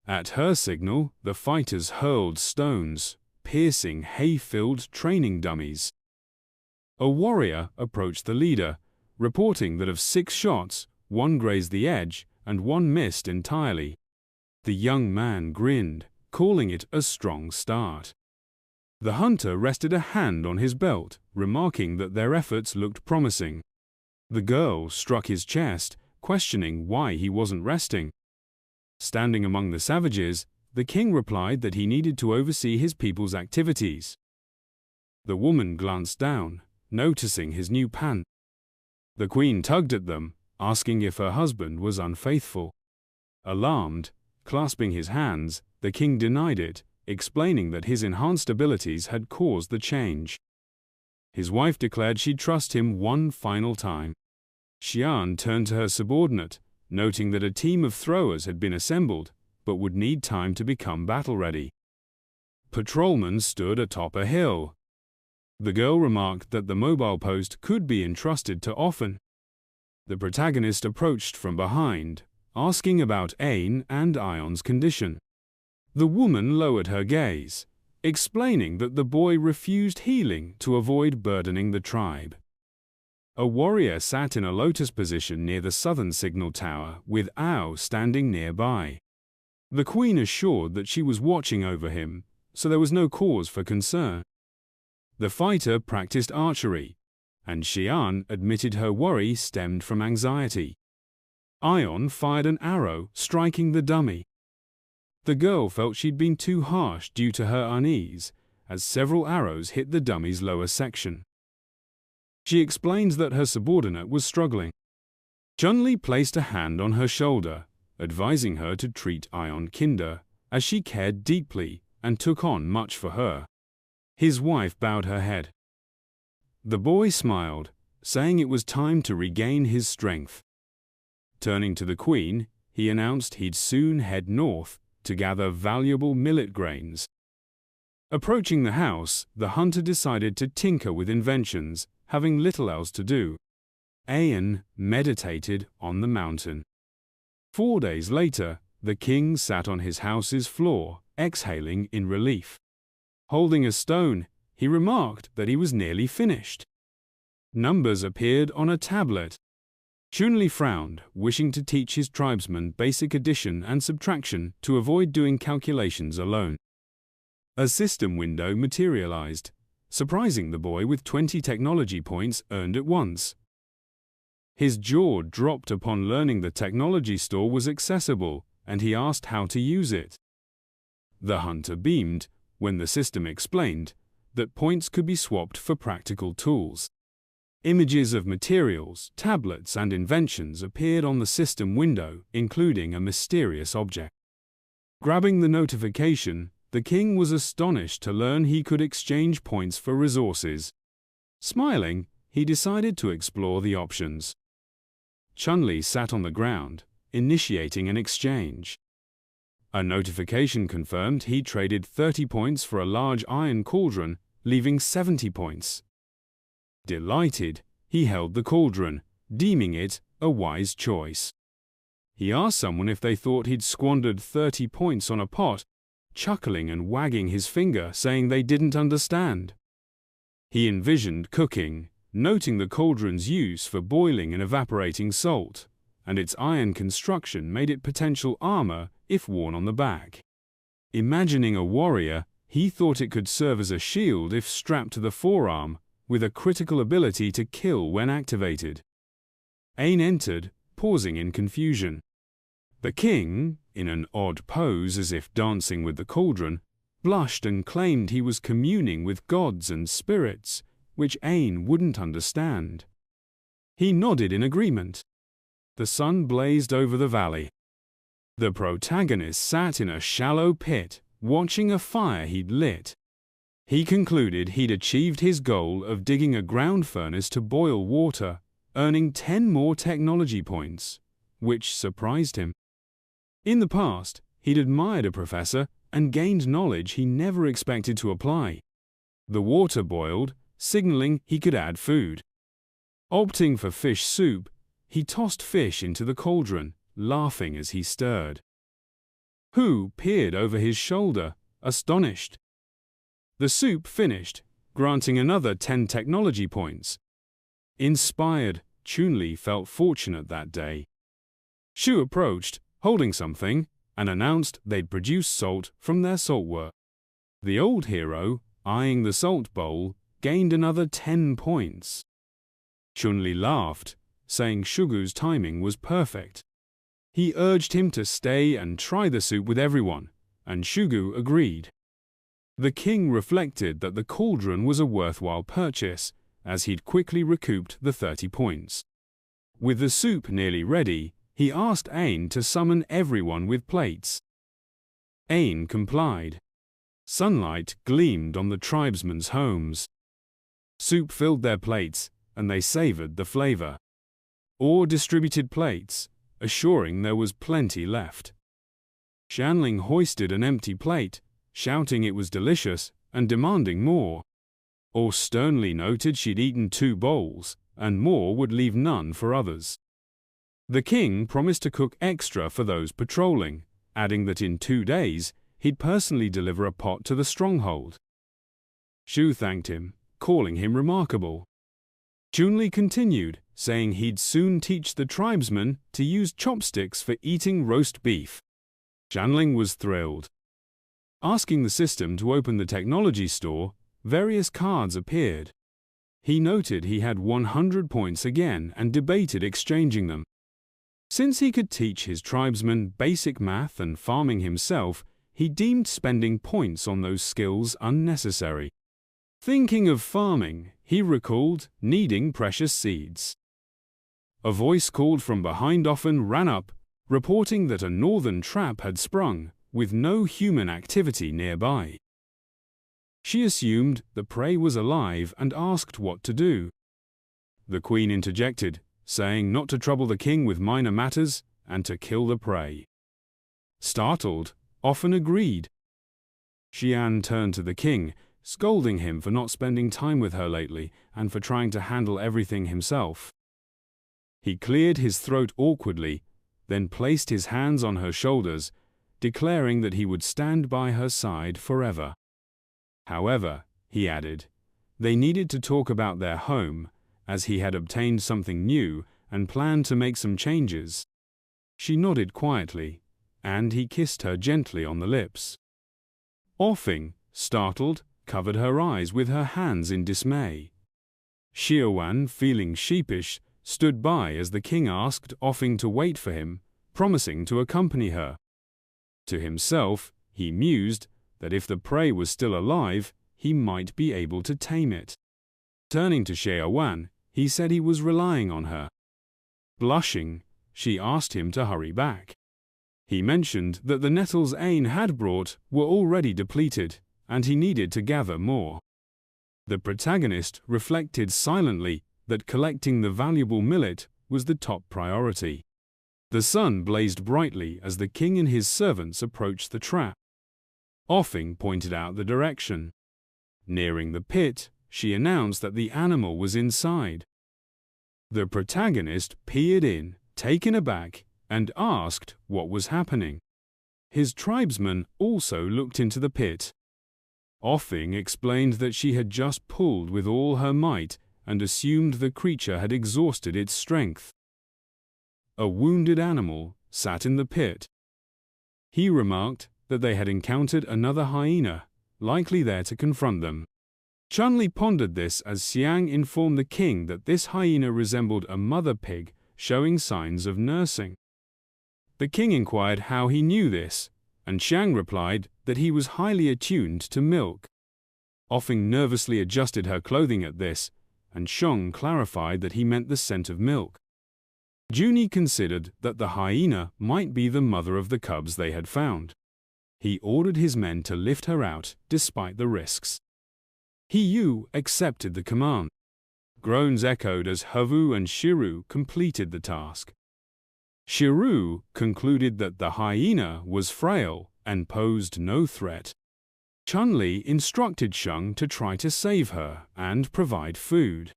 At her signal, the fighters hurled stones, piercing hay-filled training dummies. A warrior approached the leader, reporting that of 6 shots, 1 grazed the edge and 1 missed entirely. The young man grinned, calling it a strong start. The hunter rested a hand on his belt, remarking that their efforts looked promising. The girl struck his chest, questioning why he wasn't resting. Standing among the savages, the king replied that he needed to oversee his people's activities. The woman glanced down, noticing his new pants. The queen tugged at them, asking if her husband was unfaithful. Alarmed, clasping his hands, the king denied it, explaining that his enhanced abilities had caused the change. His wife declared she'd trust him one final time. Xian turned to her subordinate, noting that a team of throwers had been assembled, but would need time to become battle-ready. patrolman stood atop a hill. The girl remarked that the mobile post could be entrusted to Offen. The protagonist approached from behind, asking about Ain and Ion's condition. The woman lowered her gaze, explaining that the boy refused healing to avoid burdening the tribe. A warrior sat in a lotus position near the southern signal tower, with Ao standing nearby. The queen assured that she was watching over him, so there was no cause for concern. The fighter practiced archery, and Xian admitted her worry stemmed from anxiety. Ion fired an arrow, striking the dummy. The girl felt she'd been too harsh due to her unease, as several arrows hit the dummy's lower section. She explains that her subordinate was struggling. Chen Li placed a hand on her shoulder, advising her to treat Ion kinder, as she cared deeply and took on much for her. His wife bowed her head. The boy smiled, saying it was time to regain his strength. Turning to the queen, he announced he'd soon head north to gather valuable millet grains. Approaching the house, the hunter decided to tinker with inventions, having little else to do. Aen meditated on the mountain. 4 days later, the king sat on his house's floor, exhaling in relief. Holding a stone, he remarked that he was nearly finished. Numbers appeared on a tablet. Chen Li frowned, wishing to teach his tribesmen basic addition and subtraction to avoid doing calculations alone. A system window materialized, surprising the boy with 20 technology points earned at once. His jaw dropped upon learning the technology store was accessible, and he asked how to use it. The hunter beamed when the system explained that points could be swapped for practical tools. Images of materials, tablets, and inventions appeared on the system window, including a mysterious object. Grabbing the notification, the king was astonished to learn he could exchange points for resources. Smiling, he decided to explore the options. Chen Li sat on the ground, initiating an exchange. A notification confirmed he traded 30 points for a large iron cauldron, leaving 70 points. Delighted, he held the cauldron, deeming it a wise choice. He asked someone if they thought he'd squandered 30 points on a pot, chuckling and wagging his finger, saying they didn't understand. He envisioned cooking, noting the cauldron's use for boiling and evaporating salt, and its iron construction made it potential armor if worn on the back. Imagining a warrior, he thought it could serve as a shield if strapped to the forearm, with a critical ability to kill when activated. Ain entered, pausing in confusion. The king, in an odd pose as if dancing with the cauldron, blushed and claimed he was communing with gods and spirits, which Ain wouldn't understand. He nodded in agreement. The sun blazed over the valley. The protagonist sat in a shallow pit, watching a fire he'd lit. He concluded he'd achieved his goal of digging a ground furnace to boil water, earning 10 more technology points, which surprised him. In the past, he'd admired a professor and gained knowledge he never expected to apply. The water boiled, signaling he could add food. Opting for fish soup, he tossed fish into the cauldron, laughing as he stirred. Hu peered over his shoulder, astonished. The soup finished, granting another 10 technology points. Inspired, Chen Li felt fortunate that day. Shu approached, holding something, and announced they'd produced salt from their salt work. The old hero, eyeing the salt bowl, gained another 10 points. Chen Li laughed, saying Shugu's timing was perfect. He urged him to stay and try the soup with everyone, and Shugu agreed. The king reflected that the cauldron was a worthwhile purchase, as he'd quickly recouped the 30 points. With the soup nearly ready, he asked Ain to summon everyone with plates. Ain complied. Sunlight gleamed on the tribesmen's homes. Soup filled their plates, and they savored the flavor. Or distributed plates, assuring there was plenty left. Shanling hoisted an empty plate, shouting it was delicious and demanding more. Or sternly noted she'd eaten 2 bowls, and more would leave none for others. The king promised to cook extra for those patrolling, adding that in 2 days he'd personally deliver a pot to the stronghold. Shu thanked him, calling him remarkable. Chen Li continued, saying he'd soon teach the tribesmen to use chopsticks for eating roast beef. Shanling was thrilled. Asking the system to open the technology store, various cards appeared. He noted he had 100 points again and debated exchanging them. Since he could teach his tribesmen basic math and farming himself, he deemed spending points on those skills unnecessary. Thinking of farming, he recalled needing precious seeds. A voice called from behind often ran up, reporting that a northern trap had sprung, with no human activity nearby. She assumed the prey was alive and asked what to do. The queen interjected, saying not to trouble the king with minor matters and to kill the prey. Startled, often agreed. Xian turned to the king, scolding him for not spending time with her lately and for trying to handle everything himself. He cleared his throat awkwardly, then placed his hands on her shoulders, declaring that he would stand by her side forever. However, he added, they needed to talk about their home, as he had obtained something new and planned to make some changes. She nodded quietly, and he kissed her gently on the lips. Offing, startled, covered her eyes with her hands in dismay. Xiaowan, feeling sheepish, stood by as the king asked Offing to wait for him, promising to accompany her. To himself, he mused that if the prey was still alive, he might be able to tame it. Turning to Xiaowan, he said he was relying on her. Blushing, she asked him to hurry back. He mentioned that the nettles Ain had brought were already depleted, and he needed to gather more. The protagonist reflected silently that collecting the valuable millet was the top priority. The sun blazed brightly as the king and his servants approached the trap. Offing pointed out the direction. Nearing the pit, she announced that the animal was inside. The protagonist peered in, taken aback, and asked what was happening. His tribesmen also looked into the pit. Offing explained that she had just pulled with all her might and assumed the creature had exhausted its strength. A wounded animal sat in the pit. He remarked that they had encountered another hyena, likely there to confront them. Chen Li pondered this as Xiang informed the king that this hyena resembled a mother pig, showing signs of nursing. The king inquired how he knew this, and Xiang replied that he was highly attuned to milk. Offing nervously adjusted her clothing at this, and Xiong clarified that he meant the scent of milk. Junie considered that the hyena might be the mother of the cubs they had found. He ordered his men to lift her out, despite the risks. He Yu accepted the command. Groans echoed as Havu and Shiru completed the task. Shiru concluded that the hyena was frail and posed no threat. Chen Li instructed Sheng to try to save her and provide food.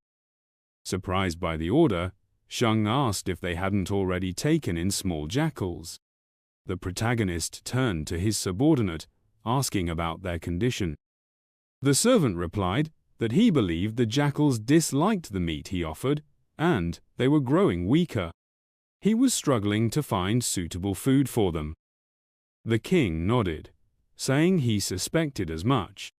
Surprised by the order, Sheng asked if they hadn't already taken in small jackals. The protagonist turned to his subordinate, asking about their condition. The servant replied that he believed the jackals disliked the meat he offered, and they were growing weaker. He was struggling to find suitable food for them. The king nodded, saying he suspected as much.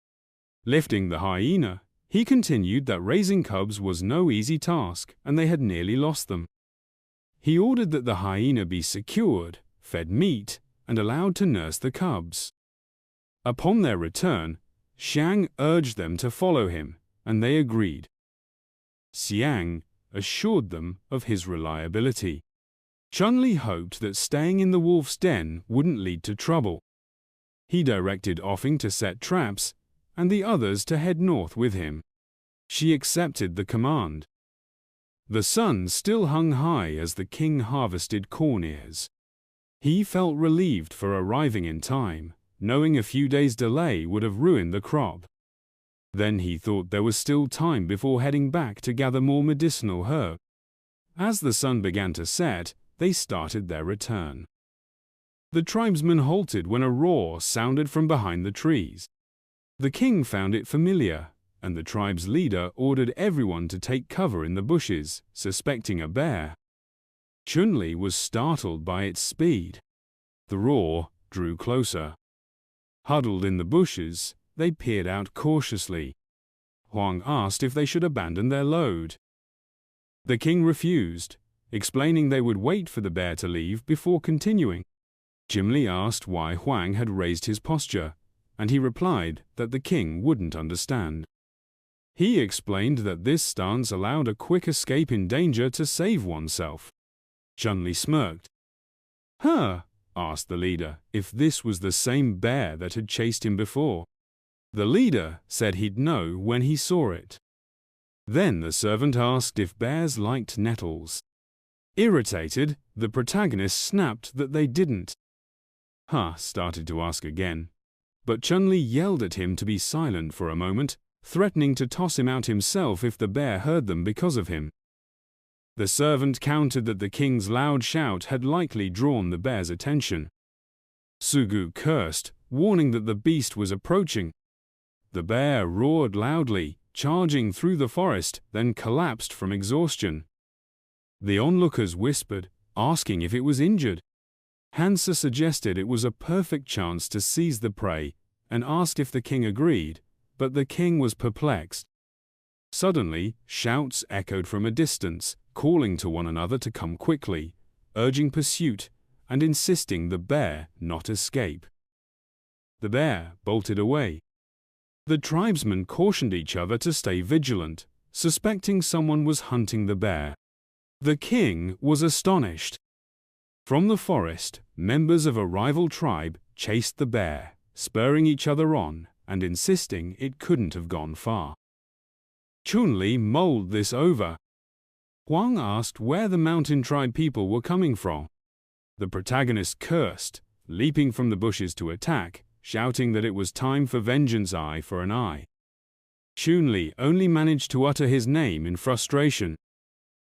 Lifting the hyena, he continued that raising cubs was no easy task, and they had nearly lost them. He ordered that the hyena be secured, fed meat, and allowed to nurse the cubs. Upon their return, Xiang urged them to follow him, and they agreed. Xiang assured them of his reliability. Chen Li hoped that staying in the wolf's den wouldn't lead to trouble. He directed Offing to set traps, and the others to head north with him. She accepted the command. The sun still hung high as the king harvested corn ears. He felt relieved for arriving in time, knowing a few days' delay would have ruined the crop. Then he thought there was still time before heading back to gather more medicinal herbs. As the sun began to set, they started their return. The tribesmen halted when a roar sounded from behind the trees. The king found it familiar, and the tribe's leader ordered everyone to take cover in the bushes, suspecting a bear. Chen Li was startled by its speed. The roar drew closer. Huddled in the bushes, they peered out cautiously. Huang asked if they should abandon their load. The king refused, explaining they would wait for the bear to leave before continuing. Chen Li asked why Huang had raised his posture, and he replied that the king wouldn't understand. He explained that this stance allowed a quick escape in danger to save oneself. Chen Li smirked. "Huh?" asked the leader if this was the same bear that had chased him before. The leader said he'd know when he saw it. Then the servant asked if bears liked nettles. Irritated, the protagonist snapped that they didn't. Ha started to ask again, but Chen Li yelled at him to be silent for a moment, threatening to toss him out himself if the bear heard them because of him. The servant countered that the king's loud shout had likely drawn the bear's attention. Sugu cursed, warning that the beast was approaching. The bear roared loudly, charging through the forest, then collapsed from exhaustion. The onlookers whispered, asking if it was injured. Hansa suggested it was a perfect chance to seize the prey and asked if the king agreed, but the king was perplexed. Suddenly, shouts echoed from a distance, calling to one another to come quickly, urging pursuit and insisting the bear not escape. The bear bolted away. The tribesmen cautioned each other to stay vigilant, suspecting someone was hunting the bear. The king was astonished. From the forest, members of a rival tribe chased the bear, spurring each other on and insisting it couldn't have gone far. Chen Li mulled this over. Huang asked where the mountain tribe people were coming from. The protagonist cursed, leaping from the bushes to attack, shouting that it was time for vengeance, eye for an eye. Chen Li only managed to utter his name in frustration.